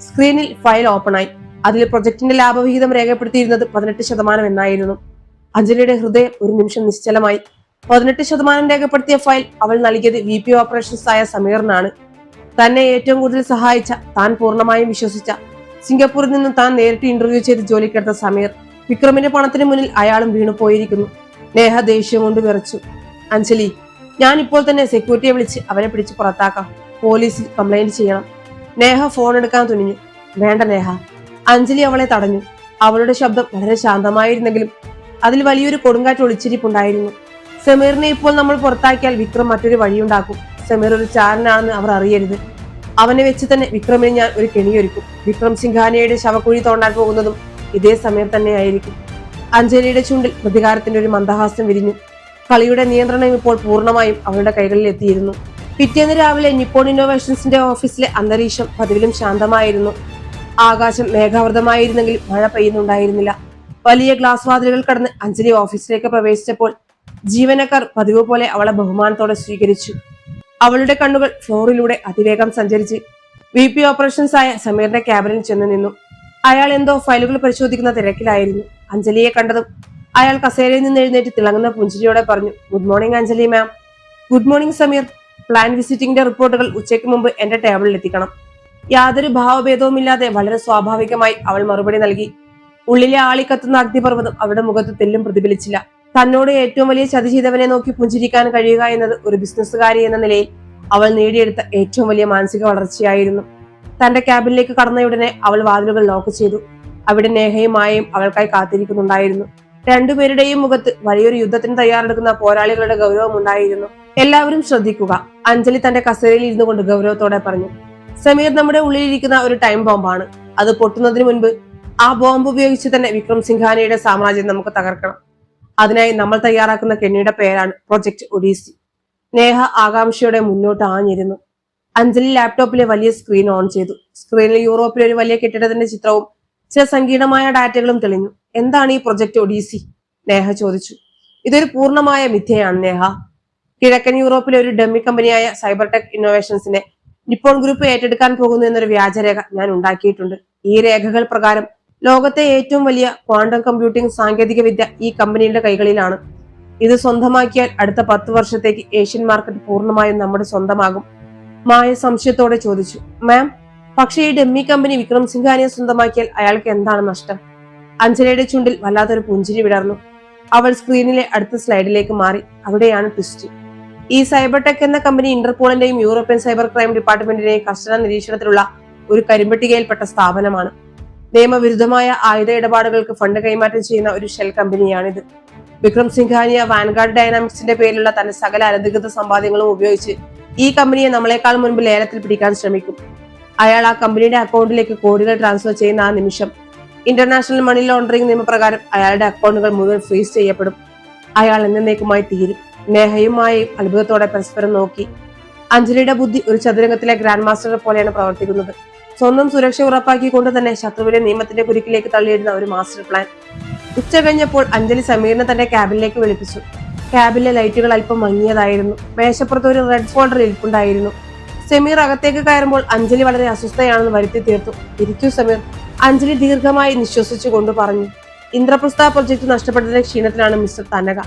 സ്ക്രീനിൽ ഫയൽ ഓപ്പണായി. അതിൽ പ്രൊജക്ടിന്റെ ലാഭവിഹിതം രേഖപ്പെടുത്തിയിരുന്നത് 18% എന്നായിരുന്നു. അഞ്ജലിയുടെ ഹൃദയം ഒരു നിമിഷം നിശ്ചലമായി. 18% രേഖപ്പെടുത്തിയ ഫയൽ അവൾ നൽകിയത് VP ഓപ്പറേഷൻസ് ആയ സമീറിനാണ്. തന്നെ ഏറ്റവും കൂടുതൽ സഹായിച്ച, താൻ പൂർണ്ണമായും വിശ്വസിച്ച, സിംഗപ്പൂരിൽ നിന്നും താൻ നേരിട്ട് ഇന്റർവ്യൂ ചെയ്ത് ജോലിക്കെടുത്ത സമീർ, വിക്രമിന്റെ പണത്തിന് മുന്നിൽ അയാളും വീണുപോയിരിക്കുന്നു. നേഹ ദേഷ്യം കൊണ്ട് വിറച്ചു. അഞ്ജലി, ഞാൻ ഇപ്പോൾ തന്നെ സെക്യൂരിറ്റിയെ വിളിച്ച് അവനെ പിടിച്ച് പുറത്താക്കാം. പോലീസിൽ കംപ്ലൈന്റ് ചെയ്യണം. നേഹ ഫോൺ എടുക്കാൻ തുനിഞ്ഞു. വേണ്ട നേഹ. അഞ്ജലി അവളെ തടഞ്ഞു. അവളുടെ ശബ്ദം വളരെ ശാന്തമായിരുന്നെങ്കിലും അതിൽ വലിയൊരു കൊടുങ്കാറ്റ് ഒളിച്ചിരിപ്പുണ്ടായിരുന്നു. സമീറിനെ ഇപ്പോൾ നമ്മൾ പുറത്താക്കിയാൽ വിക്രം മറ്റൊരു വഴിയുണ്ടാക്കും. സമീർ ഒരു ചാരനാണെന്ന് അവർ അറിയരുത്. അവനെ വെച്ച് തന്നെ വിക്രമിന് ഞാൻ ഒരു കെണിയൊരുക്കും. വിക്രം സിംഘാനിയയുടെ ശവക്കുഴി തോണ്ടാൻ പോകുന്നതും ഇതേ സമയം തന്നെയായിരിക്കും. അഞ്ജലിയുടെ ചുണ്ടിൽ പ്രതികാരത്തിന്റെ ഒരു മന്ദഹാസം വിരിഞ്ഞു. കളിയുടെ നിയന്ത്രണം ഇപ്പോൾ പൂർണ്ണമായും അവളുടെ കൈകളിൽ എത്തിയിരുന്നു. പിറ്റേന്ന് രാവിലെ നിപ്പോൺ ഇന്നോവേഷൻസിന്റെ ഓഫീസിലെ അന്തരീക്ഷം പതിവിലും ശാന്തമായിരുന്നു. ആകാശം മേഘാവൃതമായിരുന്നെങ്കിലും മഴ പെയ്യുന്നുണ്ടായിരുന്നില്ല. വലിയ ഗ്ലാസ് വാതിലുകൾ കടന്ന് അഞ്ജലി ഓഫീസിലേക്ക് പ്രവേശിച്ചപ്പോൾ ജീവനക്കാർ പതിവ് പോലെ അവളെ ബഹുമാനത്തോടെ സ്വീകരിച്ചു. അവളുടെ കണ്ണുകൾ ഫ്ലോറിലൂടെ അതിവേഗം സഞ്ചരിച്ച് VP ഓപ്പറേഷൻസ് ആയ സമീറിന്റെ ക്യാബിനിൽ ചെന്ന് നിന്നു. അയാൾ എന്തോ ഫയലുകൾ പരിശോധിക്കുന്ന തിരക്കിലായിരുന്നു. അഞ്ജലിയെ കണ്ടതും അയാൾ കസേരയിൽ നിന്ന് എഴുന്നേറ്റ് തിളങ്ങുന്ന പുഞ്ചിരിയോടെ പറഞ്ഞു, good morning Anjali ma'am. Good morning Sameer. Plan വിസിറ്റിംഗിന്റെ റിപ്പോർട്ടുകൾ ഉച്ചയ്ക്ക് മുമ്പ് എന്റെ ടേബിളിൽ എത്തിക്കണം. യാതൊരു ഭാവഭേദവുമില്ലാതെ വളരെ സ്വാഭാവികമായി അവൾ മറുപടി നൽകി. ഉള്ളിലെ ആളിക്കത്തുന്ന അഗ്നിപർവ്വതം അവളുടെ മുഖത്ത് തെല്ലും പ്രതിഫലിച്ചില്ല. തന്നോട് ഏറ്റവും വലിയ ചതി ചെയ്തവനെ നോക്കി പുഞ്ചിരിക്കാൻ കഴിയുക എന്നത് ഒരു ബിസിനസ്സുകാരി എന്ന നിലയിൽ അവൾ നേടിയെടുത്ത ഏറ്റവും വലിയ മാനസിക വളർച്ചയായിരുന്നു. തന്റെ ക്യാബിനിലേക്ക് കടന്നയുടനെ അവൾ വാതിലുകൾ ലോക്ക് ചെയ്തു. അവിടെ നേഹയും മായയും അവൾക്കായി കാത്തിരിക്കുന്നുണ്ടായിരുന്നു. രണ്ടുപേരുടെയും മുഖത്ത് വലിയൊരു യുദ്ധത്തിന് തയ്യാറെടുക്കുന്ന പോരാളികളുടെ ഗൗരവം ഉണ്ടായിരുന്നു. എല്ലാവരും ശ്രദ്ധിക്കുക, അഞ്ജലി തന്റെ കസേരയിൽ ഇരുന്നു കൊണ്ട് ഗൗരവത്തോടെ പറഞ്ഞു. സമീർ നമ്മുടെ ഉള്ളിലിരിക്കുന്ന ഒരു ടൈം ബോംബാണ്. അത് പൊട്ടുന്നതിന് മുൻപ് ആ ബോംബ് ഉപയോഗിച്ച് തന്നെ വിക്രം സിംഘാനിയുടെ സാമ്രാജ്യം നമുക്ക് തകർക്കണം. അതിനായി നമ്മൾ തയ്യാറാക്കുന്ന കെണിയുടെ പേരാണ് പ്രൊജക്ട് ഒഡീസി. നേഹ ആകാംക്ഷയോടെ മുന്നോട്ട് ആഞ്ഞിരുന്നു. അഞ്ജലി ലാപ്ടോപ്പിലെ വലിയ സ്ക്രീൻ ഓൺ ചെയ്തു. സ്ക്രീനിൽ യൂറോപ്പിലെ ഒരു വലിയ കെട്ടിടത്തിന്റെ ചിത്രവും ചില സങ്കീർണമായ ഡാറ്റകളും തെളിഞ്ഞു. എന്താണ് ഈ പ്രൊജക്ട് ഒഡീസി? നേഹ ചോദിച്ചു. ഇതൊരു പൂർണ്ണമായ മിഥ്യയാണ് നേഹ. കിഴക്കൻ യൂറോപ്പിലെ ഒരു ഡമ്മി കമ്പനിയായ സൈബർടെക് ഇന്നോവേഷൻസിനെ നിപ്പോൺ ഗ്രൂപ്പ് ഏറ്റെടുക്കാൻ പോകുന്നു എന്നൊരു വ്യാജരേഖ ഞാൻ ഉണ്ടാക്കിയിട്ടുണ്ട്. ഈ രേഖകൾ പ്രകാരം ലോകത്തെ ഏറ്റവും വലിയ ക്വാണ്ടം കമ്പ്യൂട്ടിംഗ് സാങ്കേതിക വിദ്യ ഈ കമ്പനിയുടെ കൈകളിലാണ്. ഇത് സ്വന്തമാക്കിയാൽ അടുത്ത 10 വർഷത്തേക്ക് ഏഷ്യൻ മാർക്കറ്റ് പൂർണ്ണമായും നമ്മുടെ സ്വന്തമാകും. മായ സംശയത്തോടെ ചോദിച്ചു. മാം, പക്ഷേ ഈ ഡമ്മി കമ്പനി വിക്രം സിംഘാനിയെ സ്വന്തമാക്കിയാൽ അയാൾക്ക് എന്താണ് നഷ്ടം? അഞ്ജലിയുടെ ചുണ്ടിൽ വല്ലാത്തൊരു പുഞ്ചിരി വിടർന്നു. അവൾ സ്ക്രീനിലെ അടുത്ത സ്ലൈഡിലേക്ക് മാറി. അവിടെയാണ് ട്വിസ്റ്റ്. ഈ സൈബർടെക് എന്ന കമ്പനി ഇന്റർപോളിന്റെയും യൂറോപ്യൻ സൈബർ ക്രൈം ഡിപ്പാർട്ട്മെന്റിന്റെയും കർശന നിരീക്ഷണത്തിലുള്ള ഒരു കരിമ്പട്ടികയിൽപ്പെട്ട സ്ഥാപനമാണ്. നിയമവിരുദ്ധമായ ആയുധ ഇടപാടുകൾക്ക് ഫണ്ട് കൈമാറ്റം ചെയ്യുന്ന ഒരു ഷെൽ കമ്പനിയാണിത്. വിക്രം സിംഘാനിയ വാൻഗാർഡ് ഡൈനാമിക്സിന്റെ പേരിലുള്ള തന്റെ സകല അനധികൃത സമ്പാദ്യങ്ങളും ഉപയോഗിച്ച് ഈ കമ്പനിയെ നമ്മളെക്കാൾ മുൻപ് ലേലത്തിൽ പിടിക്കാൻ ശ്രമിക്കും. അയാൾ ആ കമ്പനിയുടെ അക്കൗണ്ടിലേക്ക് കോടികൾ ട്രാൻസ്ഫർ ചെയ്യുന്ന ആ നിമിഷം ഇന്റർനാഷണൽ മണി ലോണ്ടറിംഗ് നിയമപ്രകാരം അയാളുടെ അക്കൗണ്ടുകൾ മുഴുവൻ ഫ്രീസ് ചെയ്യപ്പെടും. അയാൾ എന്നേക്കുമായി തീരും. നേഹയുമായും അത്ഭുതത്തോടെ പരസ്പരം നോക്കി. അഞ്ജലിയുടെ ബുദ്ധി ഒരു ചതുരംഗത്തിലെ ഗ്രാൻഡ് മാസ്റ്ററെ പോലെയാണ് പ്രവർത്തിക്കുന്നത്. സ്വന്തം സുരക്ഷ ഉറപ്പാക്കിക്കൊണ്ട് തന്നെ ശത്രുവിനെ നിയമത്തിന്റെ കുരുക്കിലേക്ക് തള്ളിയിടുന്ന ഒരു മാസ്റ്റർ പ്ലാൻ. ഉച്ച കഴിഞ്ഞപ്പോൾ അഞ്ജലി സമീറിനെ തന്റെ ക്യാബിനിലേക്ക് വിളിപ്പിച്ചു. ക്യാബിലെ ലൈറ്റുകൾ അല്പം മങ്ങിയതായിരുന്നു. മേശപ്പുറത്ത് ഒരു റെഡ് ഫോൾഡർ ഇരിപ്പുണ്ടായിരുന്നു. സമീർ അകത്തേക്ക് കയറുമ്പോൾ അഞ്ജലി വളരെ അസ്വസ്ഥയാണെന്ന് വരുത്തി തീർത്തു. ഇരിക്കൂ സമീർ, അഞ്ജലി ദീർഘമായി നിശ്വസിച്ചുകൊണ്ട് പറഞ്ഞു. ഇന്ദ്രപ്രസ്ഥ പ്രൊജക്ട് നഷ്ടപ്പെട്ടതിന്റെ ക്ഷീണത്തിലാണ് മിസ്റ്റർ തനക.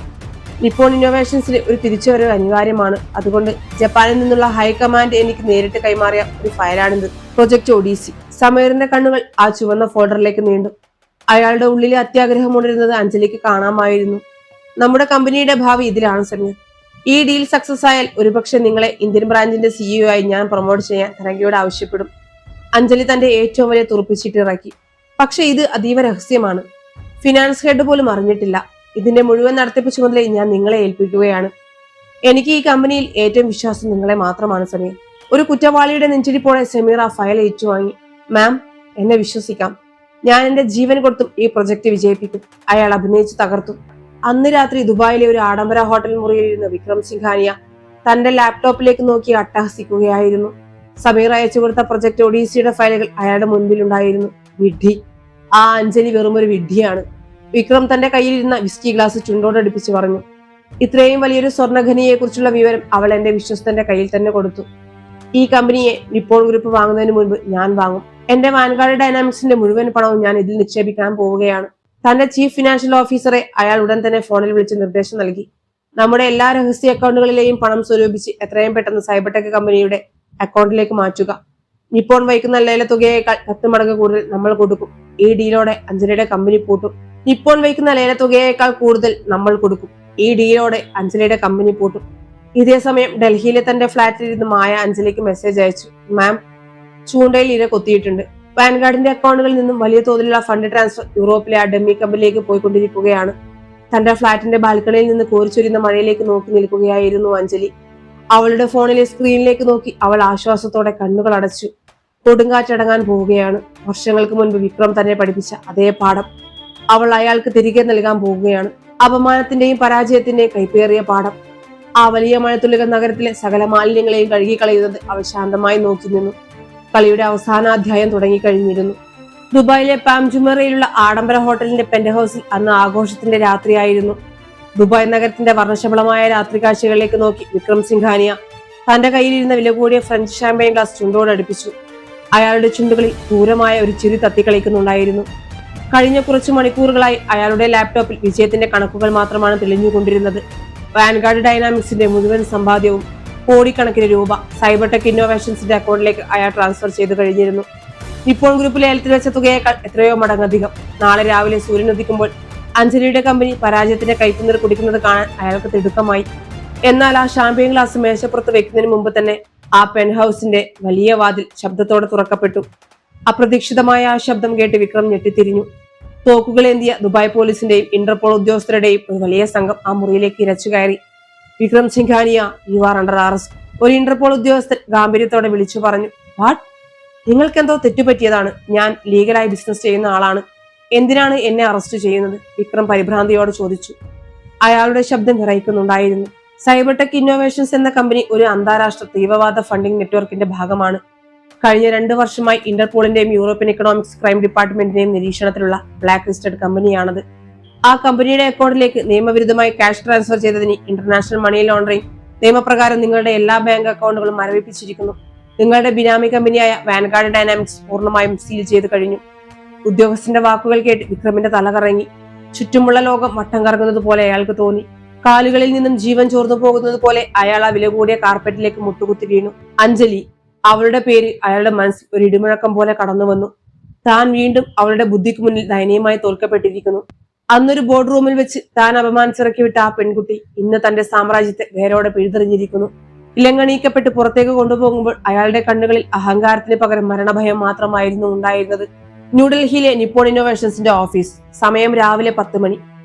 നിപ്പോൺ ഇന്നോവേഷൻസിൽ ഒരു തിരിച്ചുവരവ് അനിവാര്യമാണ്. അതുകൊണ്ട് ജപ്പാനിൽ നിന്നുള്ള ഹൈക്കമാൻഡ് എനിക്ക് നേരിട്ട് കൈമാറിയ ഒരു ഫയലാണിത്, പ്രൊജക്ട് ഒഡീസി. സമീറിന്റെ കണ്ണുകൾ ആ ചുവന്ന ഫോൾഡറിലേക്ക് നീണ്ടു. അയാളുടെ ഉള്ളിലെ അത്യാഗ്രഹം ഉണരുന്നത് അഞ്ജലിക്ക് കാണാമായിരുന്നു. നമ്മുടെ കമ്പനിയുടെ ഭാവി ഇതിലാണ് സമീർ. ഈ ഡീൽ സക്സസ് ആയാൽ ഒരുപക്ഷെ നിങ്ങളെ ഇന്ത്യൻ ബ്രാഞ്ചിന്റെ സിഇഒ ആയി ഞാൻ പ്രൊമോട്ട് ചെയ്യാൻ തരംഗയോട് ആവശ്യപ്പെടും. അഞ്ജലി തന്റെ ഏറ്റവും വലിയ തുറപ്പിച്ചിട്ട് ഇറക്കി. പക്ഷെ ഇത് അതീവ രഹസ്യമാണ്. ഫിനാൻസ് ഹെഡ് പോലും അറിഞ്ഞിട്ടില്ല. ഇതിന്റെ മുഴുവൻ നടത്തിപ്പ് ചുമതല ഞാൻ നിങ്ങളെ ഏൽപ്പിക്കുകയാണ്. എനിക്ക് ഈ കമ്പനിയിൽ ഏറ്റവും വിശ്വാസം നിങ്ങളെ മാത്രമാണ് സമീർ. ഒരു കുറ്റവാളിയുടെ നെഞ്ചിടിപ്പോടെ സമീർ ആ ഫയൽ ഏറ്റുവാങ്ങി. മാം, എന്നെ വിശ്വസിക്കാം. ഞാൻ എന്റെ ജീവൻ കൊടുത്തും ഈ പ്രൊജക്ട് വിജയിപ്പിക്കും. അയാൾ അഭിനയിച്ച് തകർത്തു. അന്ന് രാത്രി ദുബായിലെ ഒരു ആഡംബര ഹോട്ടൽ മുറിയിലിരുന്ന വിക്രം സിംഘാനിയ തന്റെ ലാപ്ടോപ്പിലേക്ക് നോക്കി അട്ടഹസിക്കുകയായിരുന്നു. സമീർ അയച്ചു കൊടുത്ത പ്രൊജക്ട് ഒഡീസിയുടെ ഫയലുകൾ അയാളുടെ മുൻപിലുണ്ടായിരുന്നു. വിഡ്ഢി! ആ അഞ്ജലി വെറും ഒരു വിഡ്ഢിയാണ്. വിക്രം തന്റെ കയ്യിലിരുന്ന വിസ്കി ഗ്ലാസ് ചുണ്ടോടടുപ്പിച്ച് പറഞ്ഞു. ഇത്രയും വലിയൊരു സ്വർണ്ണഖനിയെ കുറിച്ചുള്ള വിവരം അവൾ എന്റെ വിശ്വസ്തന്റെ കയ്യിൽ തന്നെ കൊടുത്തു. ഈ കമ്പനിയെ നിപ്പോൺ ഗ്രൂപ്പ് വാങ്ങുന്നതിന് മുൻപ് ഞാൻ വാങ്ങും. എന്റെ വാൻഗാർഡ് ഡൈനാമിക്സിന്റെ മുഴുവൻ പണവും ഞാൻ ഇതിൽ നിക്ഷേപിക്കാൻ പോവുകയാണ്. തന്റെ ചീഫ് ഫിനാൻഷ്യൽ ഓഫീസറെ അയാൾ ഉടൻ തന്നെ ഫോണിൽ വിളിച്ച് നിർദ്ദേശം നൽകി. നമ്മുടെ എല്ലാ രഹസ്യ അക്കൗണ്ടുകളിലെയും പണം സ്വരൂപിച്ച് എത്രയും പെട്ടെന്ന് സൈബർടെക് കമ്പനിയുടെ അക്കൗണ്ടിലേക്ക് മാറ്റുക. നിപ്പോൺ വഹിക്കുന്ന ലേലത്തുകയേക്കാൾ 10 മടങ്ങ് കൂടുതൽ നമ്മൾ കൊടുക്കും. ഈ ഡീലോടെ അഞ്ജലിയുടെ കമ്പനി പൂട്ടും. നിപ്പോൺ വഹിക്കുന്ന ലേലത്തുകയേക്കാൾ കൂടുതൽ നമ്മൾ കൊടുക്കും. ഈ ഡീലോടെ അഞ്ജലിയുടെ കമ്പനി പൂട്ടും. ഇതേ സമയം ഡൽഹിയിലെ തന്റെ ഫ്ളാറ്റിൽ ഇരുന്ന് മായ അഞ്ജലിക്ക് മെസ്സേജ് അയച്ചു. മാം, ചൂണ്ടയിൽ ഇര കൊത്തിയിട്ടുണ്ട്. വാൻഗാർഡിന്റെ അക്കൗണ്ടുകളിൽ നിന്നും വലിയ തോതിലുള്ള ഫണ്ട് ട്രാൻസ്ഫർ യൂറോപ്പിലെ ആ ഡമ്മി കമ്പനിയിലേക്ക് പോയിക്കൊണ്ടിരിക്കുകയാണ്. തന്റെ ഫ്ളാറ്റിന്റെ ബാൽക്കണിയിൽ നിന്ന് കോരിച്ചൊരിയുന്ന മഴയിലേക്ക് നോക്കി നിൽക്കുകയായിരുന്നു അഞ്ജലി. അവളുടെ ഫോണിലെ സ്ക്രീനിലേക്ക് നോക്കി അവൾ ആശ്വാസത്തോടെ കണ്ണുകൾ അടച്ചു. കൊടുങ്കാറ്റടങ്ങാൻ പോവുകയാണ്. വർഷങ്ങൾക്ക് മുൻപ് വിക്രം തന്നെ പഠിപ്പിച്ച അതേ പാഠം അവൾ അയാൾക്ക് തിരികെ നൽകാൻ പോവുകയാണ്. അപമാനത്തിന്റെയും പരാജയത്തിന്റെയും കൈപ്പേറിയ പാഠം. ആ വലിയ മഴത്തുള്ളികൾ നഗരത്തിലെ സകല മാലിന്യങ്ങളെയും കഴുകിക്കളയുന്നത് അവൾ ശാന്തമായി നോക്കി നിന്നു. കളിയുടെ അവസാനാധ്യായം തുടങ്ങിക്കഴിഞ്ഞിരുന്നു. ദുബായിലെ പാം ജുമറയിലുള്ള ആഡംബര ഹോട്ടലിന്റെ പെന്റ് ഹൗസിൽ അന്ന് ആഘോഷത്തിന്റെ രാത്രിയായിരുന്നു. ദുബായ് നഗരത്തിന്റെ വർണ്ണശബളമായ രാത്രി കാഴ്ചകളിലേക്ക് നോക്കി വിക്രം സിംഘാനിയ തന്റെ കയ്യിലിരുന്ന വില കൂടിയ ഫ്രഞ്ച് ഷാമ്പയിൻ ഗ്ലാസ് ചുണ്ടോടടുപ്പിച്ചു. അയാളുടെ ചുണ്ടുകളിൽ ക്രൂരമായ ഒരു ചിരി തത്തിക്കളിക്കുന്നുണ്ടായിരുന്നു. കഴിഞ്ഞ കുറച്ചു മണിക്കൂറുകളായി അയാളുടെ ലാപ്ടോപ്പിൽ വിജയത്തിന്റെ കണക്കുകൾ മാത്രമാണ് തെളിഞ്ഞുകൊണ്ടിരുന്നത്. വാൻഗാർഡ് ഡൈനാമിക്സിന്റെ മുഴുവൻ സമ്പാദ്യവും കോടിക്കണക്കിന് രൂപ സൈബർടെക് ഇന്നോവേഷൻസിന്റെ അക്കൗണ്ടിലേക്ക് അയാൾ ട്രാൻസ്ഫർ ചെയ്തു കഴിഞ്ഞിരുന്നു. നിപ്പോൺ ഗ്രൂപ്പ് ലേലത്തിൽ വെച്ച തുകയേക്കാൾ എത്രയോ മടങ്ങധികം. നാളെ രാവിലെ സൂര്യൻ ഉദിക്കുമ്പോൾ അഞ്ജലിയുടെ കമ്പനി പരാജയത്തിന്റെ കൈപ്പുനീർ കുടിക്കുന്നത് കാണാൻ അയാൾക്ക് തിടുക്കമായി. എന്നാൽ ആ ഷാമ്പയിൻ ഗ്ലാസ് മേശപ്പുറത്ത് വെക്കുന്നതിന് മുമ്പ് തന്നെ ആ പെൻ ഹൗസിന്റെ വലിയ വാതിൽ ശബ്ദത്തോടെ തുറക്കപ്പെട്ടു. അപ്രതീക്ഷിതമായ ആ ശബ്ദം കേട്ട് വിക്രം ഞെട്ടിത്തിരിഞ്ഞു. തോക്കുകളേന്തിയ ദുബായ് പോലീസിന്റെയും ഇന്റർപോൾ ഉദ്യോഗസ്ഥരുടെയും ഒരു വലിയ സംഘം ആ മുറിയിലേക്ക് ഇരച്ചു കയറി. Vikram Singhania, you are under arrest, ഒരു ഇന്റർപോൾ ഉദ്യോഗസ്ഥൻ ഗാംഭീര്യത്തോടെ വിളിച്ചു പറഞ്ഞു. വാട്ട്? നിങ്ങൾക്കെന്തോ തെറ്റുപറ്റിയതാണ്. ഞാൻ ലീഗലായി ബിസിനസ് ചെയ്യുന്ന ആളാണ്. എന്തിനാണ് എന്നെ അറസ്റ്റ് ചെയ്യുന്നത്? വിക്രം പരിഭ്രാന്തിയോടെ ചോദിച്ചു. അയാളുടെ ശബ്ദം വിറയ്ക്കുന്നുണ്ടായിരുന്നു. സൈബർടെക് ഇന്നോവേഷൻസ് എന്ന കമ്പനി ഒരു അന്താരാഷ്ട്ര തീവ്രവാദ ഫണ്ടിംഗ് നെറ്റ്വർക്കിന്റെ ഭാഗമാണ്. കഴിഞ്ഞ 2 വർഷമായി ഇന്റർപോളിന്റെയും യൂറോപ്യൻ ഇക്കണോമിക്സ് ക്രൈം ഡിപ്പാർട്ട്മെന്റിന്റെയും നിരീക്ഷണത്തിലുള്ള ബ്ലാക്ക് ലിസ്റ്റഡ് കമ്പനിയാണത്. ആ കമ്പനിയുടെ അക്കൗണ്ടിലേക്ക് നിയമവിരുദ്ധമായി ക്യാഷ് ട്രാൻസ്ഫർ ചെയ്തതിന് ഇന്റർനാഷണൽ മണി ലോണ്ടറിംഗ് നിയമപ്രകാരം നിങ്ങളുടെ എല്ലാ ബാങ്ക് അക്കൗണ്ടുകളും മരവിപ്പിച്ചിരിക്കുന്നു. നിങ്ങളുടെ ബിനാമി കമ്പനിയായ വാൻഗാർഡ് ഡൈനാമിക്സ് പൂർണ്ണമായും സീൽ ചെയ്ത് കഴിഞ്ഞു. ഉദ്യോഗസ്ഥന്റെ വാക്കുകൾ കേട്ട് വിക്രമിന്റെ തല കറങ്ങി. ചുറ്റുമുള്ള ലോകം വട്ടം കറങ്ങുന്നത് പോലെ അയാൾക്ക് തോന്നി. കാലുകളിൽ നിന്നും ജീവൻ ചോർന്നു പോകുന്നത് പോലെ അയാൾ ആ വില കൂടിയ കാർപ്പറ്റിലേക്ക് മുട്ടുകുത്തി വീണു. അഞ്ജലി, അവളുടെ പേര് അയാളുടെ മനസ്സിൽ ഒരു ഇടിമുഴക്കം പോലെ കടന്നു വന്നു. താൻ വീണ്ടും അവളുടെ ബുദ്ധിക്ക് മുന്നിൽ ദയനീയമായി തോൽക്കപ്പെട്ടിരിക്കുന്നു. അന്നൊരു ബോർഡ് റൂമിൽ വെച്ച് താൻ അപമാനിച്ചിറക്കി വിട്ട ആ പെൺകുട്ടി ഇന്ന് തന്റെ സാമ്രാജ്യത്തെ വേരോടെ പിഴുതെറിഞ്ഞിരിക്കുന്നു. ഇലങ്ങണീക്കപ്പെട്ട് പുറത്തേക്ക് കൊണ്ടുപോകുമ്പോൾ അയാളുടെ കണ്ണുകളിൽ അഹങ്കാരത്തിന് പകരം മരണഭയം മാത്രമായിരുന്നു ഉണ്ടായിരുന്നത്. ന്യൂഡൽഹിയിലെ നിപ്പോൺ ഇന്നോവേഷൻസിന്റെ ഓഫീസ്. സമയം രാവിലെ 10 മണി.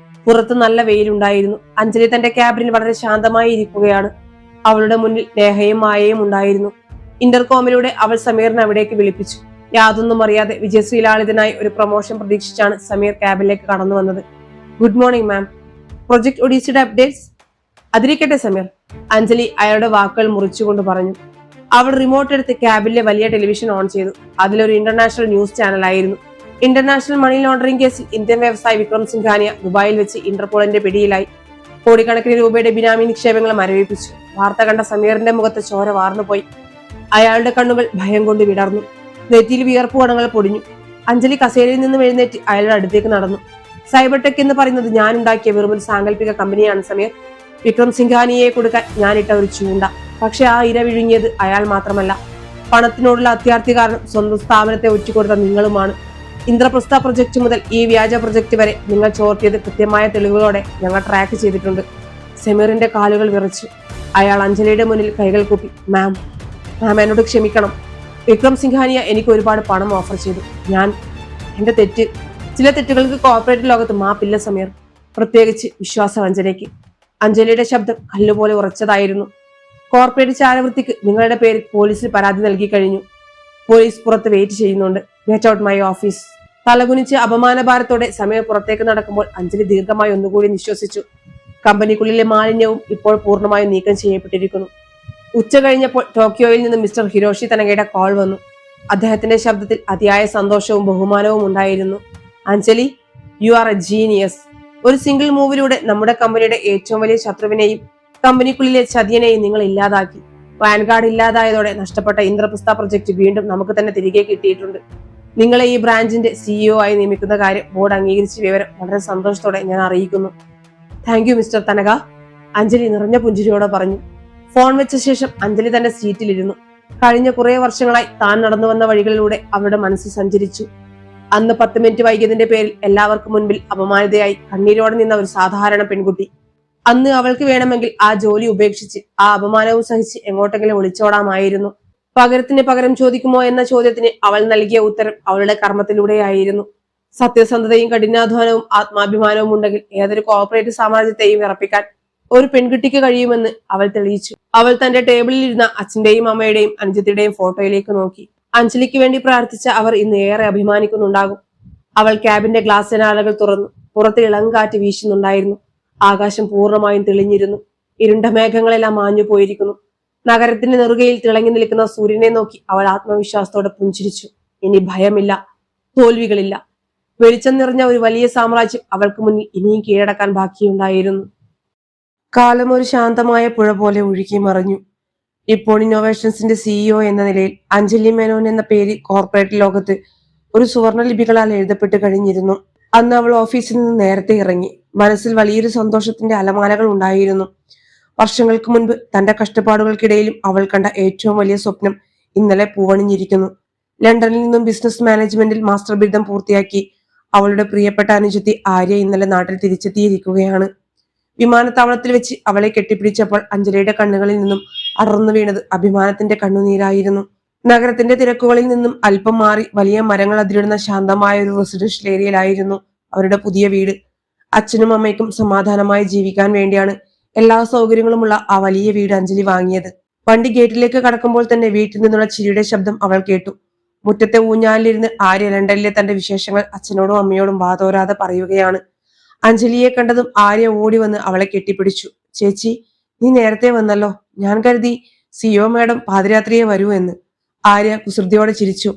പുറത്ത് നല്ല വെയിലുണ്ടായിരുന്നു. അഞ്ജലി തന്റെ ക്യാബിനിൽ വളരെ ശാന്തമായി ഇരിക്കുകയാണ്. അവളുടെ മുന്നിൽ നേഹയും മായയും ഉണ്ടായിരുന്നു. ഇന്റർകോമിലൂടെ അവൾ സമീറിനെ അവിടേക്ക് വിളിപ്പിച്ചു. യാതൊന്നും അറിയാതെ വിജയശ്രീലാളിതനായി ഒരു പ്രൊമോഷൻ പ്രതീക്ഷിച്ചാണ് സമീർ ക്യാബിനിലേക്ക് കടന്നു വന്നത്. Good morning ma'am. പ്രൊജക്ട് ഒഡീസിയുടെ അപ്ഡേറ്റ്സ്? അതിരിക്കട്ടെ സമീർ, അഞ്ജലി അയാളുടെ വാക്കുകൾ മുറിച്ചുകൊണ്ട് പറഞ്ഞു. അവൾ റിമോട്ട് എടുത്ത് ക്യാബിനിലെ വലിയ ടെലിവിഷൻ ഓൺ ചെയ്തു. അതിലൊരു ഇന്റർനാഷണൽ ന്യൂസ് ചാനലായിരുന്നു. ഇന്റർനാഷണൽ മണി ലോണ്ടറിംഗ് കേസിൽ ഇന്ത്യൻ വ്യവസായി വിക്രം സിംഘാനിയ ദുബായിൽ വെച്ച് ഇന്റർപോളിന്റെ പിടിയിലായി. കോടിക്കണക്കിന് രൂപയുടെ ബിനാമി നിക്ഷേപങ്ങൾ മരവിപ്പിച്ചു. വാർത്ത കണ്ട സമീറിന്റെ മുഖത്ത് ചോര വാർന്നുപോയി. അയാളുടെ കണ്ണുകൾ ഭയം കൊണ്ട് വിടർന്നു. നെറ്റിയിൽ വിയർപ്പ് കണങ്ങൾ പൊടിഞ്ഞു. അഞ്ജലി കസേരയിൽ നിന്നും എഴുന്നേറ്റ് അയാളുടെ അടുത്തേക്ക് നടന്നു. സൈബർടെക് എന്ന് പറയുന്നത് ഞാൻ ഉണ്ടാക്കിയ വെറും ഒരു സാങ്കല്പിക കമ്പനിയാണ് സമീർ. വിക്രം സിംഘാനിയെ കൊടുക്കാൻ ഞാനിട്ട ഒരു ചൂണ്ട. പക്ഷെ ആ ഇര വിഴുങ്ങിയത് അയാൾ മാത്രമല്ല. പണത്തിനോടുള്ള അത്യാർത്ഥി കാരണം സ്വന്തം സ്ഥാപനത്തെ ഒറ്റിക്കൊടുത്ത നിങ്ങളുമാണ്. ഇന്ദ്രപ്രസ്ഥ പ്രൊജക്ട് മുതൽ ഈ വ്യാജ പ്രൊജക്ട് വരെ നിങ്ങൾ ചോർത്തിയത് കൃത്യമായ തെളിവുകളോടെ ഞങ്ങൾ ട്രാക്ക് ചെയ്തിട്ടുണ്ട്. സമീറിന്റെ കാലുകൾ വിറച്ചു. അയാൾ അഞ്ജലിയുടെ മുന്നിൽ കൈകൾ കൂപ്പി. മാം എന്നോട് ക്ഷമിക്കണം. വിക്രം സിംഘാനിയ എനിക്ക് ഒരുപാട് പണം ഓഫർ ചെയ്തു. എന്റെ തെറ്റ്. ചില തെറ്റുകൾക്ക് കോർപ്പറേറ്റ് ലോകത്ത് മാപ്പില്ല സമീർ, പ്രത്യേകിച്ച് വിശ്വാസവഞ്ചനയ്ക്ക്. അഞ്ജലിയുടെ ശബ്ദം കല്ലുപോലെ ഉറച്ചതായിരുന്നു. കോർപ്പറേറ്റ് ചാരവൃത്തിക്ക് നിങ്ങളുടെ പേരിൽ പോലീസിൽ പരാതി നൽകി കഴിഞ്ഞു. പോലീസ് പുറത്ത് വെയിറ്റ് ചെയ്യുന്നുണ്ട്. Get out my office. തലകുനിച്ച് അപമാനഭാരത്തോടെ സമീർ പുറത്തേക്ക് നടക്കുമ്പോൾ അഞ്ജലി ദീർഘമായി ഒന്നുകൂടി നിശ്വസിച്ചു. കമ്പനിക്കുള്ളിലെ മാലിന്യവും ഇപ്പോൾ പൂർണ്ണമായും നീക്കം ചെയ്യപ്പെട്ടിരിക്കുന്നു. ഉച്ച കഴിഞ്ഞപ്പോൾ ടോക്കിയോയിൽ നിന്ന് മിസ്റ്റർ ഹിരോഷി തനഗയുടെ കോൾ വന്നു. അദ്ദേഹത്തിന്റെ ശബ്ദത്തിൽ അതിയായ സന്തോഷവും ബഹുമാനവും ഉണ്ടായിരുന്നു. Anjali, you are A genius. ഒരു സിംഗിൾ മൂവിലൂടെ നമ്മുടെ കമ്പനിയുടെ ഏറ്റവും വലിയ ശത്രുവിനെയും കമ്പനിക്കുള്ളിലെ ചതിയനെയും നിങ്ങൾ ഇല്ലാതാക്കി. വാൻഗാർഡ് ഇല്ലാതായതോടെ നഷ്ടപ്പെട്ട ഇന്ദ്രപ്രസ്ഥ പ്രൊജക്ട് വീണ്ടും നമുക്ക് തന്നെ തിരികെ കിട്ടിയിട്ടുണ്ട്. നിങ്ങളെ ഈ ബ്രാഞ്ചിന്റെ സിഇഒ ആയി നിയമിക്കുന്ന കാര്യം ബോർഡ് അംഗീകരിച്ച വിവരം വളരെ സന്തോഷത്തോടെ ഞാൻ അറിയിക്കുന്നു. താങ്ക് യു മിസ്റ്റർ തനക, അഞ്ജലി നിറഞ്ഞ പുഞ്ചിരിയോടെ പറഞ്ഞു. ഫോൺ വെച്ച ശേഷം അഞ്ജലി തന്റെ സീറ്റിലിരുന്നു. കഴിഞ്ഞ കുറെ വർഷങ്ങളായി താൻ നടന്നു വന്ന വഴികളിലൂടെ അവരുടെ മനസ്സ് സഞ്ചരിച്ചു. അന്ന് 10 മിനിറ്റ് വൈകിയതിന്റെ പേരിൽ എല്ലാവർക്കും മുൻപിൽ അപമാനിതയായി കണ്ണീരോടെ നിന്ന ഒരു സാധാരണ പെൺകുട്ടി. അന്ന് അവൾക്ക് വേണമെങ്കിൽ ആ ജോലി ഉപേക്ഷിച്ച് ആ അപമാനവും സഹിച്ച് എങ്ങോട്ടെങ്കിലും ഒളിച്ചോടാമായിരുന്നു. പകരത്തിന് പകരം ചോദിക്കുമോ എന്ന ചോദ്യത്തിന് അവൾ നൽകിയ ഉത്തരം അവളുടെ കർമ്മത്തിലൂടെയായിരുന്നു. സത്യസന്ധതയും കഠിനാധ്വാനവും ആത്മാഭിമാനവും ഉണ്ടെങ്കിൽ ഏതൊരു കോർപ്പറേറ്റ് സാമ്രാജ്യത്തെയും വിറപ്പിക്കാൻ ഒരു പെൺകുട്ടിക്ക് കഴിയുമെന്ന് അവൾ തെളിയിച്ചു. അവൾ തന്റെ ടേബിളിൽ ഇരുന്ന അച്ഛന്റെയും അമ്മയുടെയും അനുജത്തിയുടെയും ഫോട്ടോയിലേക്ക് നോക്കി. അഞ്ജലിക്ക് വേണ്ടി പ്രാർത്ഥിച്ച അവർ ഇന്ന് ഏറെ അഭിമാനിക്കുന്നുണ്ടാകും. അവൾ ക്യാബിന്റെ ഗ്ലാസ് ജനാലകൾ തുറന്നു. പുറത്ത് ഇളം കാറ്റ് വീശുന്നുണ്ടായിരുന്നു. ആകാശം പൂർണ്ണമായും തെളിഞ്ഞിരുന്നു. ഇരുണ്ട മേഘങ്ങളെല്ലാം മാഞ്ഞു പോയിരിക്കുന്നു. നഗരത്തിന്റെ നെറുകയിൽ തിളങ്ങി നിൽക്കുന്ന സൂര്യനെ നോക്കി അവൾ ആത്മവിശ്വാസത്തോടെ പുഞ്ചിരിച്ചു. ഇനി ഭയമില്ല, തോൽവികളില്ല. വെളിച്ചം നിറഞ്ഞ ഒരു വലിയ സാമ്രാജ്യം അവൾക്ക് മുന്നിൽ ഇനിയും കീഴടക്കാൻ ബാക്കിയുണ്ടായിരുന്നു. കാലം ഒരു ശാന്തമായ പുഴ പോലെ ഒഴുകി മറഞ്ഞു. ഇപ്പോൾ ഇന്നോവേഷൻസിന്റെ സിഇഒ എന്ന നിലയിൽ അഞ്ജലി മേനോൻ എന്ന പേര് കോർപ്പറേറ്റ് ലോകത്ത് ഒരു സുവർണ ലിപികളാൽ എഴുതപ്പെട്ട് കഴിഞ്ഞിരുന്നു. അന്ന് അവൾ ഓഫീസിൽ നിന്ന് നേരത്തെ ഇറങ്ങി. മനസ്സിൽ വലിയൊരു സന്തോഷത്തിന്റെ അലമാലകൾ ഉണ്ടായിരുന്നു. വർഷങ്ങൾക്ക് മുൻപ് തന്റെ കഷ്ടപ്പാടുകൾക്കിടയിലും അവൾ കണ്ട ഏറ്റവും വലിയ സ്വപ്നം ഇന്നലെ പൂവണിഞ്ഞിരിക്കുന്നു. ലണ്ടനിൽ നിന്നും ബിസിനസ് മാനേജ്മെന്റിൽ മാസ്റ്റർ ബിരുദം പൂർത്തിയാക്കി അവളുടെ പ്രിയപ്പെട്ട അനുജത്തി ആര്യ ഇന്നലെ നാട്ടിൽ തിരിച്ചെത്തിയിരിക്കുകയാണ്. വിമാനത്താവളത്തിൽ വെച്ച് അവളെ കെട്ടിപ്പിടിച്ചപ്പോൾ അഞ്ജലിയുടെ കണ്ണുകളിൽ നിന്നും അറന്നു വീണത് അഭിമാനത്തിന്റെ കണ്ണുനീരായിരുന്നു. നഗരത്തിന്റെ തിരക്കുകളിൽ നിന്നും അല്പം മാറി വലിയ മരങ്ങൾ അതിരിടുന്ന ശാന്തമായ ഒരു റെസിഡൻഷ്യൽ ഏരിയയിലായിരുന്നു അവരുടെ പുതിയ വീട്. അച്ഛനും അമ്മയ്ക്കും സമാധാനമായി ജീവിക്കാൻ വേണ്ടിയാണ് എല്ലാ സൗകര്യങ്ങളുമുള്ള ആ വലിയ വീട് അഞ്ജലി വാങ്ങിയത്. വണ്ടി ഗേറ്റിലേക്ക് കടക്കുമ്പോൾ തന്നെ വീട്ടിൽ നിന്നുള്ള ചിരിയുടെ ശബ്ദം അവൾ കേട്ടു. മുറ്റത്തെ ഊഞ്ഞാലിലിരുന്ന് ആര്യ ലണ്ടനിലെ തന്റെ വിശേഷങ്ങൾ അച്ഛനോടും അമ്മയോടും വാതോരാതെ പറയുകയാണ്. അഞ്ജലിയെ കണ്ടതും ആര്യ ഓടി വന്ന് അവളെ കെട്ടിപ്പിടിച്ചു. ചേച്ചി, നീ നേരത്തെ വന്നല്ലോ. ഞാൻ കരുതി സിഒ മാഡം പാതിരാത്രിയെ വരൂ എന്ന്. ആര്യ കുസൃതിയോടെ ചിരിച്ചു.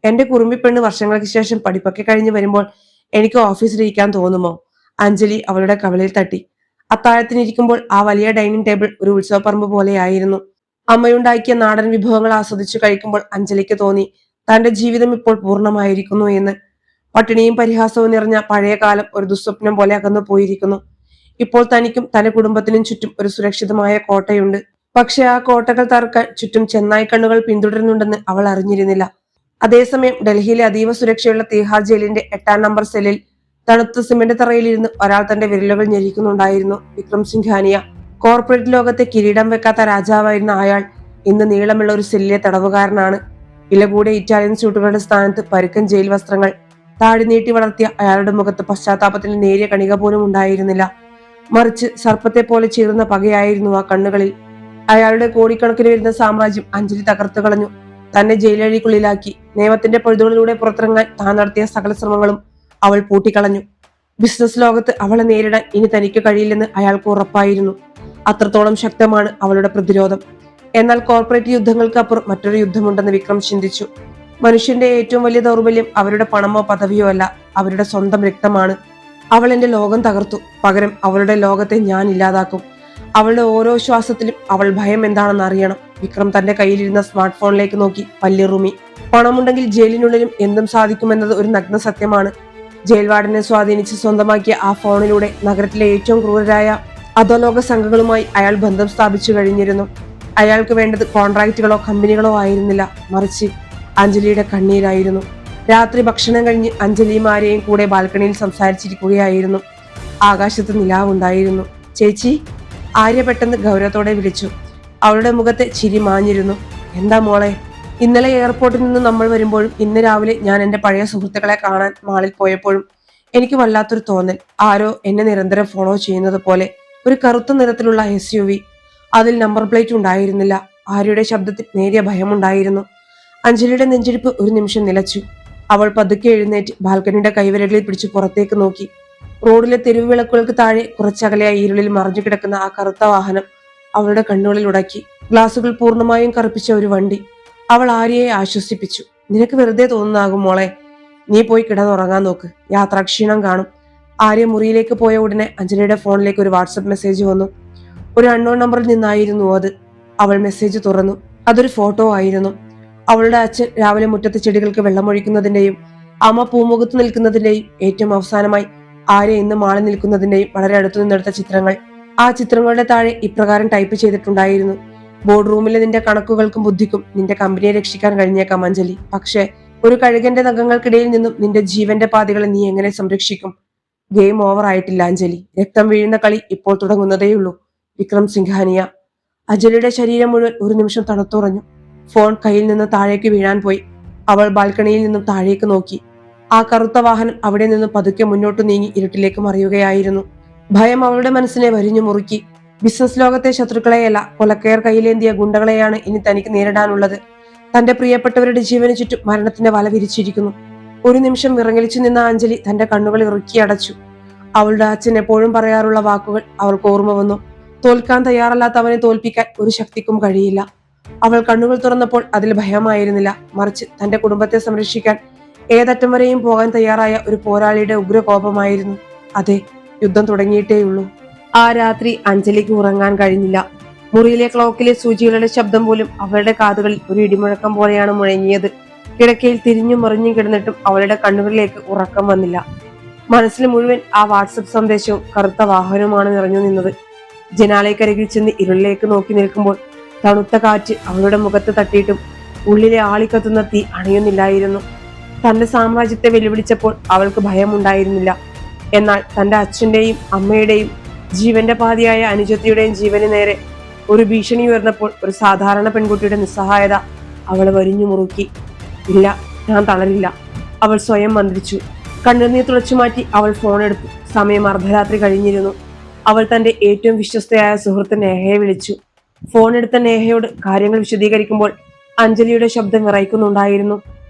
എന്റെ കുറുമ്പി പെണ്ണ് വർഷങ്ങൾക്ക് ശേഷം പഠിപ്പൊക്കെ കഴിഞ്ഞ് വരുമ്പോൾ എനിക്ക് ഓഫീസിലിരിക്കാൻ തോന്നുമോ? അഞ്ജലി അവളുടെ കവിളിൽ തട്ടി. അത്താഴത്തിനിരിക്കുമ്പോൾ ആ വലിയ ഡൈനിങ് ടേബിൾ ഒരു ഉത്സവപ്പറമ്പ് പോലെയായിരുന്നു. അമ്മയുണ്ടാക്കിയ നാടൻ വിഭവങ്ങൾ ആസ്വദിച്ചു കഴിക്കുമ്പോൾ അഞ്ജലിക്ക് തോന്നി തന്റെ ജീവിതം ഇപ്പോൾ പൂർണ്ണമായിരിക്കുന്നു എന്ന്. പട്ടിണിയും പരിഹാസവും നിറഞ്ഞ പഴയ കാലം ഒരു ദുസ്വപ്നം പോലെ അകന്നു പോയിരിക്കുന്നു. ഇപ്പോൾ തനിക്കും തന്റെ കുടുംബത്തിനും ചുറ്റും ഒരു സുരക്ഷിതമായ കോട്ടയുണ്ട്. പക്ഷെ ആ കോട്ടകൾ തകർക്കാൻ ചുറ്റും ചെന്നായി കണ്ണുകൾ പിന്തുടരുന്നുണ്ടെന്ന് അവൾ അറിഞ്ഞിരുന്നില്ല. അതേസമയം ഡൽഹിയിലെ അതീവ സുരക്ഷയുള്ള തീഹാർ ജയിലിന്റെ 8-ാം നമ്പർ സെല്ലിൽ തണുത്ത സിമന്റ് തറയിലിരുന്ന് ഒരാൾ തന്റെ വിരലുകൾ ഞെരിക്കുന്നുണ്ടായിരുന്നു. വിക്രം സിംഘാനിയ. കോർപ്പറേറ്റ് ലോകത്തെ കിരീടം വെക്കാത്ത രാജാവായിരുന്ന അയാൾ ഇന്ന് നീളമുള്ള ഒരു സെല്ലിലെ തടവുകാരനാണ്. വില കൂടിയ ഇറ്റാലിയൻ സ്യൂട്ടുകളുടെ സ്ഥാനത്ത് പരുക്കൻ ജയിൽ വസ്ത്രങ്ങൾ. താടി നീട്ടി വളർത്തിയ അയാളുടെ മുഖത്ത് പശ്ചാത്താപത്തിന് നേരിയ കണിക പോലും ഉണ്ടായിരുന്നില്ല. മറിച്ച് സർപ്പത്തെ പോലെ ചീർന്ന പകയായിരുന്നു ആ കണ്ണുകളിൽ. അയാളുടെ കോടിക്കണക്കിന് വരുന്ന സാമ്രാജ്യം അഞ്ജലി തകർത്തു കളഞ്ഞു. തന്നെ ജയിലഴിക്കുള്ളിലാക്കി നിയമത്തിന്റെ പഴുതുകളിലൂടെ പുറത്തിറങ്ങാൻ താൻ നടത്തിയ സകല ശ്രമങ്ങളും അവൾ പൂട്ടിക്കളഞ്ഞു. ബിസിനസ് ലോകത്ത് അവളെ നേരിടാൻ ഇനി തനിക്ക് കഴിയില്ലെന്ന് അയാൾക്ക് ഉറപ്പായിരുന്നു. അത്രത്തോളം ശക്തമാണ് അവളുടെ പ്രതിരോധം. എന്നാൽ കോർപ്പറേറ്റ് യുദ്ധങ്ങൾക്കപ്പുറം മറ്റൊരു യുദ്ധമുണ്ടെന്ന് വിക്രം ചിന്തിച്ചു. മനുഷ്യന്റെ ഏറ്റവും വലിയ ദൗർബല്യം അവരുടെ പണമോ പദവിയോ അല്ല, അവരുടെ സ്വന്തം രക്തമാണ്. അവൾ എന്റെ ലോകം തകർത്തു, പകരം അവളുടെ ലോകത്തെ ഞാൻ ഇല്ലാതാക്കും. അവളുടെ ഓരോ ശ്വാസത്തിലും അവൾ ഭയം എന്താണെന്ന് അറിയണം. വിക്രം തന്റെ കയ്യിലിരുന്ന സ്മാർട്ട് ഫോണിലേക്ക് നോക്കി പല്ലിറുമി. പണമുണ്ടെങ്കിൽ ജയിലിനുള്ളിലും എന്തും സാധിക്കുമെന്നത് ഒരു നഗ്ന സത്യമാണ്. ജയിൽ വാർഡനെ സ്വാധീനിച്ച് സ്വന്തമാക്കിയ ആ ഫോണിലൂടെ നഗരത്തിലെ ഏറ്റവും ക്രൂരരായ അധോലോക സംഘങ്ങളുമായി അയാൾ ബന്ധം സ്ഥാപിച്ചു കഴിഞ്ഞിരുന്നു. അയാൾക്ക് വേണ്ടത് കോൺട്രാക്റ്റുകളോ കമ്പനികളോ ആയിരുന്നില്ല, മറിച്ച് അഞ്ജലിയുടെ കണ്ണീരായിരുന്നു. രാത്രി ഭക്ഷണം കഴിഞ്ഞ് അഞ്ജലിയും ആരെയും കൂടെ ബാൽക്കണിയിൽ സംസാരിച്ചിരിക്കുകയായിരുന്നു. ആകാശത്ത് നിലാവുണ്ടായിരുന്നു. ചേച്ചി, ആര്യ പെട്ടെന്ന് ഗൗരവത്തോടെ വിളിച്ചു. അവളുടെ മുഖത്തെ ചിരി മാഞ്ഞിരുന്നു. എന്താ മോളെ? ഇന്നലെ എയർപോർട്ടിൽ നിന്ന് നമ്മൾ വരുമ്പോഴും ഇന്ന് രാവിലെ ഞാൻ എന്റെ പഴയ സുഹൃത്തുക്കളെ കാണാൻ മാളിൽ പോയപ്പോഴും എനിക്ക് വല്ലാത്തൊരു തോന്നൽ. ആരോ എന്നെ നിരന്തരം ഫോളോ ചെയ്യുന്നത് പോലെ. ഒരു കറുത്ത നിറത്തിലുള്ള SUV. അതിൽ നമ്പർ പ്ലേറ്റ് ഉണ്ടായിരുന്നില്ല. ആര്യയുടെ ശബ്ദത്തിൽ നേരിയ ഭയമുണ്ടായിരുന്നു. അഞ്ജലിയുടെ നെഞ്ചിടിപ്പ് ഒരു നിമിഷം നിലച്ചു. അവൾ പതുക്കെ എഴുന്നേറ്റ് ബാൽക്കണിയുടെ കൈവിരലിൽ പിടിച്ച് പുറത്തേക്ക് നോക്കി. റോഡിലെ തെരുവ് വിളക്കുകൾക്ക് താഴെ കുറച്ചകലെയായി ഇരുളിൽ മറഞ്ഞു കിടക്കുന്ന ആ കറുത്ത വാഹനം അവളുടെ കണ്ണുകളിൽ ഉടക്കി. ഗ്ലാസുകൾ പൂർണ്ണമായും കറുപ്പിച്ച ഒരു വണ്ടി. അവൾ ആര്യയെ ആശ്വസിപ്പിച്ചു. നിനക്ക് വെറുതെ തോന്നുന്നാകും മോളെ, നീ പോയി കിടന്നുറങ്ങാൻ നോക്ക്, യാത്രാക്ഷീണം കാണും. ആര്യ മുറിയിലേക്ക് പോയ ഉടനെ അഞ്ജലിയുടെ ഫോണിലേക്ക് ഒരു വാട്സപ്പ് മെസ്സേജ് വന്നു. ഒരു അൺനോൺ നമ്പറിൽ നിന്നായിരുന്നു അത്. അവൾ മെസ്സേജ് തുറന്നു. അതൊരു ഫോട്ടോ ആയിരുന്നു. അവളുടെ അച്ഛൻ രാവിലെ മുറ്റത്ത് ചെടികൾക്ക് വെള്ളമൊഴിക്കുന്നതിന്റെയും അമ്മ പൂമുഖത്ത് നിൽക്കുന്നതിന്റെയും ഏറ്റവും അവസാനമായി ആര്യ ഇന്ന് മാറി നിൽക്കുന്നതിന്റെയും വളരെ അടുത്തു നിന്നെടുത്ത ചിത്രങ്ങൾ. ആ ചിത്രങ്ങളുടെ താഴെ ഇപ്രകാരം ടൈപ്പ് ചെയ്തിട്ടുണ്ടായിരുന്നു: ബോർഡ് റൂമിലെ നിന്റെ കണക്കുകൾക്കും ബുദ്ധിക്കും നിന്റെ കമ്പനിയെ രക്ഷിക്കാൻ കഴിഞ്ഞേക്കാം അഞ്ജലി, പക്ഷേ ഒരു കഴുകന്റെ നഖങ്ങൾക്കിടയിൽ നിന്നും നിന്റെ ജീവന്റെ പാതികളെ നീ എങ്ങനെ സംരക്ഷിക്കും? ഗെയിം ഓവർ ആയിട്ടില്ല അഞ്ജലി, രക്തം വീഴുന്ന കളി ഇപ്പോൾ തുടങ്ങുന്നതേയുള്ളൂ. വിക്രം സിംഘാനിയ. അഞ്ജലിയുടെ ശരീരം മുഴുവൻ ഒരു നിമിഷം തണുത്തുറഞ്ഞു. ഫോൺ കയ്യിൽ നിന്ന് താഴേക്ക് വീഴാൻ പോയി. അവൾ ബാൽക്കണിയിൽ നിന്നും താഴേക്ക് നോക്കി. ആ കറുത്ത വാഹനം അവിടെ നിന്ന് പതുക്കെ മുന്നോട്ട് നീങ്ങി ഇരുട്ടിലേക്ക് മറിയുകയായിരുന്നു. ഭയം അവളുടെ മനസ്സിനെ വരിഞ്ഞു മുറുക്കി. ബിസിനസ് ലോകത്തെ ശത്രുക്കളെയല്ല, കൊലക്കയർ കയ്യിലേന്തിയ ഗുണ്ടകളെയാണ് ഇനി തനിക്ക് നേരിടാനുള്ളത്. തന്റെ പ്രിയപ്പെട്ടവരുടെ ജീവന് ചുറ്റും മരണത്തിന്റെ വല വിരിച്ചിരിക്കുന്നു. ഒരു നിമിഷം വിറങ്ങലിച്ചു നിന്ന അഞ്ജലി തന്റെ കണ്ണുകൾ ഇറുക്കി അടച്ചു. അവളുടെ അച്ഛൻ എപ്പോഴും പറയാറുള്ള വാക്കുകൾ അവൾക്ക് ഓർമ്മ വന്നു. തോൽക്കാൻ തയ്യാറല്ലാത്തവനെ തോൽപ്പിക്കാൻ ഒരു ശക്തിക്കും കഴിയില്ല. അവൾ കണ്ണുകൾ തുറന്നപ്പോൾ അതിൽ ഭയമായിരുന്നില്ല, മറിച്ച് തന്റെ കുടുംബത്തെ സംരക്ഷിക്കാൻ ഏതറ്റം വരെയും പോകാൻ തയ്യാറായ ഒരു പോരാളിയുടെ ഉഗ്രകോപമായിരുന്നു. അതെ, യുദ്ധം തുടങ്ങിയിട്ടേയുള്ളൂ. ആ രാത്രി അഞ്ജലിക്ക് ഉറങ്ങാൻ കഴിഞ്ഞില്ല. മുറിയിലെ ക്ലോക്കിലെ സൂചികളുടെ ശബ്ദം പോലും അവളുടെ കാതുകളിൽ ഒരു ഇടിമുഴക്കം പോലെയാണ് മുഴങ്ങിയത്. കിടക്കയിൽ തിരിഞ്ഞും മറിഞ്ഞും കിടന്നിട്ടും അവളുടെ കണ്ണുകളിലേക്ക് ഉറക്കം വന്നില്ല. മനസ്സിൽ മുഴുവൻ ആ വാട്സപ്പ് സന്ദേശവും കറുത്ത വാഹനവുമാണ് നിറഞ്ഞു നിന്നത്. ജനാലയ്ക്കരികിൽ ചെന്ന് ഇരുളിലേക്ക് നോക്കി നിൽക്കുമ്പോൾ തണുത്ത കാറ്റ് അവളുടെ മുഖത്ത് തട്ടിയിട്ടും ഉള്ളിലെ ആളിക്കത്തുന്ന തീ അണയുന്നില്ലായിരുന്നു. തന്റെ സാമ്രാജ്യത്തെ വെല്ലുവിളിച്ചപ്പോൾ അവൾക്ക് ഭയമുണ്ടായിരുന്നില്ല. എന്നാൽ തന്റെ അച്ഛന്റെയും അമ്മയുടെയും ജീവന്റെ പാതിയായ അനുജത്തിയുടെയും ജീവന് നേരെ ഒരു ഭീഷണി ഉയർന്നപ്പോൾ ഒരു സാധാരണ പെൺകുട്ടിയുടെ നിസ്സഹായത അവളെ വരിഞ്ഞു മുറുക്കി. ഇല്ല, ഞാൻ തളരില്ല, അവൾ സ്വയം മന്ത്രിച്ചു. കണ്ണുനീർ തുടച്ചു മാറ്റി അവൾ ഫോൺ എടുത്തു. സമയം അർദ്ധരാത്രി കഴിഞ്ഞിരുന്നു. അവൾ തന്റെ ഏറ്റവും വിശ്വസ്തയായ സുഹൃത്ത് നേഹയെ വിളിച്ചു. ഫോൺ എടുത്ത നേഹയോട് കാര്യങ്ങൾ വിശദീകരിക്കുമ്പോൾ അഞ്ജലിയുടെ ശബ്ദം വിറയ്ക്കുന്നുണ്ടായിരുന്നു.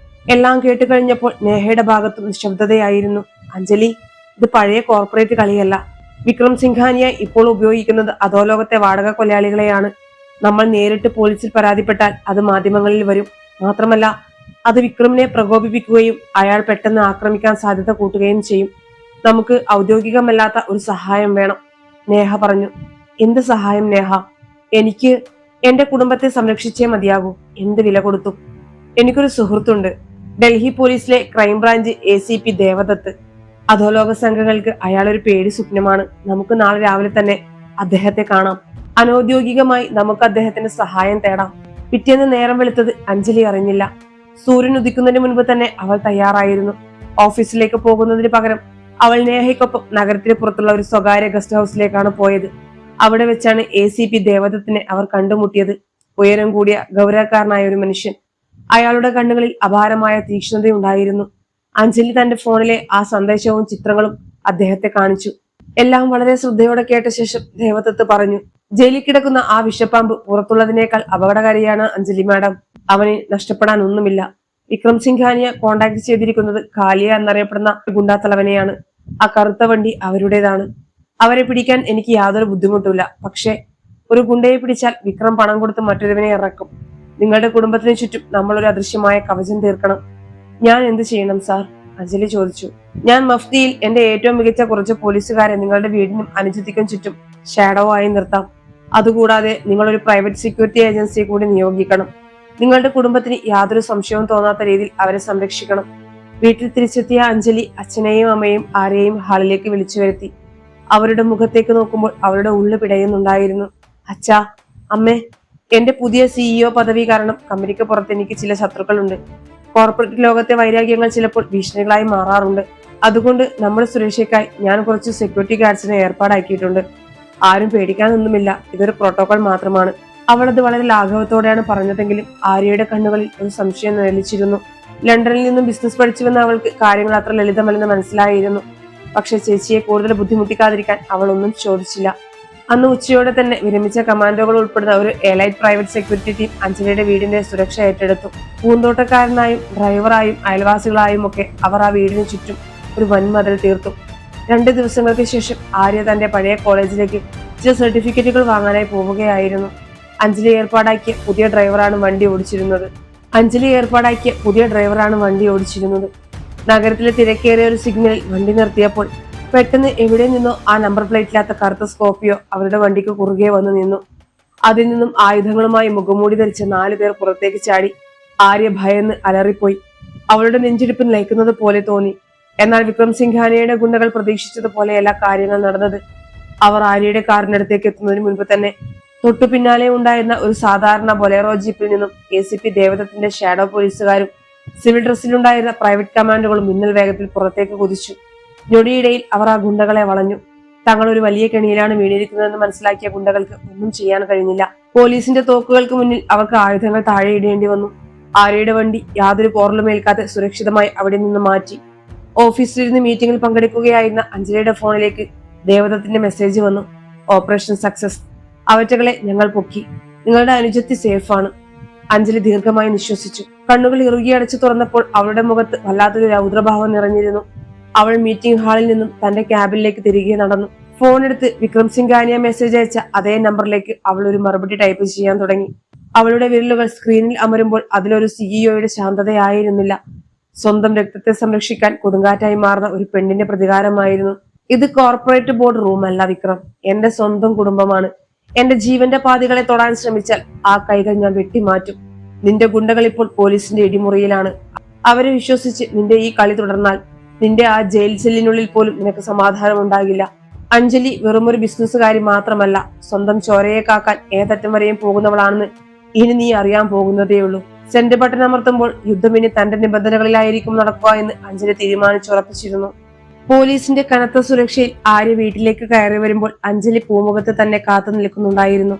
എല്ലാം കേട്ട് കഴിഞ്ഞപ്പോൾ നേഹയുടെ ഭാഗത്തും നിശബ്ദതയായിരുന്നു. അഞ്ജലി, ഇത് പഴയ കോർപ്പറേറ്റ് കളിയല്ല. വിക്രം സിംഘാനിയ ഇപ്പോൾ ഉപയോഗിക്കുന്നത് അധോലോകത്തെ വാടക കൊലയാളികളെയാണ്. നമ്മൾ നേരിട്ട് പോലീസിൽ പരാതിപ്പെട്ടാൽ അത് മാധ്യമങ്ങളിൽ വരും. മാത്രമല്ല അത് വിക്രമിനെ പ്രകോപിപ്പിക്കുകയും അയാൾ പെട്ടെന്ന് ആക്രമിക്കാൻ സാധ്യത കൂട്ടുകയും ചെയ്യും. നമുക്ക് ഔദ്യോഗികമല്ലാത്ത ഒരു സഹായം വേണം, നേഹ പറഞ്ഞു. എന്ത് സഹായം നേഹ? എനിക്ക് എന്റെ കുടുംബത്തെ സംരക്ഷിച്ചേ മതിയാകൂ. എന്ത് വില കൊടുത്തു? എനിക്കൊരു സുഹൃത്തുണ്ട്, ഡൽഹി പോലീസിലെ ക്രൈംബ്രാഞ്ച് ACP ദേവദത്ത്. അധോലോക സംഘങ്ങൾക്ക് അയാളൊരു പേടി സ്വപ്നമാണ്. നമുക്ക് നാളെ രാവിലെ തന്നെ അദ്ദേഹത്തെ കാണാം. അനൌദ്യോഗികമായി നമുക്ക് അദ്ദേഹത്തിന്റെ സഹായം തേടാം. പിറ്റേന്ന് നേരം വെളുത്തത് അഞ്ജലി അറിഞ്ഞില്ല. സൂര്യൻ ഉദിക്കുന്നതിന് മുൻപ് തന്നെ അവൾ തയ്യാറായിരുന്നു. ഓഫീസിലേക്ക് പോകുന്നതിന് പകരം അവൾ നേഹയ്ക്കൊപ്പം നഗരത്തിന് പുറത്തുള്ള ഒരു സ്വകാര്യ ഗസ്റ്റ് ഹൗസിലേക്കാണ് പോയത്. അവിടെ വെച്ചാണ് ACP ദേവദത്തിനെ അവർ കണ്ടുമുട്ടിയത്. ഉയരം കൂടിയ ഗൗരവക്കാരനായ ഒരു മനുഷ്യൻ. അയാളുടെ കണ്ണുകളിൽ അപാരമായ തീക്ഷ്ണതയുണ്ടായിരുന്നു. അഞ്ജലി തന്റെ ഫോണിലെ ആ സന്ദേശവും ചിത്രങ്ങളും അദ്ദേഹത്തെ കാണിച്ചു. എല്ലാം വളരെ ശ്രദ്ധയോടെ കേട്ട ശേഷം ദേവദത്ത് പറഞ്ഞു, ജയിലിൽ കിടക്കുന്ന ആ വിഷപ്പാമ്പ് പുറത്തുള്ളതിനേക്കാൾ അപകടകാരിയാണ് അഞ്ജലി മാഡം. അവന് നഷ്ടപ്പെടാൻ ഒന്നുമില്ല. വിക്രം സിംഘാനിയ കോണ്ടാക്ട് ചെയ്തിരിക്കുന്നത് കാലിയ എന്നറിയപ്പെടുന്ന ഗുണ്ടാത്തലവനെയാണ്. ആ കറുത്ത വണ്ടി അവരുടേതാണ്. അവരെ പിടിക്കാൻ എനിക്ക് യാതൊരു ബുദ്ധിമുട്ടില്ല. പക്ഷേ ഒരു ഗുണ്ടയെ പിടിച്ചാൽ വിക്രം പണം കൊടുത്ത് മറ്റൊരുവനെ ഇറക്കും. നിങ്ങളുടെ കുടുംബത്തിന് ചുറ്റും നമ്മൾ ഒരു അദൃശ്യമായ കവചം തീർക്കണം. ഞാൻ എന്ത് ചെയ്യണം സാർ? അഞ്ജലി ചോദിച്ചു. ഞാൻ മഫ്തിയിൽ എന്റെ ഏറ്റവും മികച്ച കുറച്ച് പോലീസുകാരെ നിങ്ങളുടെ വീടിനും അനുജത്തിക്കും ചുറ്റും ഷാഡോ ആയി നിർത്താം. അതുകൂടാതെ നിങ്ങളൊരു പ്രൈവറ്റ് സെക്യൂരിറ്റി ഏജൻസിയെ കൂടി നിയോഗിക്കണം. നിങ്ങളുടെ കുടുംബത്തിന് യാതൊരു സംശയവും തോന്നാത്ത രീതിയിൽ അവരെ സംരക്ഷിക്കണം. വീട്ടിൽ തിരിച്ചെത്തിയ അഞ്ജലി അച്ഛനെയും അമ്മയും ആരെയും ഹാളിലേക്ക് വിളിച്ചു വരുത്തി. അവരുടെ മുഖത്തേക്ക് നോക്കുമ്പോൾ അവരുടെ ഉള്ളു പിടയുന്നുണ്ടായിരുന്നു. അച്ഛാ, അമ്മേ, എന്റെ പുതിയ CEO പദവി കാരണം കമ്പനിക്ക് പുറത്ത് എനിക്ക് ചില ശത്രുക്കളുണ്ട്. കോർപ്പറേറ്റ് ലോകത്തെ വൈരാഗ്യങ്ങൾ ചിലപ്പോൾ ഭീഷണികളായി മാറാറുണ്ട്. അതുകൊണ്ട് നമ്മുടെ സുരക്ഷയ്ക്കായി ഞാൻ കുറച്ച് സെക്യൂരിറ്റി ഗാർഡ്സിനെ ഏർപ്പാടാക്കിയിട്ടുണ്ട്. ആരും പേടിക്കാനൊന്നുമില്ല, ഇതൊരു പ്രോട്ടോകോൾ മാത്രമാണ്. അവളത് വളരെ ലാഘവത്തോടെയാണ് പറഞ്ഞതെങ്കിലും ആര്യയുടെ കണ്ണുകളിൽ ഒരു സംശയം നിഴലിച്ചിരുന്നു. ലണ്ടനിൽ നിന്നും ബിസിനസ് പഠിച്ചു വന്ന അവൾക്ക് കാര്യങ്ങൾ അത്ര ലളിതമല്ലെന്ന് മനസ്സിലായിരുന്നു. പക്ഷെ ചേച്ചിയെ കൂടുതൽ ബുദ്ധിമുട്ടിക്കാതിരിക്കാൻ അവൾ ഒന്നും ചോദിച്ചില്ല. അന്ന് ഉച്ചയോടെ തന്നെ വിരമിച്ച കമാൻഡോകൾ ഉൾപ്പെടുന്ന ഒരു എലൈറ്റ് പ്രൈവറ്റ് സെക്യൂരിറ്റി ടീം അഞ്ജലിയുടെ വീടിന്റെ സുരക്ഷ ഏറ്റെടുത്തു. പൂന്തോട്ടക്കാരനായും ഡ്രൈവറായും അയൽവാസികളായും ഒക്കെ അവർ ആ വീടിന് ചുറ്റും ഒരു വൻമതിൽ തീർത്തു. 2 ദിവസങ്ങൾക്ക് ശേഷം ആര്യ തന്റെ പഴയ കോളേജിലേക്ക് ചില സർട്ടിഫിക്കറ്റുകൾ വാങ്ങാനായി പോവുകയായിരുന്നു. അഞ്ജലി ഏർപ്പാടാക്കിയ പുതിയ ഡ്രൈവറാണ് വണ്ടി ഓടിച്ചിരുന്നത്. നഗരത്തിലെ തിരക്കേറിയ ഒരു സിഗ്നലിൽ വണ്ടി നിർത്തിയപ്പോൾ പെട്ടെന്ന് എവിടെ നിന്നോ ആ നമ്പർ പ്ലേറ്റില്ലാത്ത കറുത്ത സ്കോർപിയോ അവരുടെ വണ്ടിക്ക് കുറുകെ വന്നു നിന്നു. അതിൽ നിന്നും ആയുധങ്ങളുമായി മുഖംമൂടി ധരിച്ച 4 പേർ പുറത്തേക്ക് ചാടി. ആര്യ ഭയന്ന് അലറിപ്പോയി. അവളുടെ നെഞ്ചിടിപ്പ് നിലയ്ക്കുന്നത് പോലെ തോന്നി. എന്നാൽ വിക്രം സിംഘാനിയുടെ ഗുണ്ടകൾ പ്രതീക്ഷിച്ചതുപോലെയല്ല കാര്യങ്ങൾ നടന്നത്. അവർ ആര്യയുടെ കാറിനടുത്തേക്ക് എത്തുന്നതിന് മുൻപ് തന്നെ തൊട്ടു പിന്നാലെ ഉണ്ടായിരുന്ന ഒരു സാധാരണ ബൊലേറോ ജീപ്പിൽ നിന്നും ACP ദേവദത്തിന്റെ ഷാഡോ പോലീസുകാരും സിവിൽ ഡ്രസ്സിലുണ്ടായിരുന്ന പ്രൈവറ്റ് കമാൻഡോകളും മിന്നൽ വേഗത്തിൽ പുറത്തേക്ക് കുതിച്ചു. ഞൊടിയിടയിൽ അവർ ആ ഗുണ്ടകളെ വളഞ്ഞു. തങ്ങൾ ഒരു വലിയ കെണിയിലാണ് വീണിരിക്കുന്നതെന്ന് മനസ്സിലാക്കിയ ഗുണ്ടകൾക്ക് ഒന്നും ചെയ്യാൻ കഴിഞ്ഞില്ല. പോലീസിന്റെ തോക്കുകൾക്ക് മുന്നിൽ അവർക്ക് ആയുധങ്ങൾ താഴെയിടേണ്ടി വന്നു. ആര്യയുടെ വണ്ടി യാതൊരു പോറലുമേൽക്കാതെ സുരക്ഷിതമായി അവിടെ നിന്ന് മാറ്റി. ഓഫീസിലിരുന്ന് മീറ്റിംഗിൽ പങ്കെടുക്കുകയായിരുന്ന അഞ്ജലിയുടെ ഫോണിലേക്ക് ദേവദത്തിന്റെ മെസ്സേജ് വന്നു. Operation success. അവറ്റകളെ ഞങ്ങൾ പൊക്കി. നിങ്ങളുടെ അനുജത്തി സേഫാണ്. അഞ്ജലി ദീർഘമായി നിശ്വസിച്ചു. കണ്ണുകൾ ഇറുകിയടച്ചു തുറന്നപ്പോൾ അവളുടെ മുഖത്ത് വല്ലാത്തൊരു രൗദ്രഭാവം നിറഞ്ഞിരുന്നു. അവൾ മീറ്റിംഗ് ഹാളിൽ നിന്നും തന്റെ ക്യാബിനിലേക്ക് തിരികെ നടന്നു. ഫോൺ എടുത്ത് വിക്രം സിംഘാനിയ മെസ്സേജ് അയച്ച അതേ നമ്പറിലേക്ക് അവൾ ഒരു മറുപടി ടൈപ്പ് ചെയ്യാൻ തുടങ്ങി. അവളുടെ വിരലുകൾ സ്ക്രീനിൽ അമരുമ്പോൾ അതിലൊരു CEOയുടെ ശാന്തതയായിരുന്നില്ല. സ്വന്തം രക്തത്തെ സംരക്ഷിക്കാൻ കൊടുങ്കാറ്റായി മാറുന്ന ഒരു പെണ്ണിന്റെ പ്രതികാരമായിരുന്നു ഇത്. കോർപ്പറേറ്റ് ബോർഡ് റൂം അല്ല വിക്രം, എന്റെ സ്വന്തം കുടുംബമാണ്. എന്റെ ജീവന്റെ പാതികളെ തൊടാൻ ശ്രമിച്ചാൽ ആ കൈകൾ ഞാൻ വെട്ടിമാറ്റും. നിന്റെ ഗുണ്ടകൾ ഇപ്പോൾ പോലീസിന്റെ ഇടിമുറിയിലാണ്. അവരെ വിശ്വസിച്ച് നിന്റെ ഈ കളി തുടർന്നാൽ നിന്റെ ആ ജയിൽ സെല്ലിനുള്ളിൽ പോലും നിനക്ക് സമാധാനം ഉണ്ടാകില്ല. അഞ്ജലി വെറുമൊരു ബിസിനസ്സുകാരി മാത്രമല്ല, സ്വന്തം ചോരയെ കാക്കാൻ ഏതറ്റം വരെയും പോകുന്നവളാണെന്ന് ഇനി നീ അറിയാൻ പോകുന്നതേയുള്ളൂ. സെന്റ് ബട്ടൺ അമർത്തുമ്പോൾ യുദ്ധം ഇനി തന്റെ നിബന്ധനകളിലായിരിക്കും നടക്കുക എന്ന് അഞ്ജലി തീരുമാനിച്ചുറപ്പിച്ചിരുന്നു. പോലീസിന്റെ കനത്ത സുരക്ഷയിൽ ആര്യ വീട്ടിലേക്ക് കയറി വരുമ്പോൾ അഞ്ജലി പൂമുഖത്ത് തന്നെ കാത്തു നിൽക്കുന്നുണ്ടായിരുന്നു.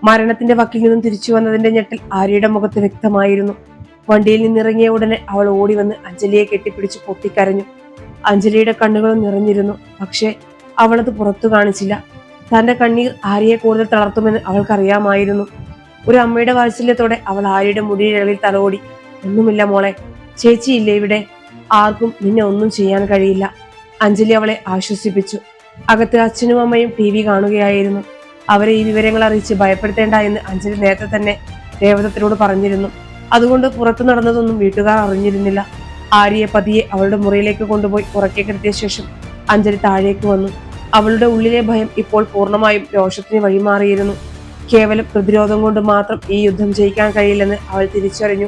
മരണത്തിന്റെ വക്കിൽ നിന്നും തിരിച്ചു വന്നതിന്റെ ഞെട്ടൽ ആര്യയുടെ മുഖത്ത് വ്യക്തമായിരുന്നു. വണ്ടിയിൽ നിന്നിറങ്ങിയ ഉടനെ അവൾ ഓടി വന്ന് അഞ്ജലിയെ കെട്ടിപ്പിടിച്ച് പൊട്ടിക്കരഞ്ഞു. അഞ്ജലിയുടെ കണ്ണുകളും നിറഞ്ഞിരുന്നു. പക്ഷേ അവളത് പുറത്തു കാണിച്ചില്ല. തന്റെ കണ്ണീർ ആര്യയെ കൂടുതൽ തളർത്തുമെന്ന് അവൾക്കറിയാമായിരുന്നു. ഒരു അമ്മയുടെ വാത്സല്യത്തോടെ അവൾ ആര്യയുടെ മുടിയിഴകളിൽ തലോടി. ഒന്നുമില്ല മോളെ, ചേച്ചിയില്ലേ ഇവിടെ, ആർക്കും നിന്നെ ഒന്നും ചെയ്യാൻ കഴിയില്ല. അഞ്ജലി അവളെ ആശ്വസിപ്പിച്ചു. അകത്ത് അച്ഛനും അമ്മയും TV കാണുകയായിരുന്നു. അവരെ ഈ വിവരങ്ങൾ അറിയിച്ച് ഭയപ്പെടുത്തേണ്ട എന്ന് അഞ്ജലി നേരത്തെ തന്നെ ദേവദത്തിനോട് പറഞ്ഞിരുന്നു. അതുകൊണ്ട് പുറത്തു നടന്നതൊന്നും വീട്ടുകാർ അറിഞ്ഞിരുന്നില്ല. ആര്യയെ പതിയെ അവളുടെ മുറിയിലേക്ക് കൊണ്ടുപോയി ഉറക്കെ കിടത്തിയ ശേഷം അഞ്ജലി താഴേക്ക് വന്നു. അവളുടെ ഉള്ളിലെ ഭയം ഇപ്പോൾ പൂർണ്ണമായും രോഷത്തിന് വഴിമാറിയിരുന്നു. കേവലം പ്രതിരോധം കൊണ്ട് മാത്രം ഈ യുദ്ധം ജയിക്കാൻ കഴിയില്ലെന്ന് അവൾ തിരിച്ചറിഞ്ഞു.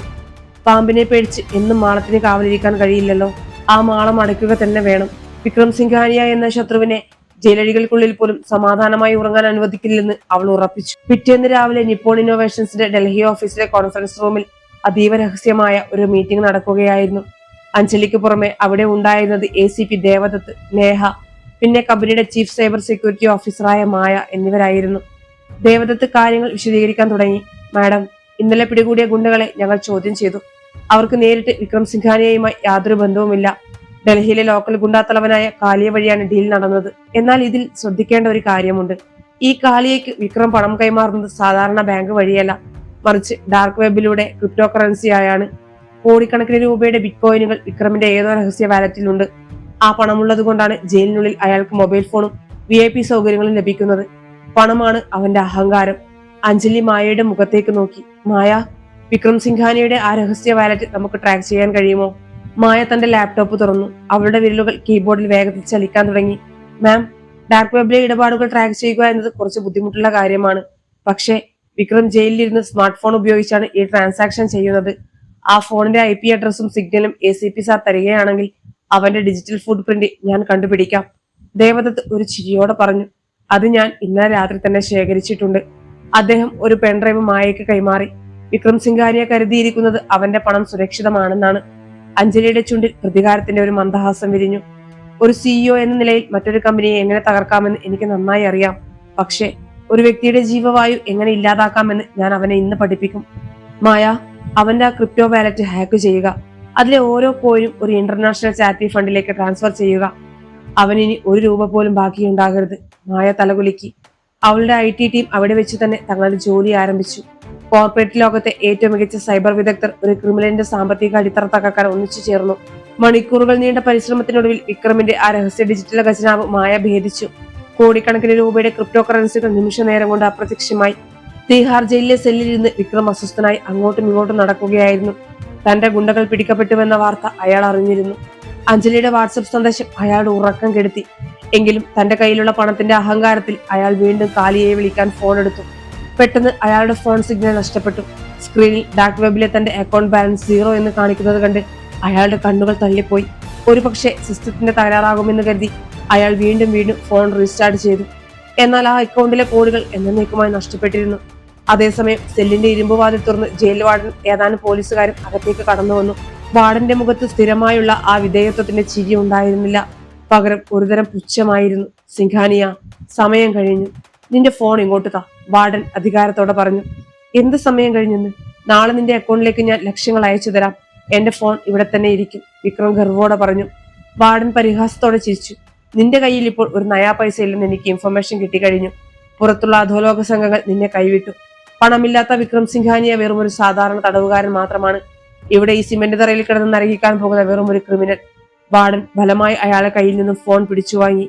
പാമ്പിനെ പേടിച്ച് എന്നും മാളത്തിന് കാവലിരിക്കാൻ കഴിയില്ലല്ലോ. ആ മാളം അടയ്ക്കുക തന്നെ വേണം. വിക്രം സിംഘാനിയ എന്ന ശത്രുവിനെ ജയിലഴികൾക്കുള്ളിൽ പോലും സമാധാനമായി ഉറങ്ങാൻ അനുവദിക്കില്ലെന്ന് അവൾ ഉറപ്പിച്ചു. പിറ്റേന്ന് രാവിലെ നിപ്പോൺ ഇന്നോവേഷൻസിന്റെ ഡൽഹി ഓഫീസിലെ കോൺഫറൻസ് റൂമിൽ അതീവ രഹസ്യമായ ഒരു മീറ്റിംഗ് നടക്കുകയായിരുന്നു. അഞ്ജലിക്ക് പുറമെ അവിടെ ഉണ്ടായിരുന്നത് ACP ദേവദത്ത്, നേഹ, പിന്നെ കമ്പനിയുടെ ചീഫ് സൈബർ സെക്യൂരിറ്റി ഓഫീസറായ മായ എന്നിവരായിരുന്നു. ദേവദത്ത് കാര്യങ്ങൾ വിശദീകരിക്കാൻ തുടങ്ങി. മാഡം, ഇന്നലെ പിടികൂടിയ ഗുണ്ടകളെ ഞങ്ങൾ ചോദ്യം ചെയ്തു. അവർക്ക് നേരിട്ട് വിക്രം സിംഘാനിയയുമായി യാതൊരു ബന്ധവുമില്ല. ഡൽഹിയിലെ ലോക്കൽ ഗുണ്ടാത്തലവനായ കാലിയ വഴിയാണ് ഡീൽ നടന്നത്. എന്നാൽ ഇതിൽ ശ്രദ്ധിക്കേണ്ട ഒരു കാര്യമുണ്ട്. ഈ കാലിയയ്ക്ക് വിക്രം പണം കൈമാറുന്നത് സാധാരണ ബാങ്ക് വഴിയല്ല, മറിച്ച് ഡാർക്ക് വെബിലൂടെ ക്രിപ്റ്റോ കറൻസി ആയാണ്. കോടിക്കണക്കിന് രൂപയുടെ ബിറ്റ്കോയിനുകൾ വിക്രമിന്റെ ഏതോ രഹസ്യ വാലറ്റിലുണ്ട്. ആ പണമുള്ളത് കൊണ്ടാണ് ജയിലിനുള്ളിൽ അയാൾക്ക് മൊബൈൽ ഫോണും VIP സൗകര്യങ്ങളും ലഭിക്കുന്നത്. പണമാണ് അവന്റെ അഹങ്കാരം. അഞ്ജലി മായയുടെ മുഖത്തേക്ക് നോക്കി. മായ, വിക്രം സിംഘാനിയുടെ ആ രഹസ്യ വാലറ്റ് നമുക്ക് ട്രാക്ക് ചെയ്യാൻ കഴിയുമോ? മായ തന്റെ ലാപ്ടോപ്പ് തുറന്നു. അവളുടെ വിരലുകൾ കീബോർഡിൽ വേഗത്തിൽ ചലിക്കാൻ തുടങ്ങി. മാം, ഡാർക്ക് വെബിലെ ഇടപാടുകൾ ട്രാക്ക് ചെയ്യുക എന്നത് കുറച്ച് ബുദ്ധിമുട്ടുള്ള കാര്യമാണ്. പക്ഷേ വിക്രം ജയിലിലിരുന്ന് സ്മാർട്ട് ഫോൺ ഉപയോഗിച്ചാണ് ഈ ട്രാൻസാക്ഷൻ ചെയ്യുന്നത്. ആ ഫോണിന്റെ IP അഡ്രസ്സും സിഗ്നലും ACP സാർ തരികയാണെങ്കിൽ അവന്റെ ഡിജിറ്റൽ ഫുട് പ്രിന്റ് ഞാൻ കണ്ടുപിടിക്കാം. ദേവദത്ത് ഒരു ചിരിയോടെ പറഞ്ഞു. അത് ഞാൻ ഇന്നലെ രാത്രി തന്നെ ശേഖരിച്ചിട്ടുണ്ട്. അദ്ദേഹം ഒരു പെൻഡ്രൈവ് മായയ്ക്ക് കൈമാറി. വിക്രം സിംഘാനിയെ കരുതിയിരിക്കുന്നത് അവന്റെ പണം സുരക്ഷിതമാണെന്നാണ്. അഞ്ജലിയുടെ ചുണ്ടിൽ പ്രതികാരത്തിന്റെ ഒരു മന്ദഹാസം വിരിഞ്ഞു. ഒരു CEO എന്ന നിലയിൽ മറ്റൊരു കമ്പനിയെ എങ്ങനെ തകർക്കാമെന്ന് എനിക്ക് നന്നായി അറിയാം. പക്ഷേ ഒരു വ്യക്തിയുടെ ജീവവായു എങ്ങനെ ഇല്ലാതാക്കാമെന്ന് ഞാൻ അവനെ ഇന്ന് പഠിപ്പിക്കും. മായ, അവന്റെ ആ ക്രിപ്റ്റോ വാലറ്റ് ഹാക്ക് ചെയ്യുക. അതിലെ ഓരോ കോയിനും ഒരു ഇന്റർനാഷണൽ ചാരിറ്റി ഫണ്ടിലേക്ക് ട്രാൻസ്ഫർ ചെയ്യുക. അവനിനി ഒരു രൂപ പോലും ബാക്കിയുണ്ടാകരുത്. മായ തലകുലുക്കി. അവളുടെ IT ടീം അവിടെ വെച്ച് തന്നെ തങ്ങളുടെ ജോലി ആരംഭിച്ചു. കോർപ്പറേറ്റ് ലോകത്തെ ഏറ്റവും മികച്ച സൈബർ വിദഗ്ധർ ഒരു ക്രിമിനലിന്റെ സാമ്പത്തിക അടിത്തറ തകർക്കാൻ ഒന്നിച്ചു ചേർന്നു. മണിക്കൂറുകൾ നീണ്ട പരിശ്രമത്തിനൊടുവിൽ വിക്രമിന്റെ ആ രഹസ്യ ഡിജിറ്റൽ ഖജനാവ് മായ ഭേദിച്ചു. കോടിക്കണക്കിന് രൂപയുടെ ക്രിപ്റ്റോ കറൻസികൾ നിമിഷ നേരം കൊണ്ട് അപ്രത്യക്ഷമായി. തീഹാർ ജയിലിലെ സെല്ലിലിരുന്ന് വിക്രം അസ്വസ്ഥനായി അങ്ങോട്ടും ഇങ്ങോട്ടും നടക്കുകയായിരുന്നു. തന്റെ ഗുണ്ടകൾ പിടിക്കപ്പെട്ടുവെന്ന വാർത്ത അയാൾ അറിഞ്ഞിരുന്നു. അഞ്ജലിയുടെ വാട്സപ്പ് സന്ദേശം അയാളുടെ ഉറക്കം കെടുത്തി. എങ്കിലും തന്റെ കയ്യിലുള്ള പണത്തിന്റെ അഹങ്കാരത്തിൽ അയാൾ വീണ്ടും കാലിയെ വിളിക്കാൻ ഫോൺ എടുത്തു. പെട്ടെന്ന് അയാളുടെ ഫോൺ സിഗ്നൽ നഷ്ടപ്പെട്ടു. സ്ക്രീനിൽ ഡാർക്ക് വെബിലെ തന്റെ അക്കൗണ്ട് ബാലൻസ് 0 എന്ന് കാണിക്കുന്നത് കണ്ട് അയാളുടെ കണ്ണുകൾ തള്ളിപ്പോയി. ഒരുപക്ഷെ സിസ്റ്റത്തിന്റെ തകരാറാകുമെന്ന് കരുതി അയാൾ വീണ്ടും ഫോൺ റീസ്റ്റാർട്ട് ചെയ്തു. എന്നാൽ ആ അക്കൗണ്ടിലെ കോഡുകൾ എന്നേക്കുമായി നഷ്ടപ്പെട്ടിരുന്നു. അതേസമയം സെല്ലിന്റെ ഇരുമ്പുവാതിൽ തുറന്ന് ജയിൽ വാർഡൻ ഏതാനും പോലീസുകാരും അകത്തേക്ക് കടന്നു വന്നു. വാർഡന്റെ മുഖത്ത് സ്ഥിരമായുള്ള ആ വിധേയത്വത്തിന്റെ ചിരി ഉണ്ടായിരുന്നില്ല. പകരം ഒരുതരം പുച്ഛമായിരുന്നു. സിംഘാനിയ, സമയം കഴിഞ്ഞു. നിന്റെ ഫോൺ ഇങ്ങോട്ട് താ, വാർഡൻ അധികാരത്തോടെ പറഞ്ഞു. എന്ത് സമയം കഴിഞ്ഞെന്ന്? നാളെ നിന്റെ അക്കൗണ്ടിലേക്ക് ഞാൻ ലക്ഷങ്ങൾ അയച്ചു തരാം. എന്റെ ഫോൺ ഇവിടെ തന്നെ ഇരിക്കും, വിക്രം ഗർവോടെ പറഞ്ഞു. വാർഡൻ പരിഹാസത്തോടെ ചിരിച്ചു. നിന്റെ കയ്യിൽ ഇപ്പോൾ ഒരു നയാ പൈസ ഇല്ലെന്ന് എനിക്ക് ഇൻഫർമേഷൻ കിട്ടിക്കഴിഞ്ഞു. പുറത്തുള്ള അധോലോക സംഘങ്ങൾ നിന്നെ കൈവിട്ടു. പണമില്ലാത്ത വിക്രം സിംഘാനിയ വെറും ഒരു സാധാരണ തടവുകാരൻ മാത്രമാണ്. ഇവിടെ ഈ സിമന്റ് തറയിൽ കിടന്ന് നരകിക്കാൻ പോകുന്ന വെറും ഒരു ക്രിമിനൽ. വാർഡൻ ബലമായി അയാളെ കയ്യിൽ നിന്നും ഫോൺ പിടിച്ചു വാങ്ങി.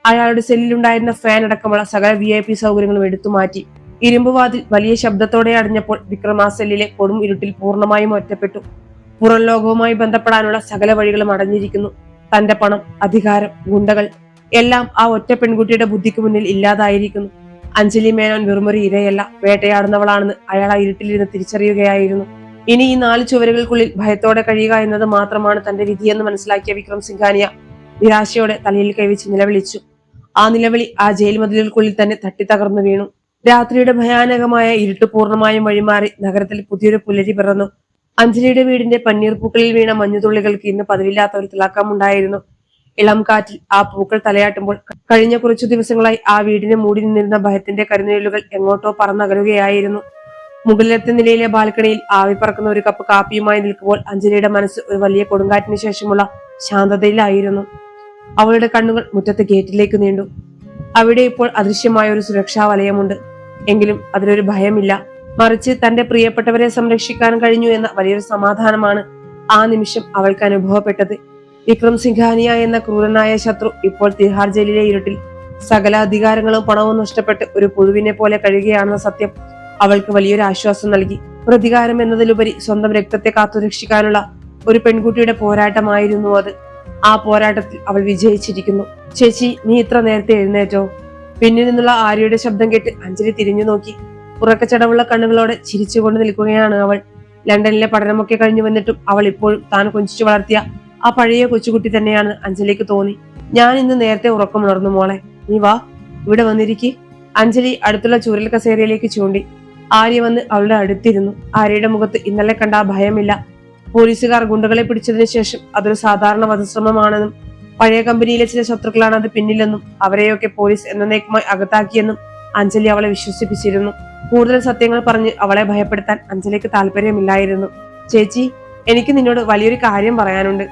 അയാളുടെ സെല്ലിലുണ്ടായിരുന്ന ഫാൻ അടക്കമുള്ള സകല VIP സൗകര്യങ്ങളും എടുത്തു മാറ്റി. ഇരുമ്പുവാതിൽ വലിയ ശബ്ദത്തോടെ അടഞ്ഞപ്പോൾ വിക്രം ആ സെല്ലിലെ കൊടും ഇരുട്ടിൽ പൂർണ്ണമായും ഒറ്റപ്പെട്ടു. പുറം ലോകവുമായി ബന്ധപ്പെടാനുള്ള സകല വഴികളും അടഞ്ഞിരിക്കുന്നു. തന്റെ പണം, അധികാരം, ഗുണ്ടകൾ എല്ലാം ആ ഒറ്റ പെൺകുട്ടിയുടെ ബുദ്ധിക്ക് മുന്നിൽ ഇല്ലാതായിരിക്കുന്നു. അഞ്ജലി മേനോൻ വെറുമൊരു ഇരയല്ല, വേട്ടയാടുന്നവളാണെന്ന് അയാൾ ആ ഇരുട്ടിലിരുന്ന് തിരിച്ചറിയുകയായിരുന്നു. ഇനി ഈ 4 ചുവരുകൾക്കുള്ളിൽ ഭയത്തോടെ കഴിയുക എന്നത് മാത്രമാണ് തന്റെ വിധിയെന്ന് മനസ്സിലാക്കിയ വിക്രം സിംഘാനിയ നിരാശയോടെ തലയിൽ കൈവച്ച് നിലവിളിച്ചു. ആ നിലവിളി ആ ജയിൽ മതിലുകൾക്കുള്ളിൽ തന്നെ തട്ടിത്തകർന്നു വീണു. രാത്രിയുടെ ഭയാനകമായ ഇരുട്ട് പൂർണ്ണമായും വഴിമാറി നഗരത്തിൽ പുതിയൊരു പുലരി പിറന്നു. അഞ്ജലിയുടെ വീടിന്റെ പന്നീർപ്പൂക്കളിൽ വീണ മഞ്ഞുതുള്ളികൾക്ക് ഇന്ന് പതിവില്ലാത്ത ഒരു തിളക്കമുണ്ടായിരുന്നു. ഇളം കാറ്റിൽ ആ പൂക്കൾ തലയാട്ടുമ്പോൾ കഴിഞ്ഞ കുറച്ചു ദിവസങ്ങളായി ആ വീടിനെ മൂടി നിന്നിരുന്ന ഭയത്തിന്റെ കരുനിഴലുകൾ എങ്ങോട്ടോ പറന്നകലുകയായിരുന്നു. മുകളിലത്തെ നിലയിലെ ബാൽക്കണിയിൽ ആവി പറക്കുന്ന ഒരു കപ്പ് കാപ്പിയുമായി നിൽക്കുമ്പോൾ അഞ്ജലിയുടെ മനസ്സ് ഒരു വലിയ കൊടുങ്കാറ്റിന് ശേഷമുള്ള ശാന്തതയിലായിരുന്നു. അവളുടെ കണ്ണുകൾ മുറ്റത്തെ ഗേറ്റിലേക്ക് നീണ്ടു. അവിടെ ഇപ്പോൾ അദൃശ്യമായ ഒരു സുരക്ഷാ വലയമുണ്ട്. എങ്കിലും അതിലൊരു ഭയമില്ല, മറിച്ച് തന്റെ പ്രിയപ്പെട്ടവരെ സംരക്ഷിക്കാൻ കഴിഞ്ഞു എന്ന വലിയൊരു സമാധാനമാണ് ആ നിമിഷം അവൾക്ക് അനുഭവപ്പെട്ടത്. വിക്രം സിംഘാനിയ എന്ന ക്രൂരനായ ശത്രു ഇപ്പോൾ തിഹാർ ജയിലിലെ ഇരുട്ടിൽ സകല അധികാരങ്ങളും പണവും നഷ്ടപ്പെട്ട് ഒരു പുഴുവിനെ പോലെ കഴിയുകയാണെന്ന സത്യം അവൾക്ക് വലിയൊരു ആശ്വാസം നൽകി. പ്രതികാരം എന്നതിലുപരി സ്വന്തം രക്തത്തെ കാത്തുരക്ഷിക്കാനുള്ള ഒരു പെൺകുട്ടിയുടെ പോരാട്ടമായിരുന്നു അത്. ആ പോരാട്ടത്തിൽ അവൾ വിജയിച്ചിരിക്കുന്നു. ചേച്ചി, നീ ഇത്ര നേരത്തെ എഴുന്നേറ്റോ? പിന്നിൽ നിന്നുള്ള ആര്യയുടെ ശബ്ദം കേട്ട് അഞ്ജലി തിരിഞ്ഞു നോക്കി. ഉറക്കച്ചടവുള്ള കണ്ണുകളോടെ ചിരിച്ചുകൊണ്ട് നിൽക്കുകയാണ് അവൾ. ലണ്ടനിലെ പഠനമൊക്കെ കഴിഞ്ഞു വന്നിട്ടും അവൾ ഇപ്പോഴും താൻ കൊഞ്ചിച്ചു വളർത്തിയ ആ പഴയ കൊച്ചുകുട്ടി തന്നെയാണ് അഞ്ജലിക്ക് തോന്നി. ഞാൻ ഇന്ന് നേരത്തെ ഉറക്കമുണർന്നു മോളെ, നീ വാ, ഇവിടെ വന്നിരിക്കി. അഞ്ജലി അടുത്തുള്ള ചൂരൽ കസേരയിലേക്ക് ചൂണ്ടി. ആര്യ വന്ന് അവളുടെ അടുത്തിരുന്നു. ആര്യയുടെ മുഖത്ത് ഇന്നലെ കണ്ട ആ ഭയമില്ല. പോലീസുകാർ ഗുണ്ടകളെ പിടിച്ചതിനു ശേഷം അതൊരു സാധാരണ വധശ്രമമാണെന്നും പഴയ കമ്പനിയിലെ ചില ശത്രുക്കളാണ് അത് പിന്നിലെന്നും അവരെയൊക്കെ പോലീസ് എന്നേക്കുമായി അകത്താക്കിയെന്നും അഞ്ജലി അവളെ വിശ്വസിപ്പിച്ചിരുന്നു. കൂടുതൽ സത്യങ്ങൾ പറഞ്ഞ് അവളെ ഭയപ്പെടുത്താൻ അഞ്ജലിക്ക് താല്പര്യമില്ലായിരുന്നു. ചേച്ചി, എനിക്ക് നിന്നോട് വലിയൊരു കാര്യം പറയാനുണ്ട്.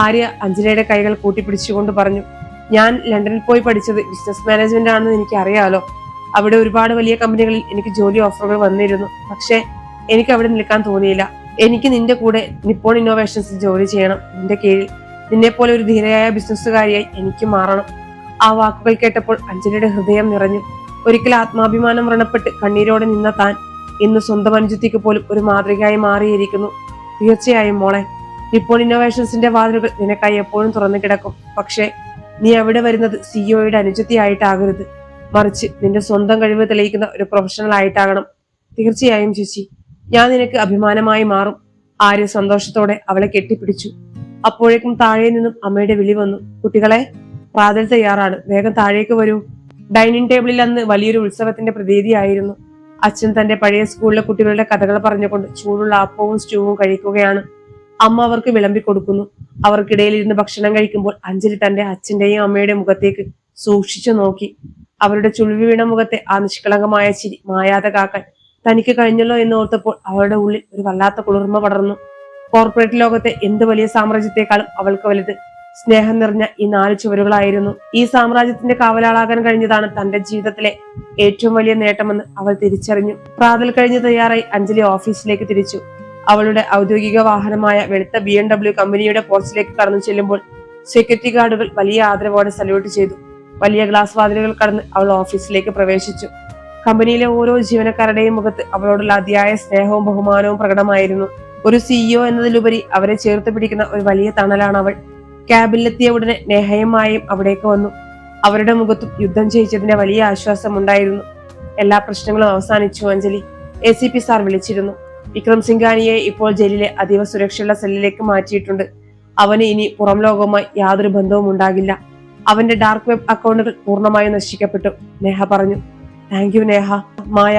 ആര്യ അഞ്ജലിയുടെ കൈകൾ കൂട്ടിപ്പിടിച്ചുകൊണ്ട് പറഞ്ഞു. ഞാൻ ലണ്ടനിൽ പോയി പഠിച്ചത് ബിസിനസ് മാനേജ്മെന്റ് ആണെന്ന് എനിക്ക് അറിയാലോ. അവിടെ ഒരുപാട് വലിയ കമ്പനികളിൽ എനിക്ക് ജോലി ഓഫറുകൾ വന്നിരുന്നു. പക്ഷെ എനിക്ക് അവിടെ നിൽക്കാൻ തോന്നിയില്ല. എനിക്ക് നിന്റെ കൂടെ നിപ്പോൺ ഇന്നോവേഷൻസിൽ ജോലി ചെയ്യണം. നിന്റെ കീഴിൽ നിന്നെ പോലെ ഒരു ധീരയായ ബിസിനസ്സുകാരിയായി എനിക്ക് മാറണം. ആ വാക്കുകൾ കേട്ടപ്പോൾ അഞ്ജലിയുടെ ഹൃദയം നിറഞ്ഞു. ഒരിക്കൽ ആത്മാഭിമാനം വ്രണപ്പെട്ട് കണ്ണീരോടെ നിന്ന താൻ ഇന്ന് സ്വന്തം അനുജത്തിക്ക് പോലും ഒരു മാതൃകയായി മാറിയിരിക്കുന്നു. തീർച്ചയായും മോളെ, നിപ്പോൺ ഇന്നോവേഷൻസിന്റെ വാതിലുകൾ നിനക്കായി എപ്പോഴും തുറന്നു കിടക്കും. പക്ഷേ നീ അവിടെ വരുന്നത് സിഇഒയുടെ അനുജത്തിയായിട്ടാകരുത്, മറിച്ച് നിന്റെ സ്വന്തം കഴിവ് തെളിയിക്കുന്ന ഒരു പ്രൊഫഷണൽ ആയിട്ടാകണം. തീർച്ചയായും ചേച്ചി, ഞാൻ നിനക്ക് അഭിമാനമായി മാറും. ആര്യ സന്തോഷത്തോടെ അവളെ കെട്ടിപ്പിടിച്ചു. അപ്പോഴേക്കും താഴെ നിന്നും അമ്മയുടെ വിളി വന്നു. കുട്ടികളെ, പ്രാതൽ തയ്യാറാണ്, വേഗം താഴേക്ക് വരൂ. ഡൈനിങ് ടേബിളിൽ അന്ന് വലിയൊരു ഉത്സവത്തിന്റെ പ്രതീതിയായിരുന്നു. അച്ഛൻ തന്റെ പഴയ സ്കൂളിലെ കുട്ടികളുടെ കഥകൾ പറഞ്ഞുകൊണ്ട് ചൂടുള്ള അപ്പവും സ്റ്റൂവും കഴിക്കുകയാണ്. അമ്മ അവർക്ക് വിളമ്പി കൊടുക്കുന്നു. അവർക്കിടയിൽ ഇരുന്ന് ഭക്ഷണം കഴിക്കുമ്പോൾ അഞ്ജലി തന്റെ അച്ഛന്റെയും അമ്മയുടെയും മുഖത്തേക്ക് സൂക്ഷിച്ചു നോക്കി. അവരുടെ ചുളിവി വീണ മുഖത്തെ ആ നിഷ്കളങ്കമായ ചിരി മായാതെ കാക്കാൻ തനിക്ക് കഴിഞ്ഞല്ലോ എന്ന് ഓർത്തപ്പോൾ അവളുടെ ഉള്ളിൽ ഒരു വല്ലാത്ത കുളിർമ പടർന്നു. കോർപ്പറേറ്റ് ലോകത്തെ എന്ത് വലിയ സാമ്രാജ്യത്തെക്കാളും അവൾക്ക് വലുത് സ്നേഹം നിറഞ്ഞ ഈ 4 ചുവരുകളായിരുന്നു. ഈ സാമ്രാജ്യത്തിന്റെ കാവലാളാകാൻ കഴിഞ്ഞതാണ് തന്റെ ജീവിതത്തിലെ ഏറ്റവും വലിയ നേട്ടമെന്ന് അവൾ തിരിച്ചറിഞ്ഞു. പ്രാതൽ കഴിഞ്ഞ് തയ്യാറായി അഞ്ജലി ഓഫീസിലേക്ക് തിരിച്ചു. അവളുടെ ഔദ്യോഗിക വാഹനമായ വെളുത്ത BMW കമ്പനിയുടെ പോർച്ചിലേക്ക് കടന്നു ചെല്ലുമ്പോൾ സെക്യൂരിറ്റി ഗാർഡുകൾ വലിയ ആദരവോടെ സല്യൂട്ട് ചെയ്തു. വലിയ ഗ്ലാസ് വാതിലുകൾ കടന്ന് അവൾ ഓഫീസിലേക്ക് പ്രവേശിച്ചു. കമ്പനിയിലെ ഓരോ ജീവനക്കാരുടെയും മുഖത്ത് അവളോടുള്ള അതിയായ സ്നേഹവും ബഹുമാനവും പ്രകടമായിരുന്നു. ഒരു സിഇഒ എന്നതിലുപരി അവരെ ചേർത്ത് പിടിക്കുന്ന ഒരു വലിയ തണലാണ് അവൾ. ക്യാബിലെത്തിയ ഉടനെ നേഹയും മായയും അവിടേക്ക് വന്നു. അവരുടെ മുഖത്തും യുദ്ധം ജയിച്ചതിന്റെ വലിയ ആശ്വാസം ഉണ്ടായിരുന്നു. എല്ലാ പ്രശ്നങ്ങളും അവസാനിച്ചു അഞ്ജലി. ACP സാർ വിളിച്ചിരുന്നു. വിക്രം സിംഗാനിയെ ഇപ്പോൾ ജയിലിലെ അതീവ സുരക്ഷയുള്ള സെല്ലിലേക്ക് മാറ്റിയിട്ടുണ്ട്. അവന് ഇനി പുറം ലോകവുമായി യാതൊരു ബന്ധവും ഉണ്ടാകില്ല. അവന്റെ ഡാർക്ക് വെബ് അക്കൗണ്ടുകൾ പൂർണ്ണമായും നശിക്കപ്പെട്ടു, നേഹ പറഞ്ഞു. Thank you Neha. മായ,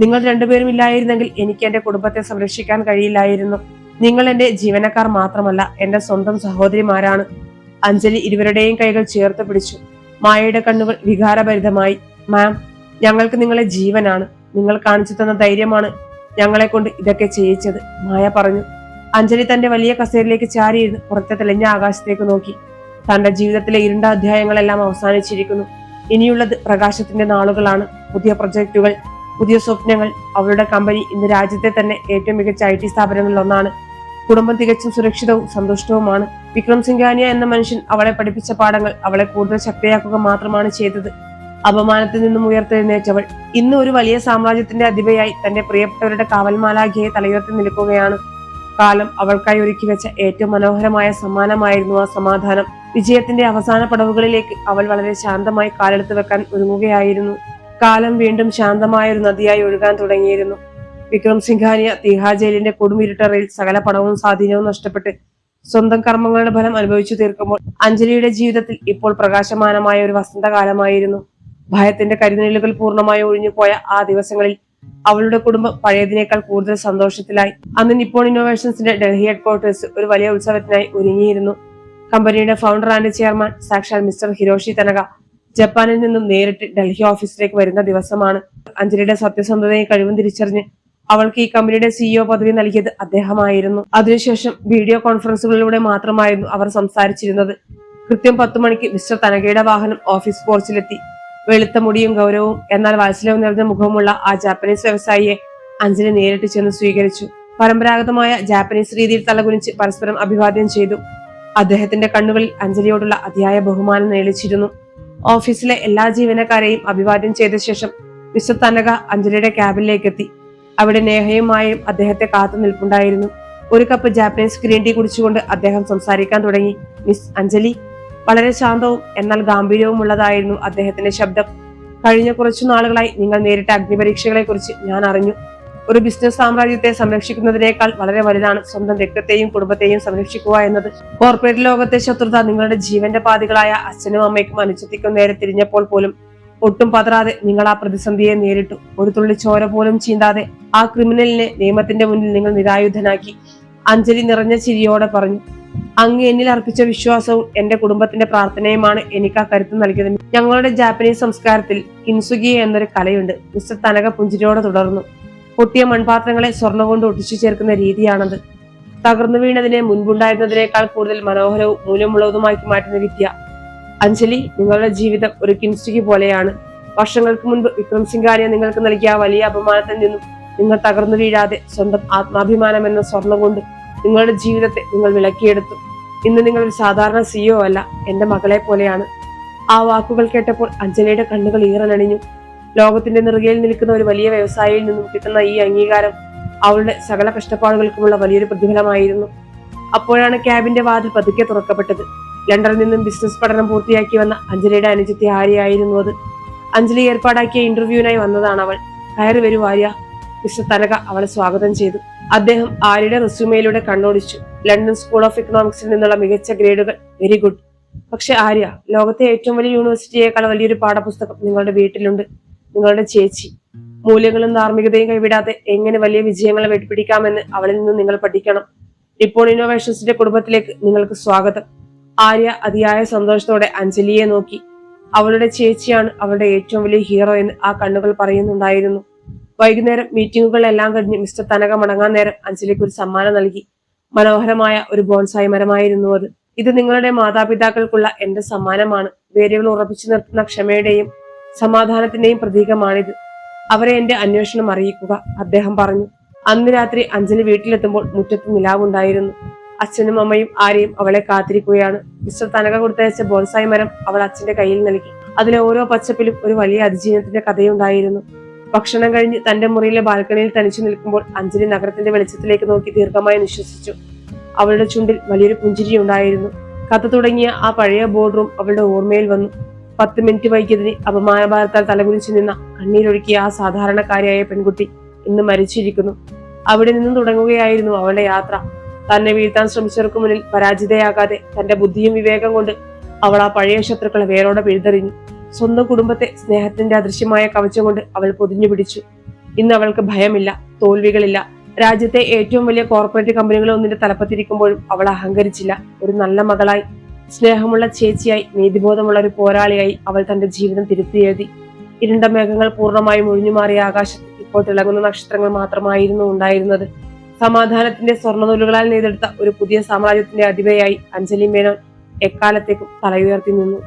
നിങ്ങൾ രണ്ടുപേരും ഇല്ലായിരുന്നെങ്കിൽ എനിക്ക് എന്റെ കുടുംബത്തെ സംരക്ഷിക്കാൻ കഴിയില്ലായിരുന്നു. നിങ്ങൾ എന്റെ ജീവനക്കാർ മാത്രമല്ല, എന്റെ സ്വന്തം സഹോദരിമാരാണ്. അഞ്ജലി ഇരുവരുടെയും കൈകൾ ചേർത്ത് പിടിച്ചു. മായയുടെ കണ്ണുകൾ വികാരഭരിതമായി. മാം, ഞങ്ങൾക്ക് നിങ്ങളെ ജീവനാണ്. നിങ്ങൾ കാണിച്ചു തന്ന ധൈര്യമാണ് ഞങ്ങളെ കൊണ്ട് ഇതൊക്കെ ചെയ്യിച്ചത്, മായ പറഞ്ഞു. അഞ്ജലി തന്റെ വലിയ കസേരയിലേക്ക് ചാരിയിരുന്ന് പുറത്തെ തെളിഞ്ഞ ആകാശത്തേക്ക് നോക്കി. തന്റെ ജീവിതത്തിലെ ഇരുണ്ട അധ്യായങ്ങളെല്ലാം അവസാനിച്ചിരിക്കുന്നു. ഇനിയുള്ളത് പ്രകാശത്തിന്റെ നാളുകളാണ്. പുതിയ പ്രൊജക്ടുകൾ, പുതിയ സ്വപ്നങ്ങൾ. അവളുടെ കമ്പനി ഇന്ന് രാജ്യത്തെ തന്നെ ഏറ്റവും മികച്ച IT സ്ഥാപനങ്ങളിൽ ഒന്നാണ്. കുടുംബം തികച്ചും സുരക്ഷിതവും സന്തുഷ്ടവുമാണ്. വിക്രം സിംഗാനിയ എന്ന മനുഷ്യൻ അവളെ പഠിപ്പിച്ച പാഠങ്ങൾ അവളെ കൂടുതൽ ശക്തിയാക്കുക മാത്രമാണ് ചെയ്തത്. അപമാനത്തിൽ നിന്നും ഉയർത്തെഴുന്നേറ്റവൾ ഇന്ന് ഒരു വലിയ സാമ്രാജ്യത്തിന്റെ അധിപയായി തന്റെ പ്രിയപ്പെട്ടവരുടെ കാവൽമാലാഖിയെ തലയുയർത്തി നിൽക്കുകയാണ്. കാലം അവൾക്കായി ഒരുക്കി വെച്ച ഏറ്റവും മനോഹരമായ സമ്മാനമായിരുന്നു ആ സമാധാനം. വിജയത്തിന്റെ അവസാന പടവുകളിലേക്ക് അവൾ വളരെ ശാന്തമായി കാലെടുത്ത് വെക്കാൻ ഒരുങ്ങുകയായിരുന്നു. കാലം വീണ്ടും ശാന്തമായ ഒരു നദിയായി ഒഴുകാൻ തുടങ്ങിയിരുന്നു. വിക്രം സിംഗാനിയ തിഹാർ ജയിലിന്റെ കൊടുമിരുട്ടറയിൽ സകല പണവും സ്വാധീനവും നഷ്ടപ്പെട്ട് സ്വന്തം കർമ്മങ്ങളുടെ ഫലം അനുഭവിച്ചു തീർക്കുമ്പോൾ അഞ്ജലിയുടെ ജീവിതത്തിൽ ഇപ്പോൾ പ്രകാശമാനമായ ഒരു വസന്തകാലമായിരുന്നു. ഭയത്തിന്റെ കരിനിഴലുകൾ പൂർണ്ണമായി ഒഴിഞ്ഞുപോയ ആ ദിവസങ്ങളിൽ അവളുടെ കുടുംബം പഴയതിനേക്കാൾ കൂടുതൽ സന്തോഷത്തിലായി. അന്ന് നിപ്പോൺ ഇന്നോവേഷൻസിന്റെ ഡൽഹി ഹെഡ്ക്വാർട്ടേഴ്സ് ഒരു വലിയ ഉത്സവത്തിനായി ഒരുങ്ങിയിരുന്നു. കമ്പനിയുടെ ഫൗണ്ടർ ആൻഡ് ചെയർമാൻ സാക്ഷാൽ മിസ്റ്റർ ഹിരോഷി തനക ജപ്പാനിൽ നിന്നും നേരിട്ട് ഡൽഹി ഓഫീസിലേക്ക് വരുന്ന ദിവസമാണ്. അഞ്ജലിയുടെ സത്യസന്ധതയും കഴിവും തിരിച്ചറിഞ്ഞ് അവൾക്ക് ഈ കമ്പനിയുടെ CEO പദവി നൽകിയത് അദ്ദേഹമായിരുന്നു. അതിനുശേഷം വീഡിയോ കോൺഫറൻസുകളിലൂടെ മാത്രമായിരുന്നു അവർ സംസാരിച്ചിരുന്നത്. കൃത്യം 10 മണിക്ക് മിസ്റ്റർ തനകയുടെ വാഹനം ഓഫീസ് പോർച്ചിലെത്തി. വെളുത്ത മുടിയും ഗൗരവവും എന്നാൽ വാത്സല്യവും നിറഞ്ഞ മുഖമുള്ള ആ ജാപ്പനീസ് വ്യവസായിയെ അഞ്ജലി നേരിട്ട് ചെന്ന് സ്വീകരിച്ചു. പരമ്പരാഗതമായ ജാപ്പനീസ് രീതിയിൽ തലകുനിച്ച് പരസ്പരം അഭിവാദ്യം ചെയ്തു. അദ്ദേഹത്തിന്റെ കണ്ണുകളിൽ അഞ്ജലിയോടുള്ള അതിയായ ബഹുമാനം നേളിച്ചിരുന്നു. ഓഫീസിലെ എല്ലാ ജീവനക്കാരെയും അഭിവാദ്യം ചെയ്ത ശേഷം മിസ്റ്റർ തനക അഞ്ജലിയുടെ ക്യാബിനിലേക്ക് എത്തി. അവിടെ നേഹയുമായും അദ്ദേഹത്തെ കാത്തു നിൽപ്പുണ്ടായിരുന്നു. ഒരു കപ്പ് ജാപ്പനീസ് ഗ്രീൻ ടീ കുടിച്ചുകൊണ്ട് അദ്ദേഹം സംസാരിക്കാൻ തുടങ്ങി. മിസ് അഞ്ജലി. വളരെ ശാന്തവും എന്നാൽ ഗാംഭീര്യവും ഉള്ളതായിരുന്നു അദ്ദേഹത്തിന്റെ ശബ്ദം. കഴിഞ്ഞ കുറച്ചു നാളുകളായി നിങ്ങൾ നേരിട്ട അഗ്നിപരീക്ഷകളെ കുറിച്ച് ഞാൻ അറിഞ്ഞു. ഒരു ബിസിനസ് സാമ്രാജ്യത്തെ സംരക്ഷിക്കുന്നതിനേക്കാൾ വളരെ വലുതാണ് സ്വന്തം രക്തത്തെയും കുടുംബത്തെയും സംരക്ഷിക്കുക എന്നത്. കോർപ്പറേറ്റ് ലോകത്തെ ശത്രുത നിങ്ങളുടെ ജീവന്റെ പാതികളായ അച്ഛനും അമ്മയ്ക്കും അനുജത്തിക്കും നേരെ തിരിഞ്ഞപ്പോൾ പോലും ഒട്ടും പതറാതെ നിങ്ങൾ ആ പ്രതിസന്ധിയെ നേരിട്ടു. ഒരു തുള്ളി ചോര പോലും ചീന്താതെ ആ ക്രിമിനലിനെ നിയമത്തിന്റെ മുന്നിൽ നിങ്ങൾ നിരായുധനാക്കി. അഞ്ജലി നിറഞ്ഞ ചിരിയോടെ പറഞ്ഞു. അങ്ങ് എന്നിൽ അർപ്പിച്ച വിശ്വാസവും എന്റെ കുടുംബത്തിന്റെ പ്രാർത്ഥനയുമാണ് എനിക്ക് ആ കരുത്ത് നൽകിയത്. ഞങ്ങളുടെ ജാപ്പനീസ് സംസ്കാരത്തിൽ കിൻസുഗി എന്നൊരു കലയുണ്ട്. മിസ്റ്റർ തനക പുഞ്ചിരിയോടെ തുടർന്നു. പൊട്ടിയ മൺപാത്രങ്ങളെ സ്വർണ്ണം കൊണ്ട് ഒട്ടിച്ചു ചേർക്കുന്ന രീതിയാണത്. തകർന്നു വീണതിനെ മുൻപുണ്ടായിരുന്നതിനേക്കാൾ കൂടുതൽ മനോഹരവും മൂല്യമുള്ളതുമാക്കി മാറ്റുന്ന വിദ്യ. അഞ്ജലി, നിങ്ങളുടെ ജീവിതം ഒരു കിൻസുഗി പോലെയാണ്. വർഷങ്ങൾക്ക് മുൻപ് വിക്രം സിംഗാനിയ നിങ്ങൾക്ക് നൽകിയ ആ വലിയ അപമാനത്തിൽ നിന്നും നിങ്ങൾ തകർന്നു വീഴാതെ സ്വന്തം ആത്മാഭിമാനം എന്ന സ്വർണ്ണം കൊണ്ട് നിങ്ങളുടെ ജീവിതത്തെ നിങ്ങൾ വിളക്കിയെടുത്തു. ഇന്ന് നിങ്ങൾ ഒരു സാധാരണ സിഇഒ അല്ല, എന്റെ മകളെ പോലെയാണ്. ആ വാക്കുകൾ കേട്ടപ്പോൾ അഞ്ജലിയുടെ കണ്ണുകൾ ഈറനണിഞ്ഞു. ലോകത്തിന്റെ നെറുകയിൽ നിൽക്കുന്ന ഒരു വലിയ വ്യവസായിയിൽ നിന്നും കിട്ടുന്ന ഈ അംഗീകാരം അവളുടെ സകല കഷ്ടപ്പാടുകൾക്കുമുള്ള വലിയൊരു പ്രതിഫലമായിരുന്നു. അപ്പോഴാണ് ക്യാബിന്റെ വാതിൽ പതുക്കെ തുറക്കപ്പെട്ടത്. ലണ്ടനിൽ നിന്നും ബിസിനസ് പഠനം പൂർത്തിയാക്കി വന്ന അഞ്ജലിയുടെ അനുജത്തി ആര്യയായിരുന്നു അത്. അഞ്ജലി ഏർപ്പാടാക്കിയ ഇന്റർവ്യൂവിനായി വന്നതാണ് അവൾ. കയറി വരൂ ആര്യ. മിസ്റ്റർ തനക അവളെ സ്വാഗതം ചെയ്തു. അദ്ദേഹം ആര്യയുടെ റെസ്യൂമയിലൂടെ കണ്ണോടിച്ചു. ലണ്ടൻ സ്കൂൾ ഓഫ് എക്കണോമിക്സിൽ നിന്നുള്ള മികച്ച ഗ്രേഡുകൾ, വെരി ഗുഡ്. പക്ഷെ ആര്യ, ലോകത്തെ ഏറ്റവും വലിയ യൂണിവേഴ്സിറ്റിയേക്കാൾ വലിയൊരു പാഠപുസ്തകം നിങ്ങളുടെ വീട്ടിലുണ്ട്. നിങ്ങളുടെ ചേച്ചി. മൂല്യങ്ങളും ധാർമ്മികതയും കൈവിടാതെ എങ്ങനെ വലിയ വിജയങ്ങൾ വെട്ടിപ്പിടിക്കാമെന്ന് അവളിൽ നിന്ന് നിങ്ങൾ പഠിക്കണം. നിപ്പോൺ ഇന്നോവേഷൻസിന്റെ കുടുംബത്തിലേക്ക് നിങ്ങൾക്ക് സ്വാഗതം. ആര്യ അതിയായ സന്തോഷത്തോടെ അഞ്ജലിയെ നോക്കി. അവളുടെ ചേച്ചിയാണ് അവളുടെ ഏറ്റവും വലിയ ഹീറോ എന്ന് ആ കണ്ണുകൾ പറയുന്നുണ്ടായിരുന്നു. വൈകുന്നേരം മീറ്റിംഗുകളെല്ലാം കഴിഞ്ഞ് മിസ്റ്റർ തനക മടങ്ങാൻ നേരം അഞ്ജലിക്ക് ഒരു സമ്മാനം നൽകി. മനോഹരമായ ഒരു ബോൺസായി മരമായിരുന്നു അത്. ഇത് നിങ്ങളുടെ മാതാപിതാക്കൾക്കുള്ള എന്റെ സമ്മാനമാണ്. വേരുകൾ ഉറപ്പിച്ചു നിർത്തുന്ന ക്ഷമയുടെയും സമാധാനത്തിന്റെയും പ്രതീകമാണിത്. അവരെ എന്റെ അന്വേഷണം അറിയിക്കുക, അദ്ദേഹം പറഞ്ഞു. അന്ന് രാത്രി അഞ്ജലി വീട്ടിലെത്തുമ്പോൾ മുറ്റത്ത് നിലാവുണ്ടായിരുന്നു. അച്ഛനും അമ്മയും ആരെയും അവളെ കാത്തിരിക്കുകയാണ്. മിസ്റ്റർ തനക കൊടുത്തയച്ച ബോൺസായി മരം അവൾ അച്ഛന്റെ കയ്യിൽ നൽകി. അതിലെ ഓരോ പച്ചപ്പിലും ഒരു വലിയ അതിജീവനത്തിന്റെ കഥയുണ്ടായിരുന്നു. ഭക്ഷണം കഴിഞ്ഞ് തന്റെ മുറിയിലെ ബാൽക്കണിയിൽ തനിച്ചു നിൽക്കുമ്പോൾ അഞ്ജലി നഗരത്തിന്റെ വെളിച്ചത്തിലേക്ക് നോക്കി ദീർഘമായി നിശ്വസിച്ചു. അവളുടെ ചുണ്ടിൽ വലിയൊരു പുഞ്ചിരി ഉണ്ടായിരുന്നു. കഥ തുടങ്ങിയ ആ പഴയ ബോർഡ് റൂം അവളുടെ ഓർമ്മയിൽ വന്നു. 10 മിനിറ്റ് വൈകിയതിന് അപമാനഭാരത്താൽ തലകുനിച്ചു നിന്ന കണ്ണീരൊഴുക്കിയ ആ സാധാരണക്കാരിയായ പെൺകുട്ടി ഇന്ന് മരിച്ചിരിക്കുന്നു. അവിടെ നിന്നും തുടങ്ങുകയായിരുന്നു അവളുടെ യാത്ര. തന്നെ വീഴ്ത്താൻ ശ്രമിച്ചവർക്ക് മുന്നിൽ പരാജിതയാകാതെ തന്റെ ബുദ്ധിയും വിവേകം കൊണ്ട് അവൾ ആ പഴയ ശത്രുക്കളെ വേരോടെ പിഴുതെറിഞ്ഞു. സ്വന്തം കുടുംബത്തെ സ്നേഹത്തിന്റെ അദൃശ്യമായ കവചം കൊണ്ട് അവൾ പൊതിഞ്ഞു പിടിച്ചു. ഇന്ന് അവൾക്ക് ഭയമില്ല, തോൽവികളില്ല. രാജ്യത്തെ ഏറ്റവും വലിയ കോർപ്പറേറ്റ് കമ്പനികളൊന്നിന്റെ തലപ്പത്തിരിക്കുമ്പോഴും അവൾ അഹങ്കരിച്ചില്ല. ഒരു നല്ല മകളായി, സ്നേഹമുള്ള ചേച്ചിയായി, നീതിബോധമുള്ള ഒരു പോരാളിയായി അവൾ തന്റെ ജീവിതം തിരുത്തിയെഴുതി. ഇരുണ്ട മേഘങ്ങൾ പൂർണ്ണമായും ഒഴിഞ്ഞുമാറിയ ആകാശത്ത് ഇപ്പോൾ തിളങ്ങുന്ന നക്ഷത്രങ്ങൾ മാത്രമായിരുന്നു ഉണ്ടായിരുന്നത്. സമാധാനത്തിന്റെ സ്വർണ്ണനൂലുകളാൽ നെയ്തെടുത്ത ഒരു പുതിയ സാമ്രാജ്യത്തിന്റെ അധിപയായി അഞ്ജലി മേനോൻ എക്കാലത്തേക്കും തലയുയർത്തി നിന്നു.